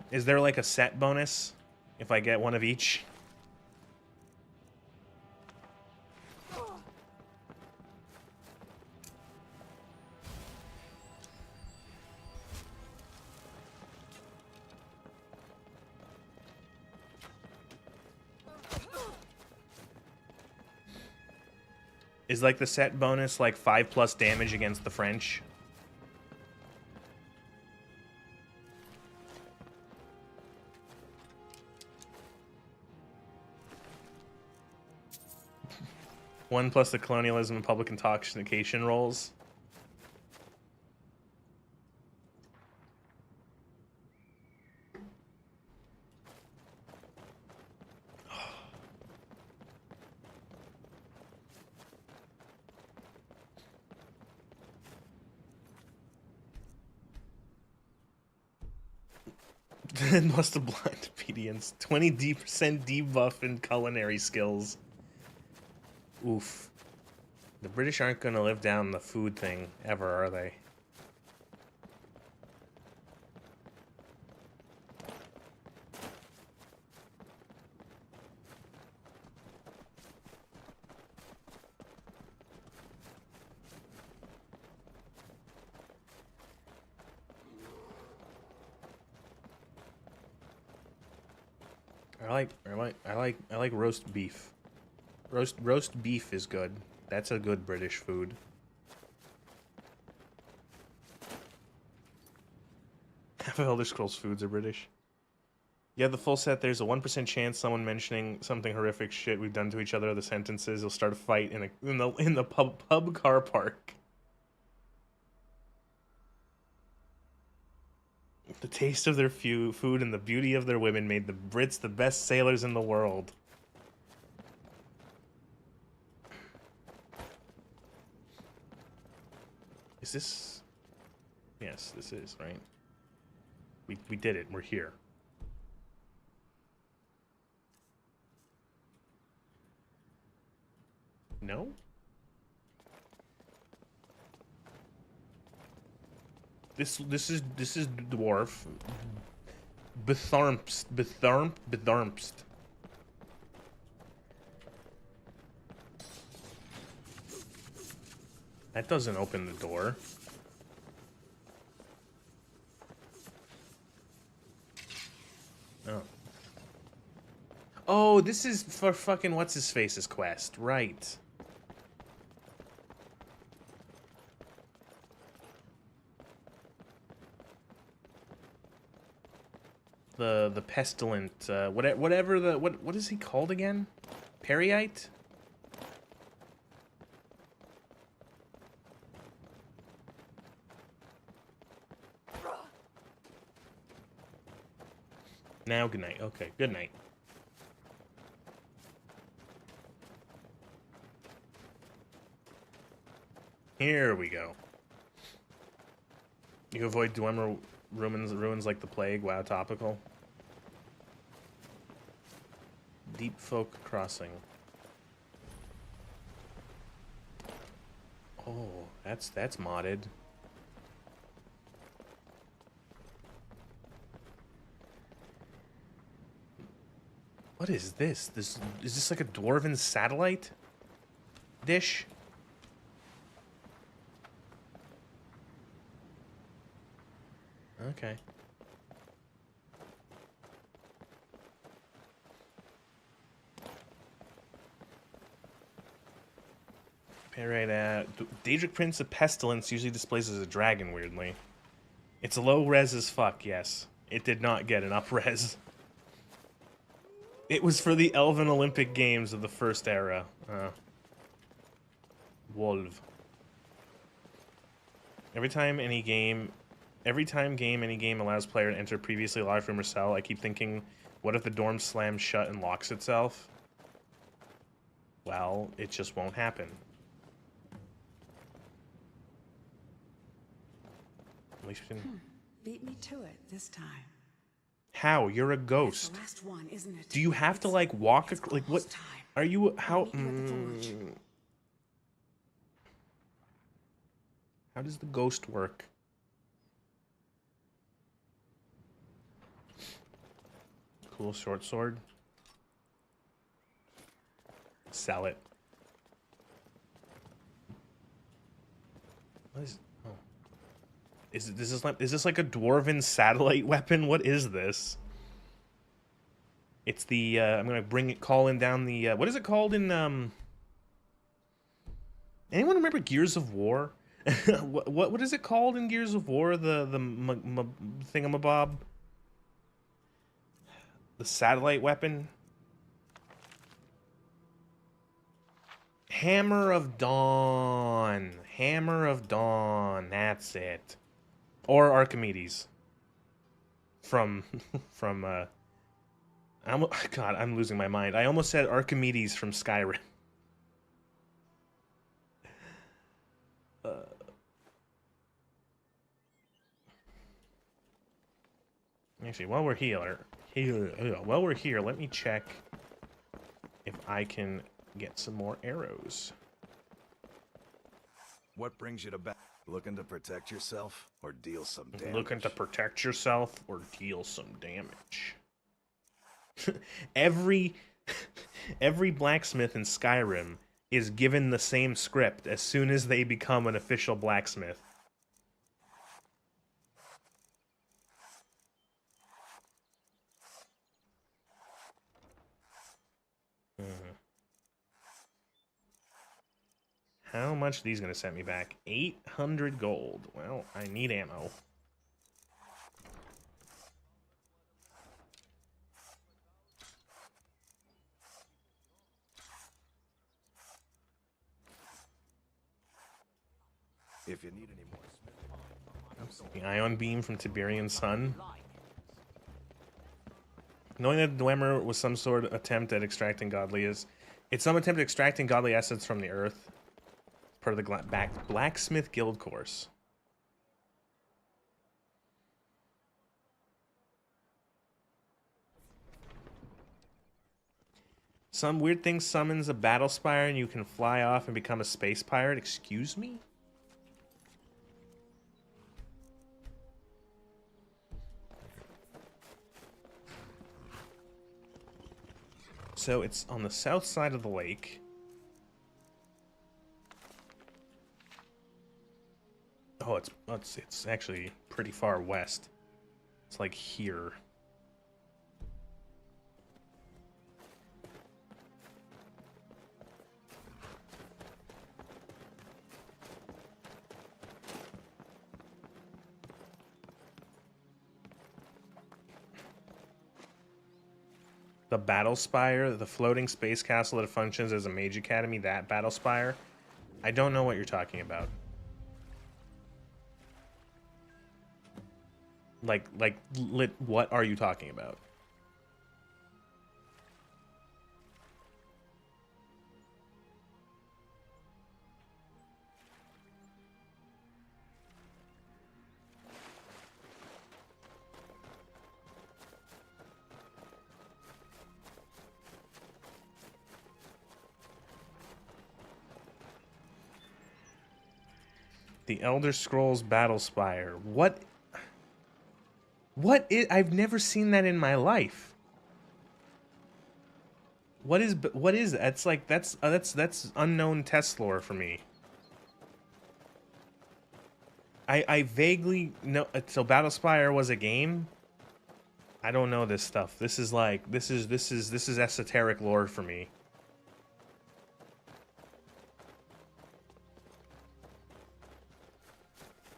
Speaker 1: Is there like a set bonus if I get one of each? Is like the set bonus like 5+ damage against the French? One plus the colonialism and public intoxication rolls. Must have blind obedience. 20% debuff in culinary skills. Oof. The British aren't gonna live down the food thing ever, are they? I like roast beef. Roast beef is good. That's a good British food. Half of Elder Scrolls foods are British. Yeah, the full set. There's a 1% chance someone mentioning something horrific shit we've done to each other. The sentences. You'll start a fight in the pub car park. The taste of their food and the beauty of their women made the Brits the best sailors in the world. Is this... Yes, this is, right? We did it. We're here. No? This is dwarf. Betharmpst. That doesn't open the door. Oh. Oh, this is for fucking what's-his-face's quest. Right. The pestilent, whatever the... What is he called again? Periite? Now, good night. Okay, good night. Here we go. You avoid Dwemer ruins like the plague. Wow, topical. Deep Folk Crossing. Oh, that's modded. What is this? Is this like a dwarven satellite dish? Okay. Right, Daedric Prince of Pestilence usually displays as a dragon, weirdly. It's low res as fuck, yes. It did not get an up res. It was for the Elven Olympic Games of the first era. Wolv. Every time any game allows player to enter previously locked room or cell, I keep thinking, what if the dorm slams shut and locks itself? Well, it just won't happen. At least we can...
Speaker 6: Beat me to it this time.
Speaker 1: How? You're a ghost.
Speaker 6: The last one, isn't it?
Speaker 1: Do you have to like walk? Like what?
Speaker 6: Time.
Speaker 1: Are you? How? How does the ghost work? Cool short sword. Sell it. What is? Oh. Is this like a dwarven satellite weapon? What is this? It's the I'm gonna call in down the what is it called in anyone remember Gears of War? what is it called in Gears of War? The thingamabob? The satellite weapon? Hammer of Dawn. Hammer of Dawn. That's it. Or Archimedes. God, I'm losing my mind. I almost said Archimedes from Skyrim. Actually, while we're here, let me check if I can get some more arrows.
Speaker 12: What brings you to battle? Looking to protect yourself or deal some damage?
Speaker 1: Looking to protect yourself or deal some damage. every blacksmith in Skyrim is given the same script as soon as they become an official blacksmith. How much are these going to set me back? 800 gold. Well, I need ammo.
Speaker 12: If you need any more
Speaker 1: The ion beam from Tiberian Sun. Knowing that Dwemer was some sort of attempt at extracting it's some attempt at extracting godly assets from the earth. Part of the Blacksmith Guild course. Some weird thing summons a battle spire and you can fly off and become a space pirate. Excuse me? So it's on the south side of the lake. Oh, it's actually pretty far west. It's like here. The Battle Spire, the floating space castle that functions as a mage academy, that Battle Spire. I don't know what you're talking about. What are you talking about? The Elder Scrolls Battle Spire. What is... I've never seen that in my life. What is that? It's like that's unknown test lore for me. I vaguely know. So Battle Spire was a game. I don't know this stuff. This is esoteric lore for me.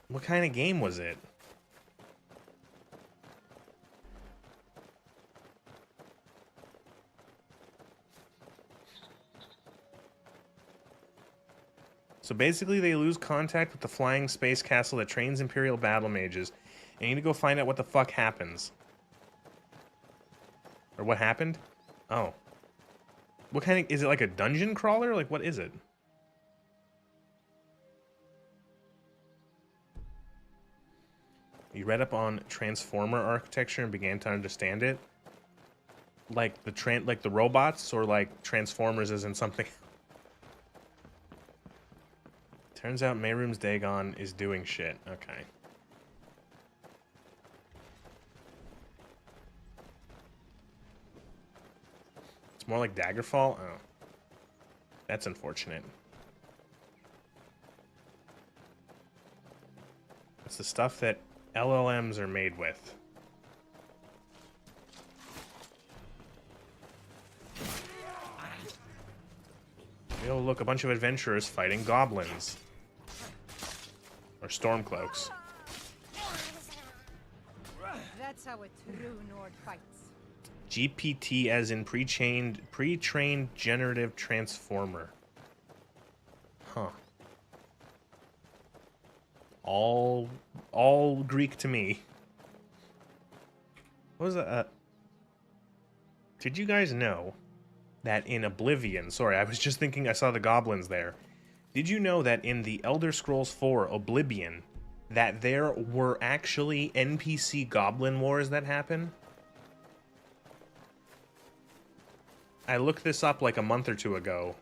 Speaker 1: What kind of game was it? So basically they lose contact with the flying space castle that trains Imperial battle mages. And you need to go find out what the fuck happens. Or what happened? Oh. What kind of... Is it like a dungeon crawler? Like, what is it? You read up on transformer architecture and began to understand it? Like the robots, or like Transformers as in something? Turns out Mehrunes Dagon is doing shit. Okay. It's more like Daggerfall? Oh. That's unfortunate. It's the stuff that LLMs are made with. Oh, look, a bunch of adventurers fighting goblins. Or stormcloaks.
Speaker 3: That's how a true Nord fights.
Speaker 1: GPT as in pre-trained generative transformer. Huh. All Greek to me. What was that? Did you guys know that in Oblivion... Sorry, I was just thinking I saw the goblins there. Did you know that in the Elder Scrolls 4 Oblivion, that there were actually NPC goblin wars that happen. I looked this up like a month or two ago.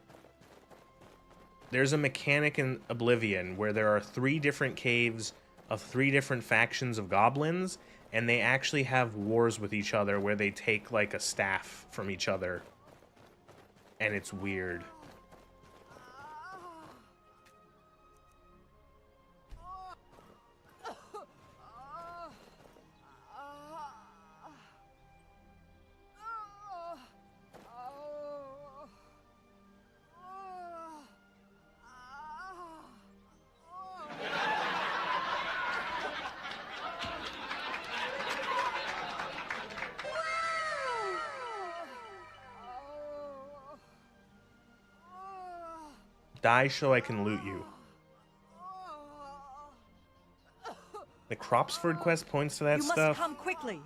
Speaker 1: There's a mechanic in Oblivion where there are 3 different caves of 3 different factions of goblins, and they actually have wars with each other where they take like a staff from each other. And it's weird. Die so I can loot you. The Cropsford quest points to that
Speaker 7: You
Speaker 1: stuff.
Speaker 7: must come quickly.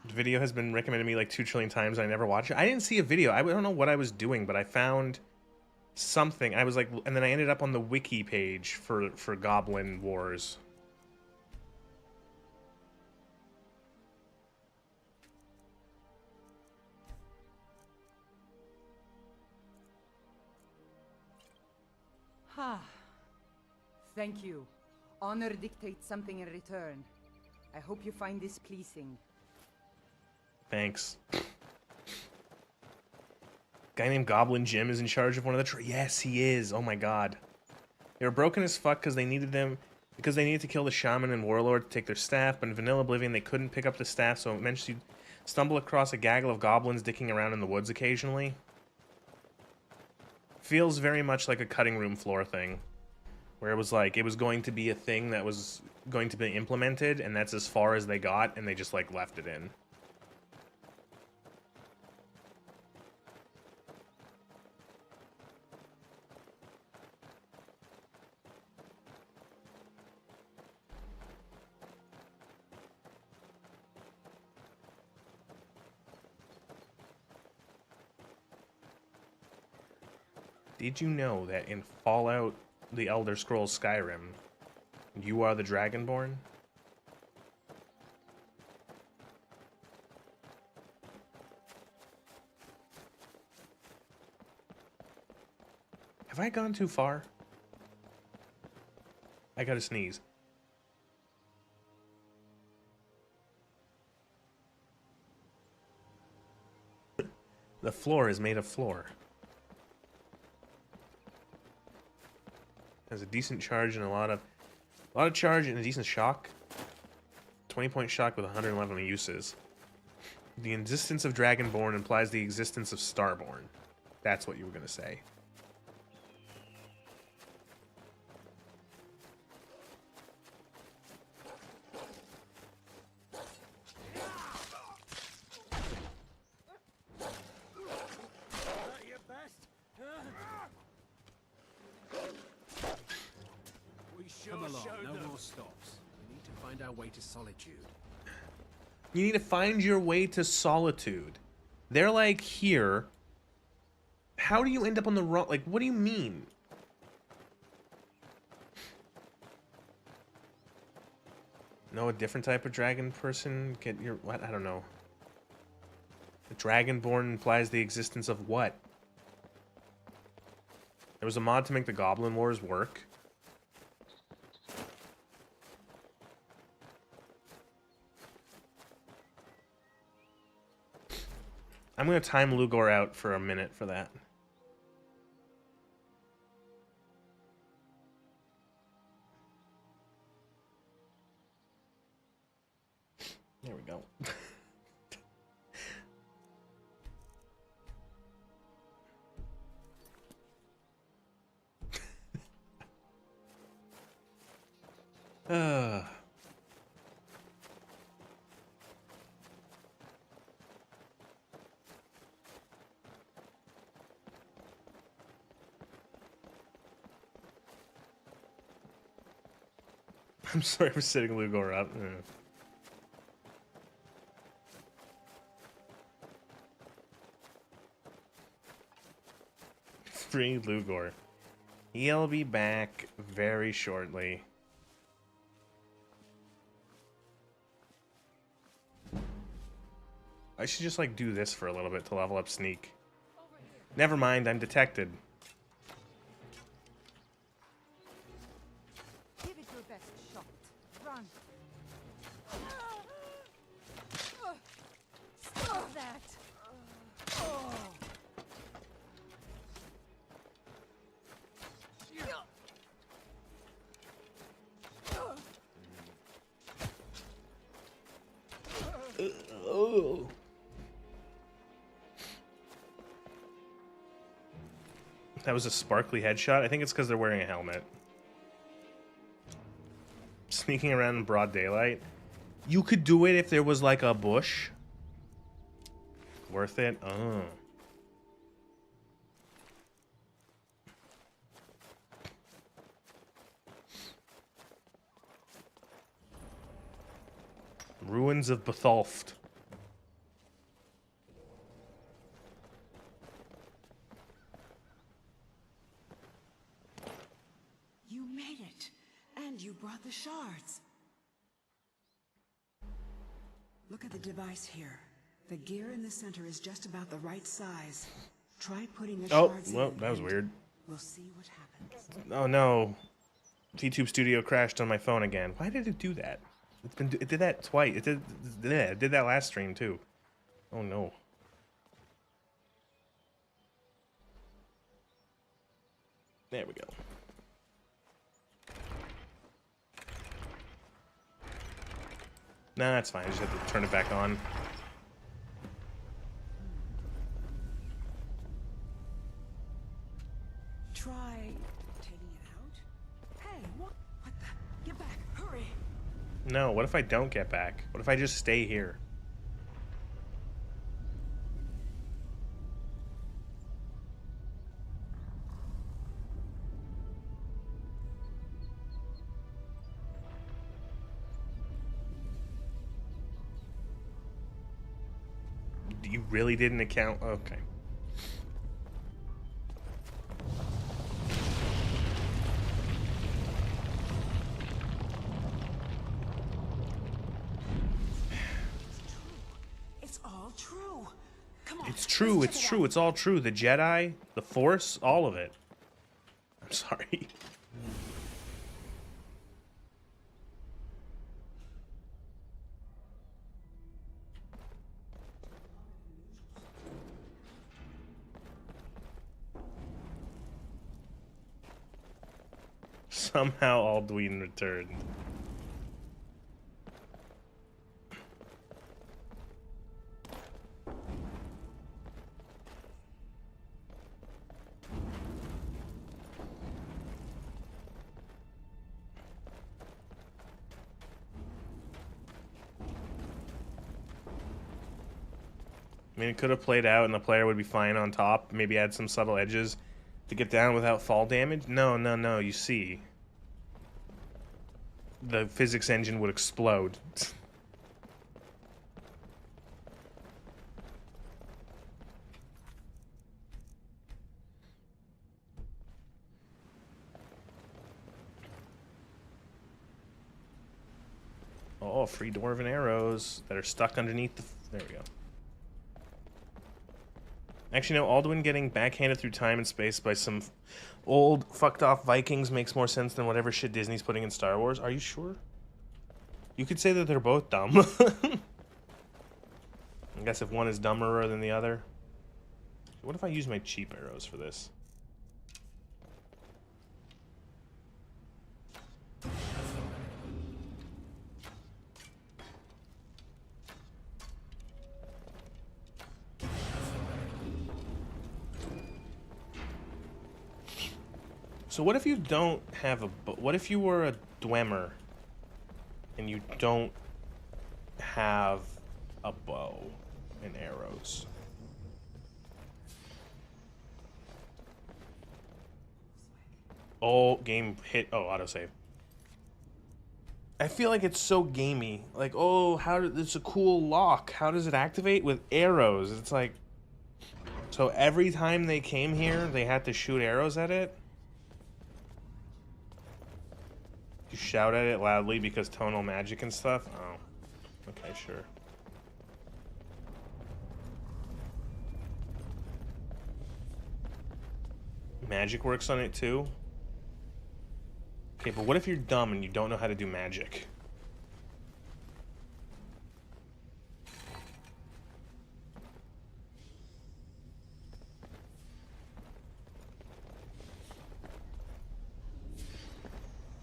Speaker 1: The video has been recommended to me like 2 trillion times. I never watched it. I didn't see a video. I don't know what I was doing, but I found something. I was like, and then I ended up on the wiki page for Goblin Wars.
Speaker 6: Ah. Thank you. Honor dictates something in return. I hope you find this pleasing.
Speaker 1: Thanks. Guy named Goblin Jim is in charge of one of the yes, he is. Oh my god. They were broken as fuck because they needed to kill the shaman and warlord to take their staff, but in Vanilla Oblivion they couldn't pick up the staff, so it meant you'd stumble across a gaggle of goblins dicking around in the woods occasionally. Feels very much like a cutting room floor thing, where it was like, it was going to be a thing that was going to be implemented, and that's as far as they got, and they just like left it in. Did you know that in Fallout, the Elder Scrolls Skyrim, you are the Dragonborn? Have I gone too far? I gotta sneeze. The floor is made of floor. Has a decent charge and a lot of charge and a decent shock. 20-point shock with 111 uses. The existence of Dragonborn implies the existence of Starborn. That's what you were gonna say.
Speaker 5: Come along, no more stops. We need to find our way to Solitude.
Speaker 1: You need to find your way to Solitude. They're like here. How do you end up on the wrong... Like, what do you mean? No, a different type of dragon person? Get your... What? I don't know. The Dragonborn implies the existence of what? There was a mod to make the Goblin Wars work. I'm going to time Lugor out for a minute for that. There we go. I'm sorry for setting Lugor up. Free Lugor. He'll be back very shortly. I should just like do this for a little bit to level up sneak. Never mind, I'm detected.
Speaker 6: Give it your best shot. Run.
Speaker 3: Stop that!
Speaker 1: Oh. That was a sparkly headshot. I think it's because they're wearing a helmet. Sneaking around in broad daylight. You could do it if there was like a bush. Worth it? Oh. Ruins of Betholft.
Speaker 13: You made it, and you brought the shards. Look at the device here. The gear in the center is just about the right size. Try putting the shards
Speaker 1: well,
Speaker 13: in,
Speaker 1: that was weird.
Speaker 13: We'll see what happens.
Speaker 1: Oh no. VTube Studio crashed on my phone again. Why did it do that? It did that twice. It did that last stream too. Oh no. There we go. Nah, that's fine. I just have to turn it back on.
Speaker 13: Try taking it out. Hey, what the? Get back! Hurry!
Speaker 1: No, what if I don't get back? What if I just stay here? You really didn't account? Okay.
Speaker 13: It's all true. Come on.
Speaker 1: It's true, it's true, it's all true. The Jedi, the Force, all of it. I'm sorry. Somehow Alduin returned. I mean, it could have played out and the player would be fine on top, maybe add some subtle edges to get down without fall damage. No, no, no, you see. The physics engine would explode. Oh, free dwarven arrows that are stuck underneath the... There we go. Actually, no, Alduin getting backhanded through time and space by some old, fucked-off Vikings makes more sense than whatever shit Disney's putting in Star Wars. Are you sure? You could say that they're both dumb. I guess if one is dumberer than the other. What if I use my cheap arrows for this? So what if you don't have a... What if you were a Dwemer and you don't have a bow and arrows? Oh, game hit... Oh, autosave. I feel like it's so gamey. Like, oh, it's a cool lock. How does it activate? With arrows. It's like... So every time they came here, they had to shoot arrows at it? You shout at it loudly because tonal magic and stuff? Oh. Okay, sure. magic works on it too. Okay, but what if you're dumb and you don't know how to do magic?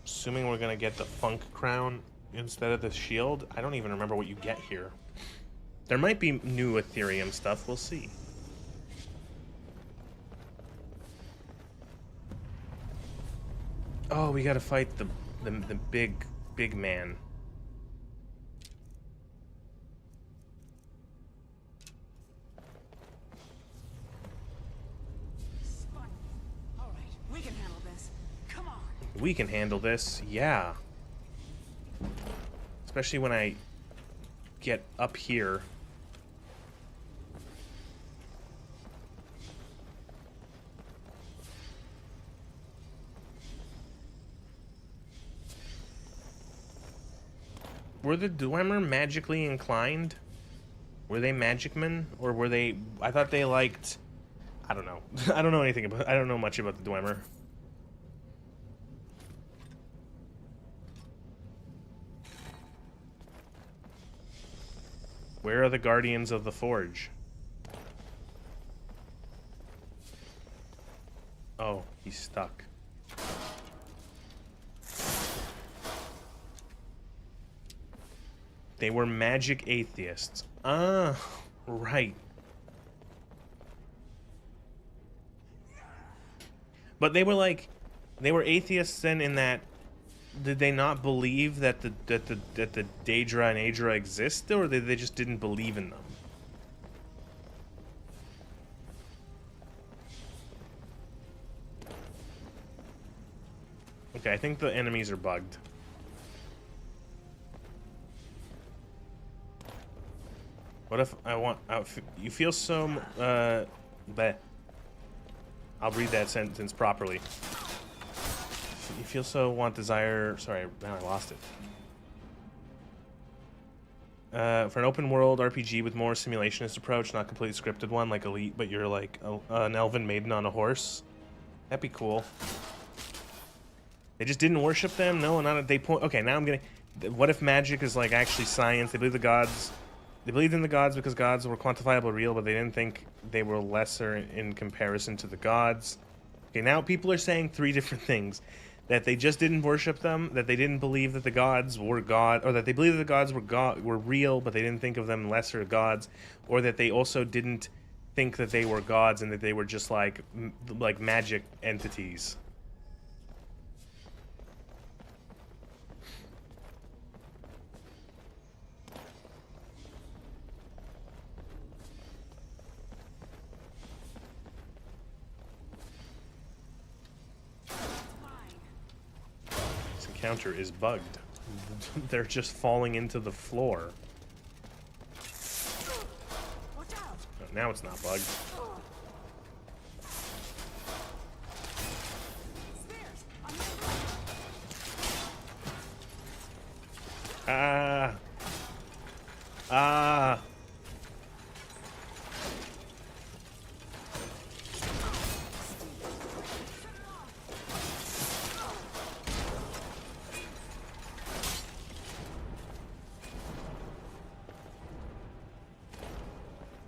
Speaker 1: Assuming we're gonna get the Funk Crown instead of the shield. I don't even remember what you get here. There might be new Aetherium stuff, we'll see. Oh, we gotta fight the big man.
Speaker 13: All right, we can handle this. Come on.
Speaker 1: We can handle this, yeah. Especially when I get up here. Were the Dwemer magically inclined? Were they magic men? Or were they... I thought they liked... I don't know. I don't know anything about... I don't know much about the Dwemer. Where are the Guardians of the Forge? Oh, he's stuck. They were magic atheists. Ah, right. But they were like... They were atheists then in that... Did they not believe that the Daedra and Aedra exist, or they just didn't believe in them? Okay, I think the enemies are bugged. What if I want... you feel so... bleh. I'll read that sentence properly. You feel so want desire... Sorry, now I lost it. For an open world RPG with more simulationist approach, not completely scripted one like Elite, but you're like an elven maiden on a horse. That'd be cool. They just didn't worship them? No, not at they point. Okay, now I'm gonna... What if magic is like actually science? They believe the gods... They believed in the gods because gods were quantifiable, real, but they didn't think they were lesser in comparison to the gods. Okay, now people are saying three different things. That they just didn't worship them, that they didn't believe that the gods were God, or that they believed that the gods were real, but they didn't think of them lesser gods, or that they also didn't think that they were gods and that they were just like magic entities. Counter is bugged. They're just falling into the floor. Oh, now it's not bugged. Ah. Ah.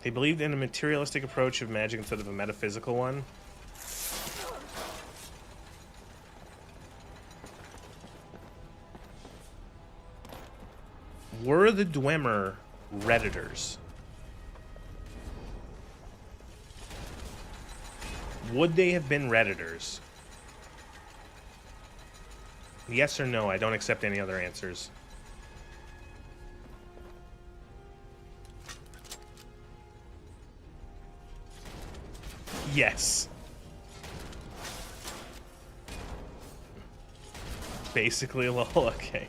Speaker 1: They believed in a materialistic approach of magic instead of a metaphysical one. Were the Dwemer Redditors? Would they have been Redditors? Yes or no? I don't accept any other answers. Yes. Basically, lol, okay.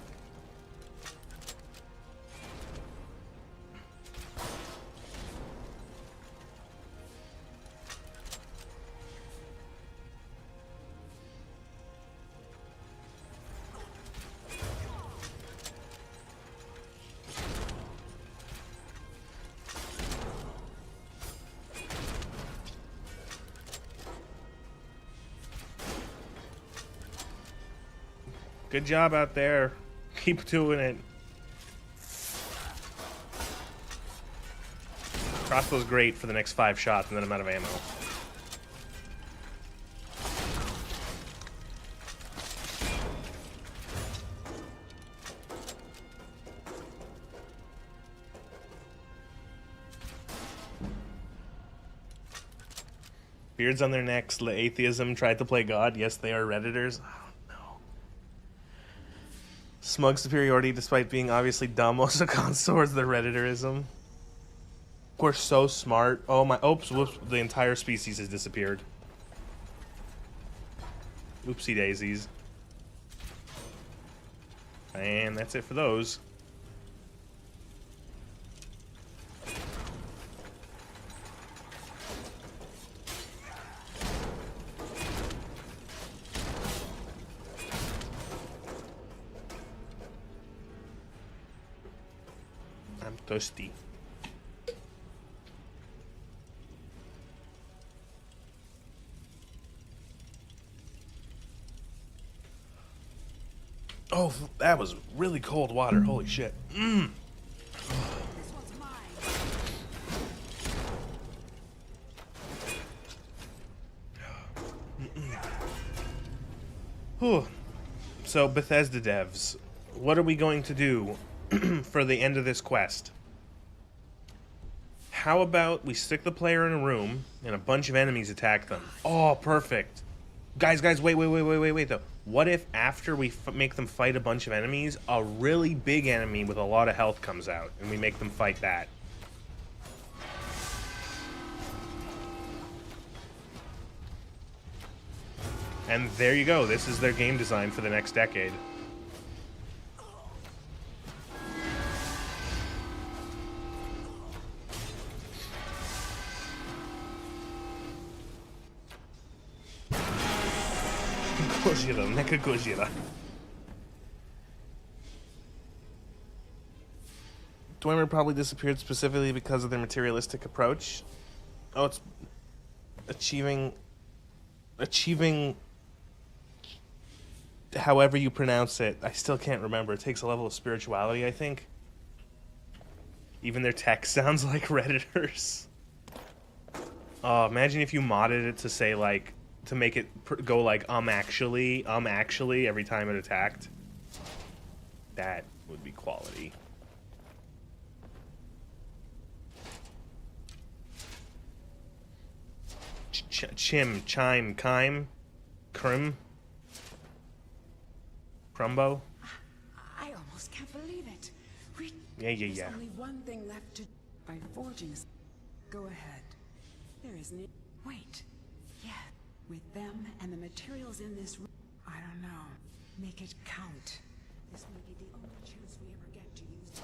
Speaker 1: Good job out there. Keep doing it. Crossbow's great for the next 5 shots, and then I'm out of ammo. Beards on their necks. Atheism tried to play God. Yes, they are Redditors. Oh, no. Smug superiority despite being obviously dumb also counts towards the Redditorism. We're so smart. Oh my, oops, whoops, the entire species has disappeared. Oopsie daisies. And that's it for those. I'm thirsty. Oh, that was really cold water. Holy shit. Mmm.
Speaker 13: This one's mine.
Speaker 1: Whew. So, Bethesda devs, what are we going to do for the end of this quest? How about we stick the player in a room and a bunch of enemies attack them? Oh, perfect. Guys, wait, though. What if after we make them fight a bunch of enemies, a really big enemy with a lot of health comes out, and we make them fight that? And there you go. This is their game design for the next decade. Gojira, Mecha Gojira. Dwemer probably disappeared specifically because of their materialistic approach. Oh, it's achieving however you pronounce it. I still can't remember. It takes a level of spirituality, I think. Even their text sounds like Redditors. Oh, imagine if you modded it to say, like, to make it go like, actually, every time it attacked. That would be quality. Chime, Krim? Crumbo?
Speaker 13: I almost can't believe it.
Speaker 1: Yeah.
Speaker 13: There's only one thing left to... By forging... Go ahead. There isn't it. Wait. Yeah. With them and the materials in this room... I don't know. Make it count. This may be the only chance we ever get to use it.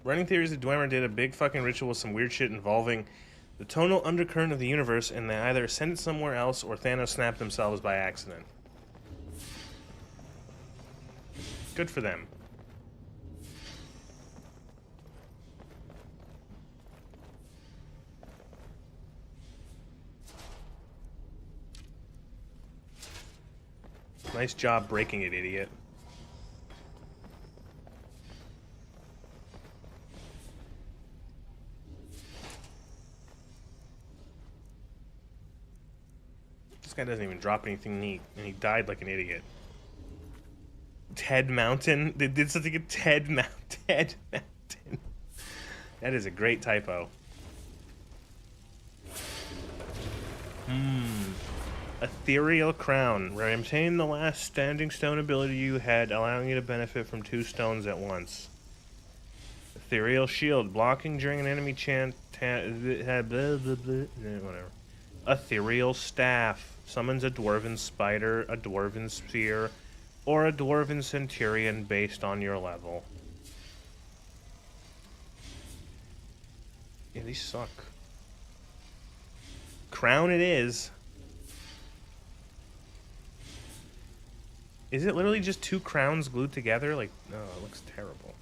Speaker 1: Running theories that Dwemer did a big fucking ritual with some weird shit involving the tonal undercurrent of the universe, and they either ascended somewhere else or Thanos snapped themselves by accident. Good for them. Nice job breaking it, idiot. This guy doesn't even drop anything neat, and he died like an idiot. Ted Mountain? They did something at Ted Mountain. That is a great typo. Ethereal Crown. Retain the last standing stone ability you had, allowing you to benefit from 2 stones at once. Ethereal Shield. Blocking during an enemy chant... whatever. Ethereal Staff. Summons a Dwarven Spider, a Dwarven Spear, or a Dwarven Centurion based on your level. Yeah, these suck. Crown it is. Is it literally just two crowns glued together? Like, no, it looks terrible.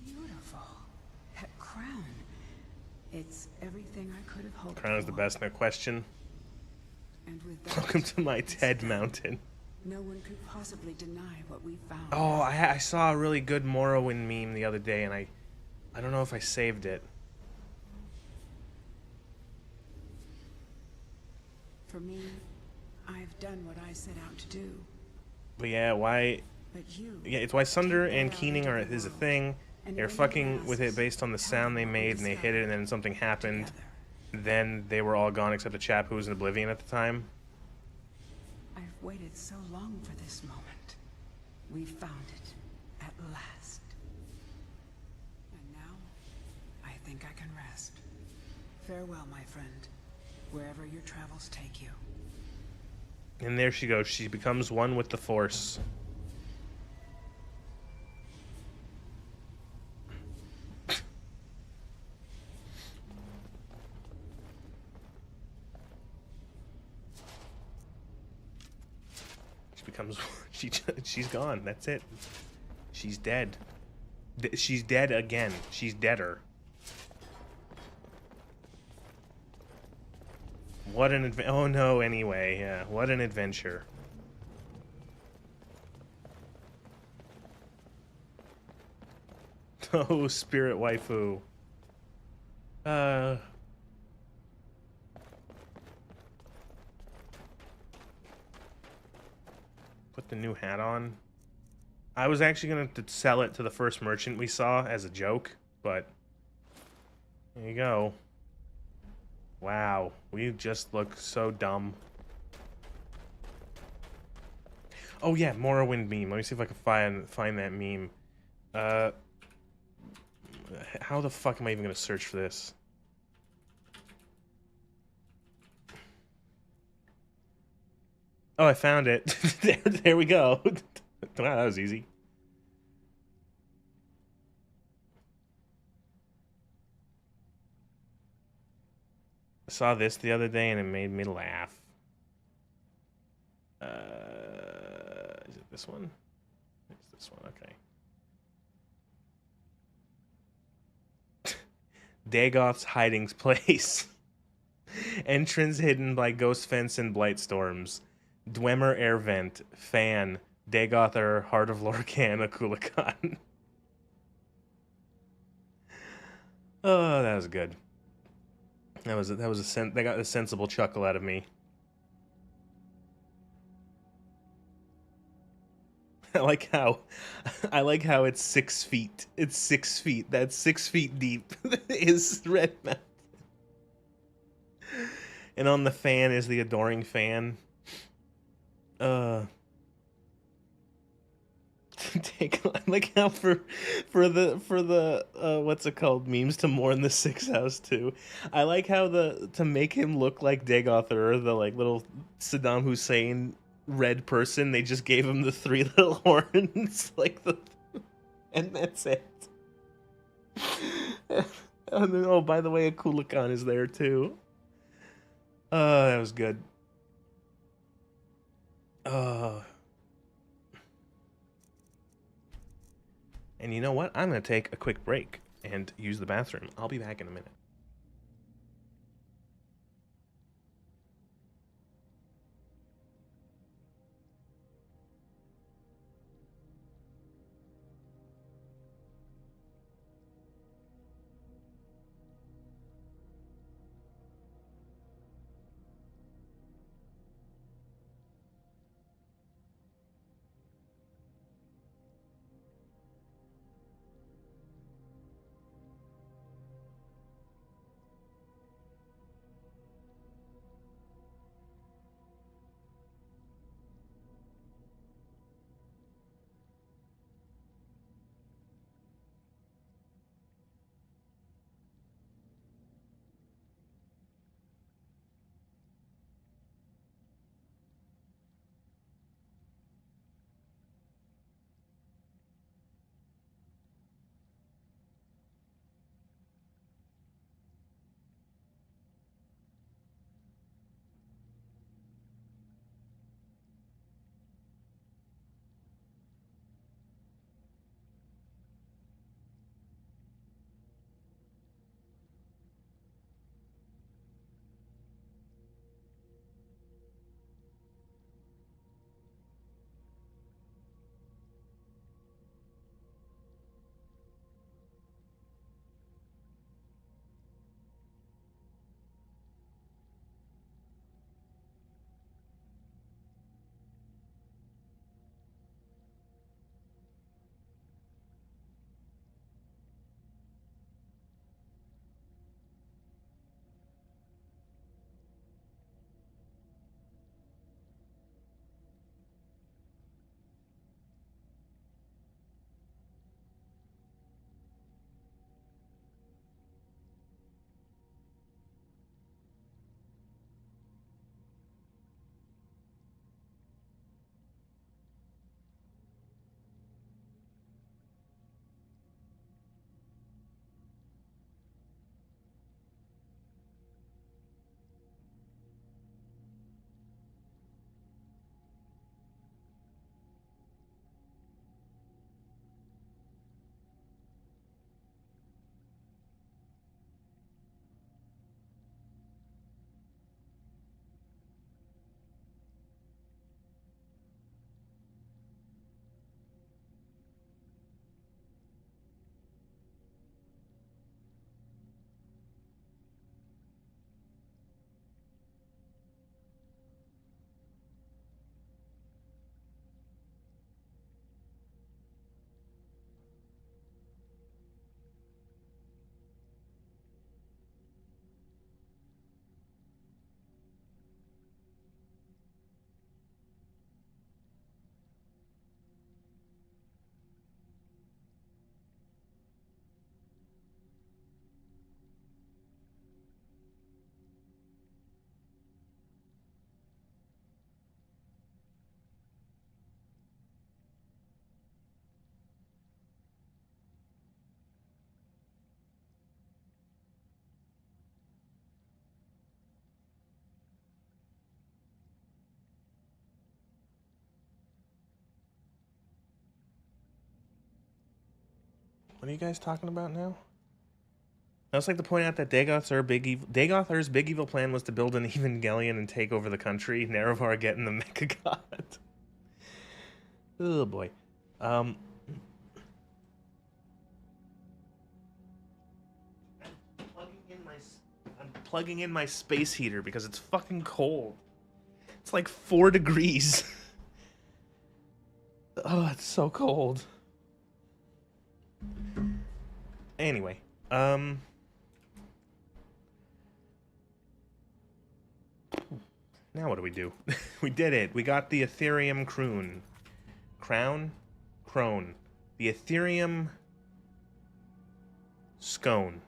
Speaker 13: Beautiful. That crown. It's everything I could have hoped
Speaker 1: Crown is the
Speaker 13: for.
Speaker 1: best, no question.
Speaker 13: And with that,
Speaker 1: Welcome to my TED mountain.
Speaker 13: no one could possibly deny what we found.
Speaker 1: Oh, I saw a really good Morrowind meme the other day, and I don't know if I saved it.
Speaker 13: For me, I've done what I set out to do.
Speaker 1: But yeah, why?
Speaker 13: But you,
Speaker 1: Yeah, it's why Sunder and Keening is a thing. They're fucking with it based on the sound they made, and they hit it, and then something happened. Then they were all gone except the chap who was in Oblivion at the time.
Speaker 13: I've waited so long for this moment. We found it at last. And now, I think I can rest. Farewell, my friend, wherever your travels take you.
Speaker 1: And there she goes. She becomes one with the Force. She's gone. That's it. She's dead. She's dead again. She's deader. What an oh no, anyway, yeah. What an adventure. Oh, spirit waifu. Put the new hat on. I was actually going to sell it to the first merchant we saw as a joke, but there you go. Wow, we just look so dumb. Oh yeah, Morrowind meme. Let me see if I can find that meme. How the fuck am I even going to search for this? Oh, I found it. there we go. Wow, that was easy. I saw this the other day and it made me laugh. Is it this one? It's this one, okay. Dagoth's hiding place. Entrance hidden by ghost fence and blight storms. Dwemer air vent. Fan. Dagother, Heart of Lorcan, Akulakan. Oh, that was good. That got a sensible chuckle out of me. I like how it's 6 feet. It's 6 feet. That's 6 feet deep. Is Red Mountain. And on the fan is the adoring fan. Like how for the what's it called, memes to mourn the Six House too. I like how to make him look like Dagother, the like little Saddam Hussein red person, they just gave him the 3 little horns like and that's it. And then, oh, by the way, Akulakan is there too. That was good. And you know what? I'm going to take a quick break and use the bathroom. I'll be back in a minute. What are you guys talking about now? I also like to point out that Dagoth's big evil plan was to build an Evangelion and take over the country. Nerevar getting the Mecha God. Oh boy. I'm plugging in my space heater because it's fucking cold. It's like 4 degrees. Oh, it's so cold. Anyway, now what do we do? We did it. We got the Aetherium Crone. Crone. The Aetherium Scone.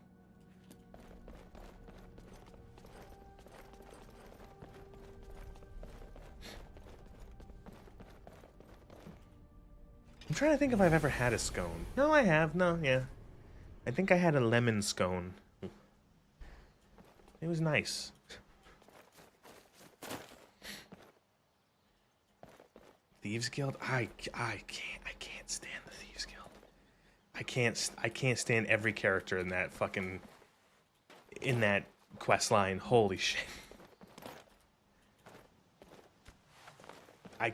Speaker 1: I'm trying to think if I've ever had a scone. No, I have. No, yeah. I think I had a lemon scone. It was nice. Thieves Guild? I can't stand the Thieves Guild. I can't stand every character in that quest line. Holy shit. I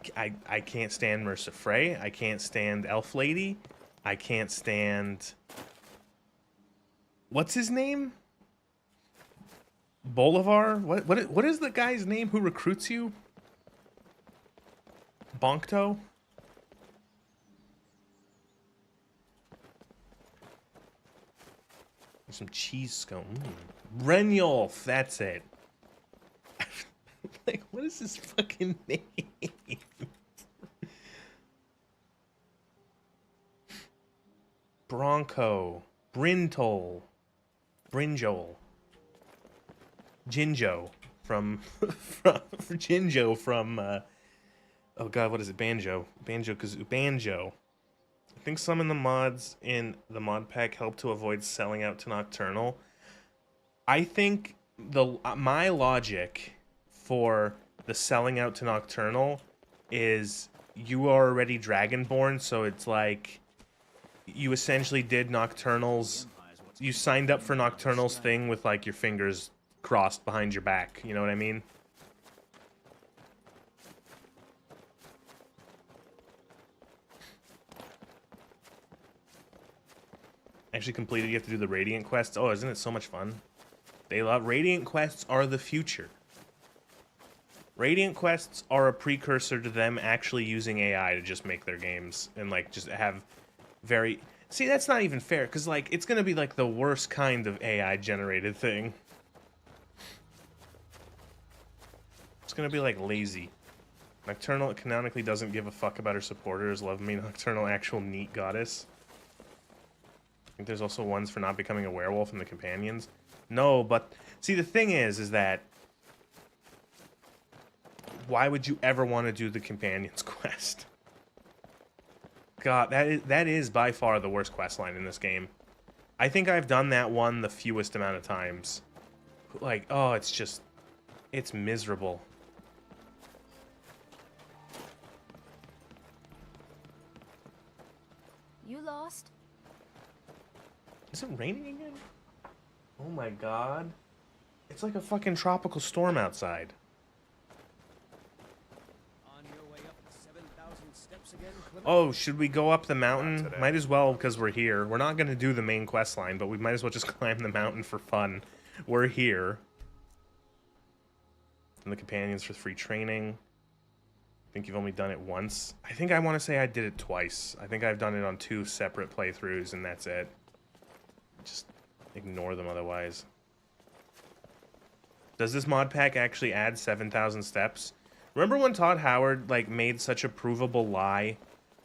Speaker 1: can't stand Mercer Frey. I can't stand Elf Lady. I can't stand... What's his name? Bolivar? What is the guy's name who recruits you? Bonkto? Some cheese scone. Renulf, that's it. Like, what is his fucking name? Bronco. Brintol. Brinjol. Jinjo from Jinjo from oh god, what is it? Banjo. Banjo. I think some of the mods in the mod pack help to avoid selling out to Nocturnal. I think my logic for the selling out to Nocturnal is you are already Dragonborn, so it's like you essentially did Nocturnal's, you signed up for Nocturnal's thing with like your fingers crossed behind your back, you know what I mean? Actually completed, you have to do the Radiant quests. Oh, isn't it so much fun? Radiant quests are the future. Radiant quests are a precursor to them actually using AI to just make their games and like just have very... See, that's not even fair, because like it's gonna be like the worst kind of AI generated thing. It's gonna be like lazy. Nocturnal canonically doesn't give a fuck about her supporters. Love me, Nocturnal, actual neat goddess. I think there's also ones for not becoming a werewolf in the companions. No, but see the thing is that why would you ever want to do the companions quest? God, that is by far the worst quest line in this game. I think I've done that one the fewest amount of times. Like, oh, it's miserable.
Speaker 4: You lost?
Speaker 1: Is it raining again? Oh my god. It's like a fucking tropical storm outside.
Speaker 5: On your way up the 7,000 steps again, Clement?
Speaker 1: Oh, should we go up the mountain? Might as well, because we're here. We're not going to do the main quest line, but we might as well just climb the mountain for fun. We're here. And the companions for free training. I think you've only done it once. I think I want to say I did it twice. I think I've done it on 2 separate playthroughs, and that's it. Just ignore them otherwise. Does this mod pack actually add 7,000 steps? Remember when Todd Howard like made such a provable lie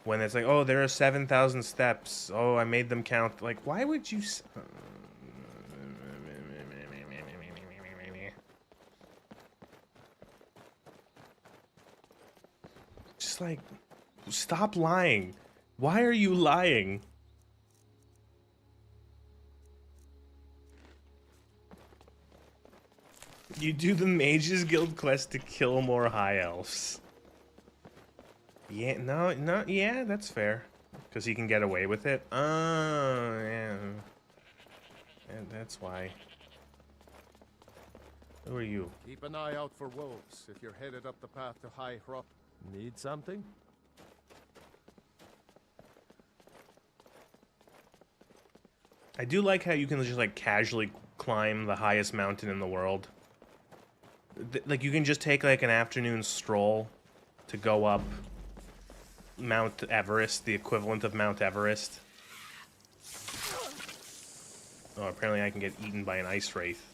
Speaker 1: when it's like, oh, there are 7,000 steps. Oh, I made them count. Like, why would you? Just like, stop lying. Why are you lying? You do the Mages Guild quest to kill more High Elves. Yeah, no, yeah, that's fair. Because he can get away with it? Oh, yeah. And that's why. Who are you?
Speaker 10: Keep an eye out for wolves if you're headed up the path to High Hrop. Need something?
Speaker 1: I do like how you can just, like, casually climb the highest mountain in the world. Like, you can just take, like, an afternoon stroll to go up Mount Everest, the equivalent of Mount Everest. Oh, apparently I can get eaten by an ice wraith.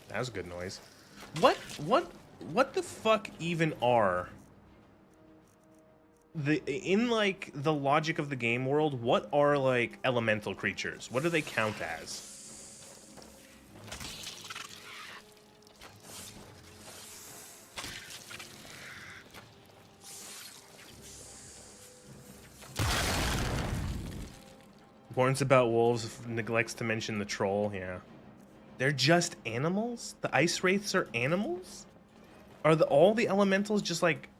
Speaker 1: That was a good noise. What the fuck even are in like the logic of the game world, what are like elemental creatures? What do they count as? Warns about wolves, neglects to mention the troll, yeah. They're just animals? The ice wraiths are animals? Are all the elementals just like...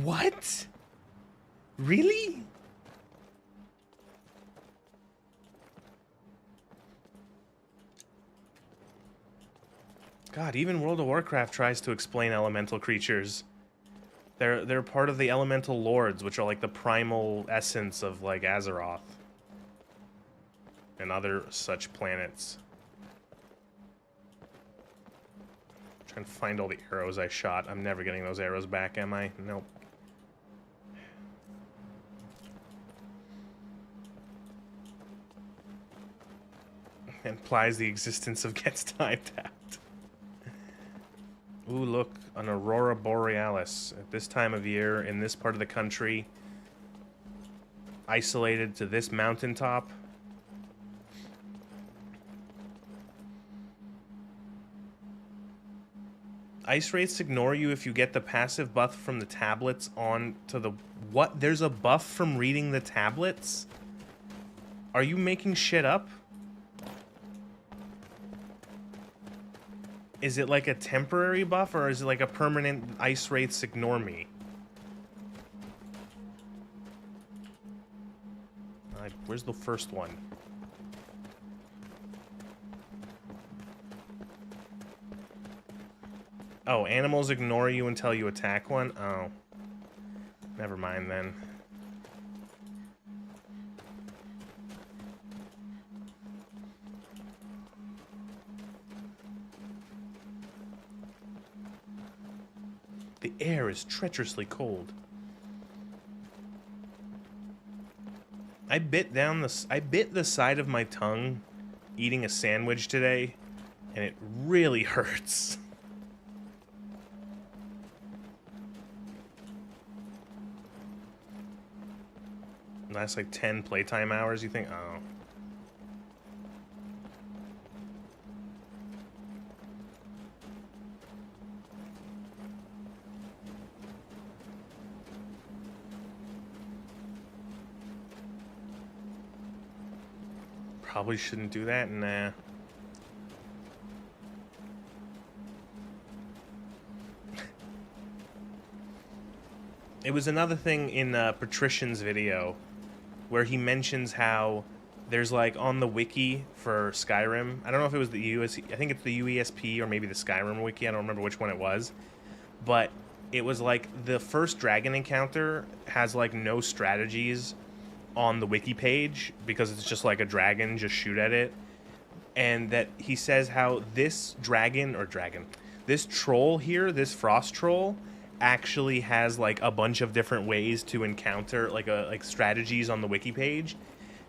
Speaker 1: What? Really? God, even World of Warcraft tries to explain elemental creatures. They're part of the elemental lords, which are like the primal essence of like Azeroth and other such planets. Trying to find all the arrows I shot. I'm never getting those arrows back, am I? Nope. Implies the existence of gets time tapped. Ooh, look, an aurora borealis. At this time of year, in this part of the country, isolated to this mountaintop. Ice wraiths ignore you if you get the passive buff from the tablets on to the... What? There's a buff from reading the tablets? Are you making shit up? Is it like a temporary buff, or is it like a permanent ice wraiths ignore me? Where's the first one? Oh, animals ignore you until you attack one? Oh. Never mind then. The air is treacherously cold. I bit the side of my tongue eating a sandwich today, and it really hurts. Last like 10 playtime hours, you think? Oh. Probably shouldn't do that, nah. It was another thing in Patrician's video where he mentions how there's like on the wiki for Skyrim, I don't know if it was the I think it's the UESP or maybe the Skyrim wiki, I don't remember which one it was, but it was like the first dragon encounter has like no strategies on the wiki page because it's just like a dragon, just shoot at it. And that he says how this this troll here, this frost troll, actually has like a bunch of different ways to encounter like strategies on the wiki page,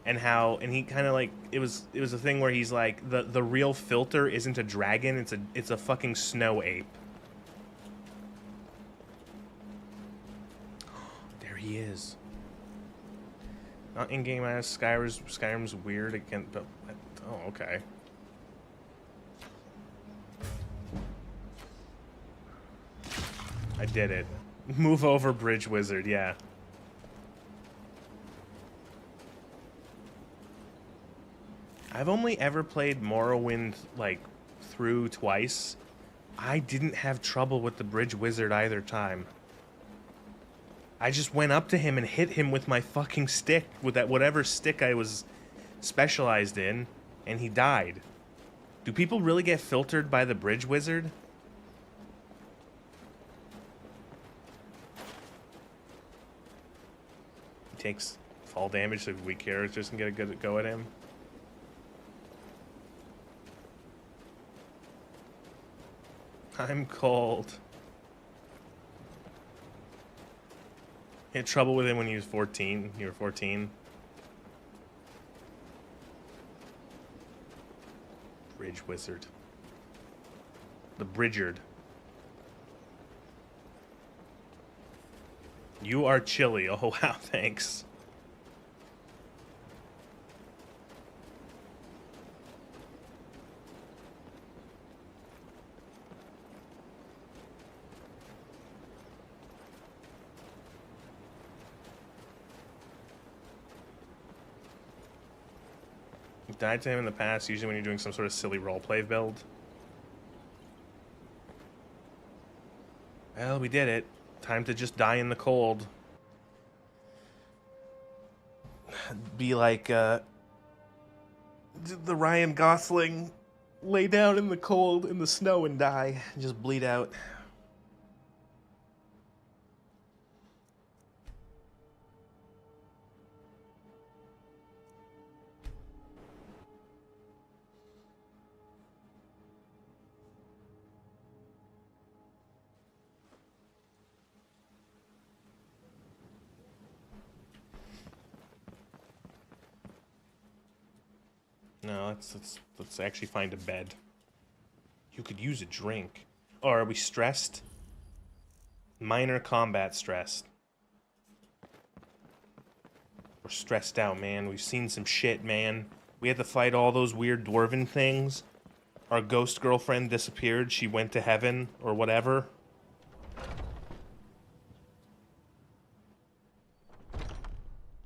Speaker 1: and he kind of like it was a thing where he's like the real filter isn't a dragon, it's a fucking snow ape. There he is. Not in-game as Skyrim's weird again, but oh, okay. I did it. Move over, Bridge Wizard, yeah. I've only ever played Morrowind like through twice, I didn't have trouble with the bridge wizard either time. I just went up to him and hit him with my fucking stick, with that whatever stick I was specialized in, and he died. Do people really get filtered by the bridge wizard? He takes fall damage, so weak characters can get a good go at him. I'm cold. You had trouble with him when he was 14. You were 14. Bridge wizard. The Bridgard. You are chilly. Oh, wow, thanks. You've died to him in the past, usually when you're doing some sort of silly roleplay build. Well, we did it. Time to just die in the cold. Be like, the Ryan Gosling, lay down in the cold, in the snow and die. Just bleed out. No, let's actually find a bed. You could use a drink. Oh, are we stressed? Minor combat stress. We're stressed out, man. We've seen some shit, man. We had to fight all those weird dwarven things. Our ghost girlfriend disappeared. She went to heaven or whatever.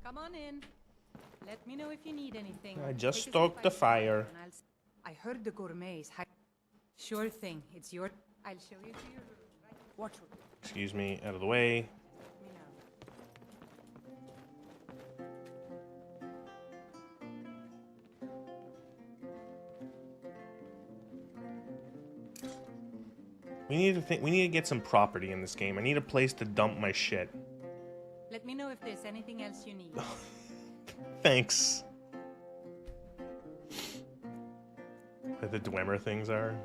Speaker 6: Come on in. Let me know if you need anything.
Speaker 1: I just
Speaker 6: Take a
Speaker 1: stoked
Speaker 6: seat
Speaker 1: the
Speaker 6: by
Speaker 1: fire.
Speaker 6: and I heard the gourmets. Sure thing. It's your. I'll show you to your room. Right? Watch.
Speaker 1: Excuse me, out of the way. We need to think. We need to get some property in this game. I need a place to dump my shit.
Speaker 6: Let me know if there's anything else you need.
Speaker 1: Thanks. What the Dwemer things are.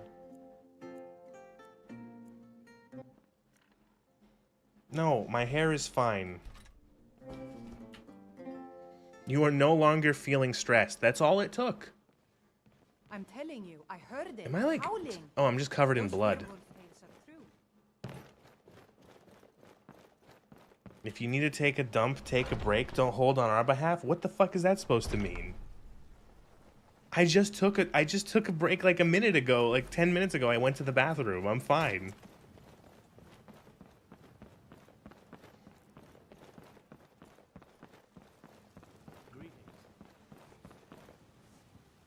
Speaker 1: No, my hair is fine. You are no longer feeling stressed. That's all it took.
Speaker 6: I'm telling you, I heard it.
Speaker 1: Am I like...
Speaker 6: howling.
Speaker 1: Oh, I'm just covered in blood. If you need to take a dump, take a break, don't hold on our behalf. What the fuck is that supposed to mean? I just took a break like a minute ago, like 10 minutes ago. I went to the bathroom. I'm fine.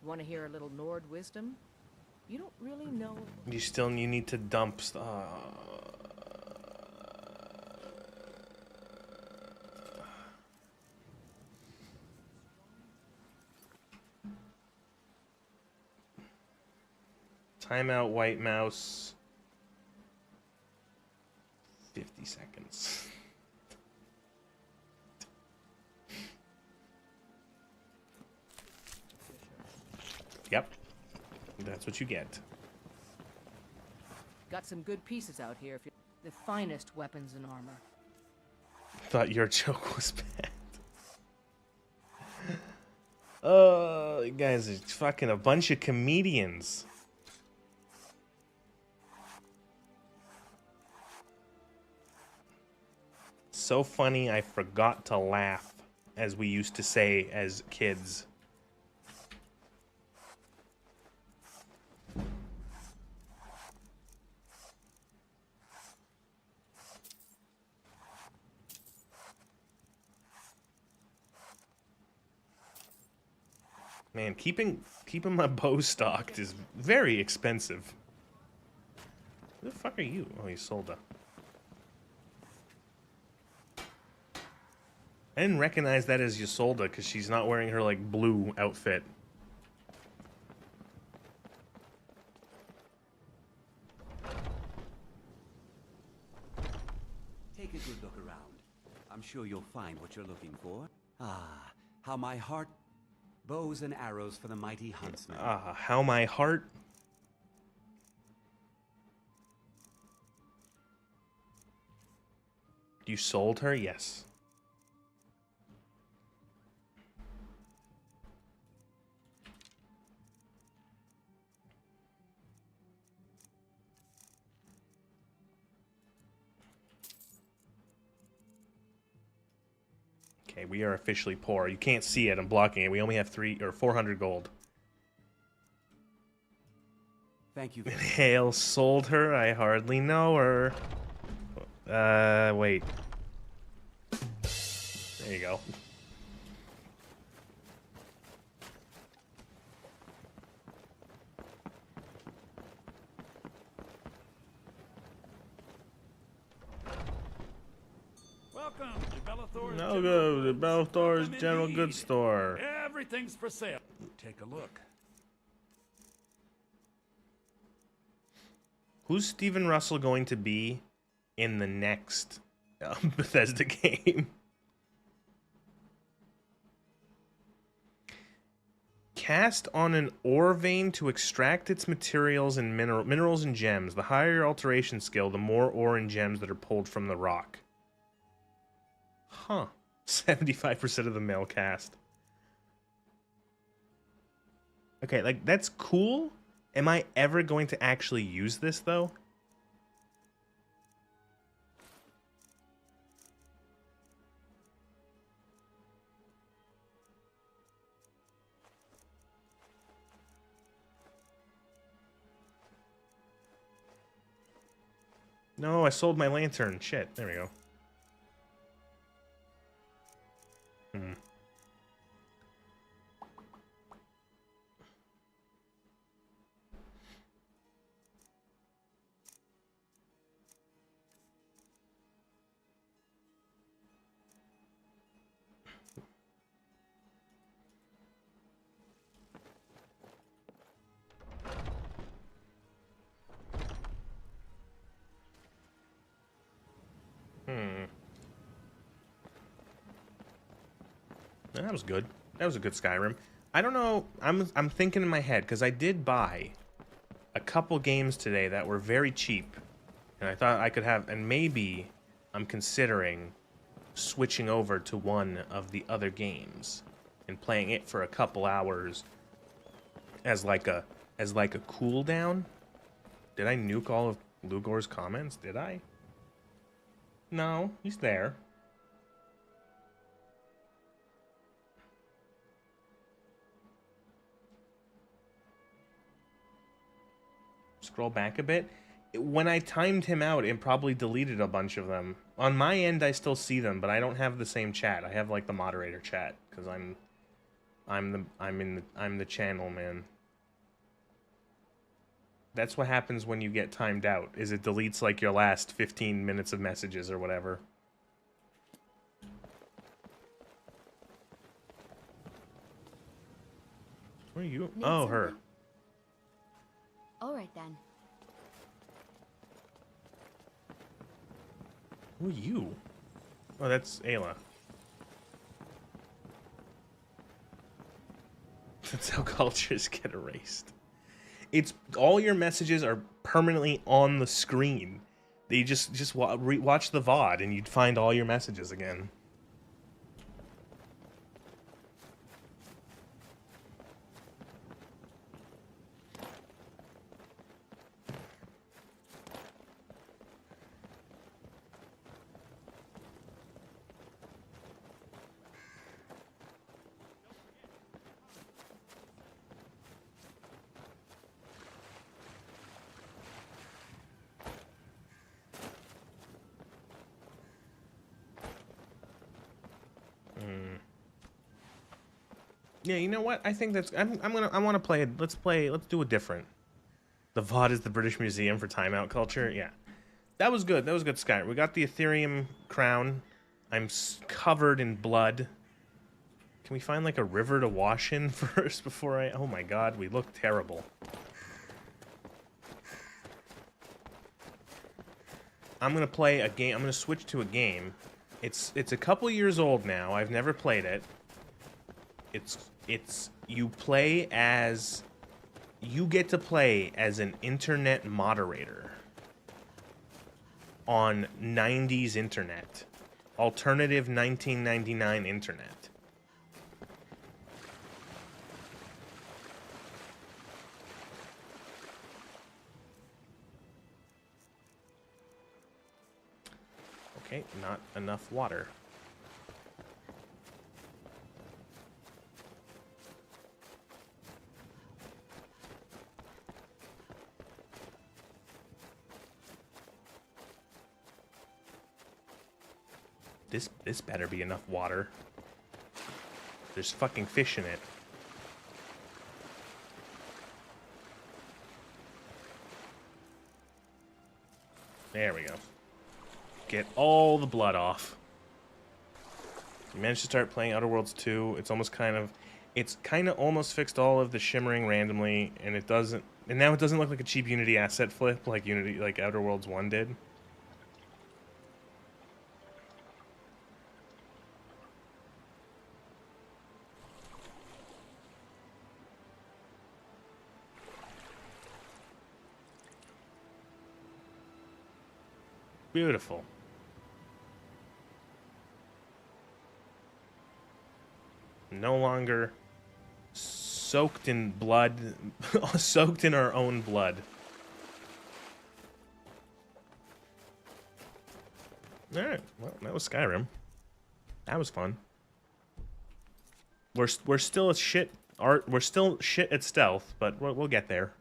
Speaker 3: Want to hear a little Nord wisdom? You don't really know.
Speaker 1: You need to dump stuff. Timeout, white mouse. 50 seconds. Yep. That's what you get.
Speaker 3: Got some good pieces out here. If you're the finest weapons and armor.
Speaker 1: Thought your joke was bad. You guys are fucking a bunch of comedians. So funny I forgot to laugh, as we used to say as kids. Man, keeping my bow stocked is very expensive. Who the fuck are you? Oh, Isolde. I didn't recognize that as Isolde because she's not wearing her, like, blue outfit.
Speaker 11: Take a good look around. I'm sure you'll find what you're looking for. Ah, how my heart... Bows and arrows for the mighty huntsman.
Speaker 1: Ah, how my heart... You sold her? Yes. Okay, we are officially poor. You can't see it. I'm blocking it. We only have 400 gold.
Speaker 11: Thank you.
Speaker 1: Hale sold her. I hardly know her. Wait. There you go.
Speaker 2: Welcome to Bellathor's
Speaker 1: No go to Bellathor's General Goods Store.
Speaker 2: Everything's for sale. Take a look.
Speaker 1: Who's Steven Russell going to be in the next Bethesda game? Cast on an ore vein to extract its materials and minerals and gems. The higher your alteration skill, the more ore and gems that are pulled from the rock. Huh. 75% of the male cast. Okay, like, that's cool. Am I ever going to actually use this, though? No, I sold my lantern. Shit, there we go. That was good. That was a good Skyrim. I don't know. I'm thinking in my head because I did buy a couple games today that were very cheap, and I thought I could have. And maybe I'm considering switching over to one of the other games and playing it for a couple hours as like a cooldown. Did I nuke all of Lugor's comments? Did I? No, he's there. Scroll back a bit. When I timed him out, it probably deleted a bunch of them. On my end, I still see them, but I don't have the same chat. I have like the moderator chat because I'm the channel man. That's what happens when you get timed out. Is it deletes like your last 15 minutes of messages or whatever. Where are you?
Speaker 14: Need
Speaker 1: Oh, her.
Speaker 14: something? All right then.
Speaker 1: Who are you? Oh, that's Ayla. That's how cultures get erased. It's all your messages are permanently on the screen. You just watch the VOD and you'd find all your messages again. Yeah, you know what? I think that's. I want to play it. Let's do it different. The VOD is the British Museum for timeout culture. Yeah, that was good. That was good, Skyrim. We got the Aetherium crown. I'm covered in blood. Can we find like a river to wash in first before I? Oh my God, we look terrible. I'm gonna play a game. I'm gonna switch to a game. It's a couple years old now. I've never played it. It's you play as. You get to play as an internet moderator on 90s internet. Alternative 1999 internet. Okay, not enough water. This better be enough water. There's fucking fish in it. There we go. Get all the blood off. You managed to start playing Outer Worlds 2. It's kind of almost fixed all of the shimmering randomly, and now it doesn't look like a cheap Unity asset flip like Outer Worlds 1 did. Beautiful. No longer soaked in blood, soaked in our own blood. Alright, well, that was Skyrim. That was fun. We're still shit at stealth, but we'll get there.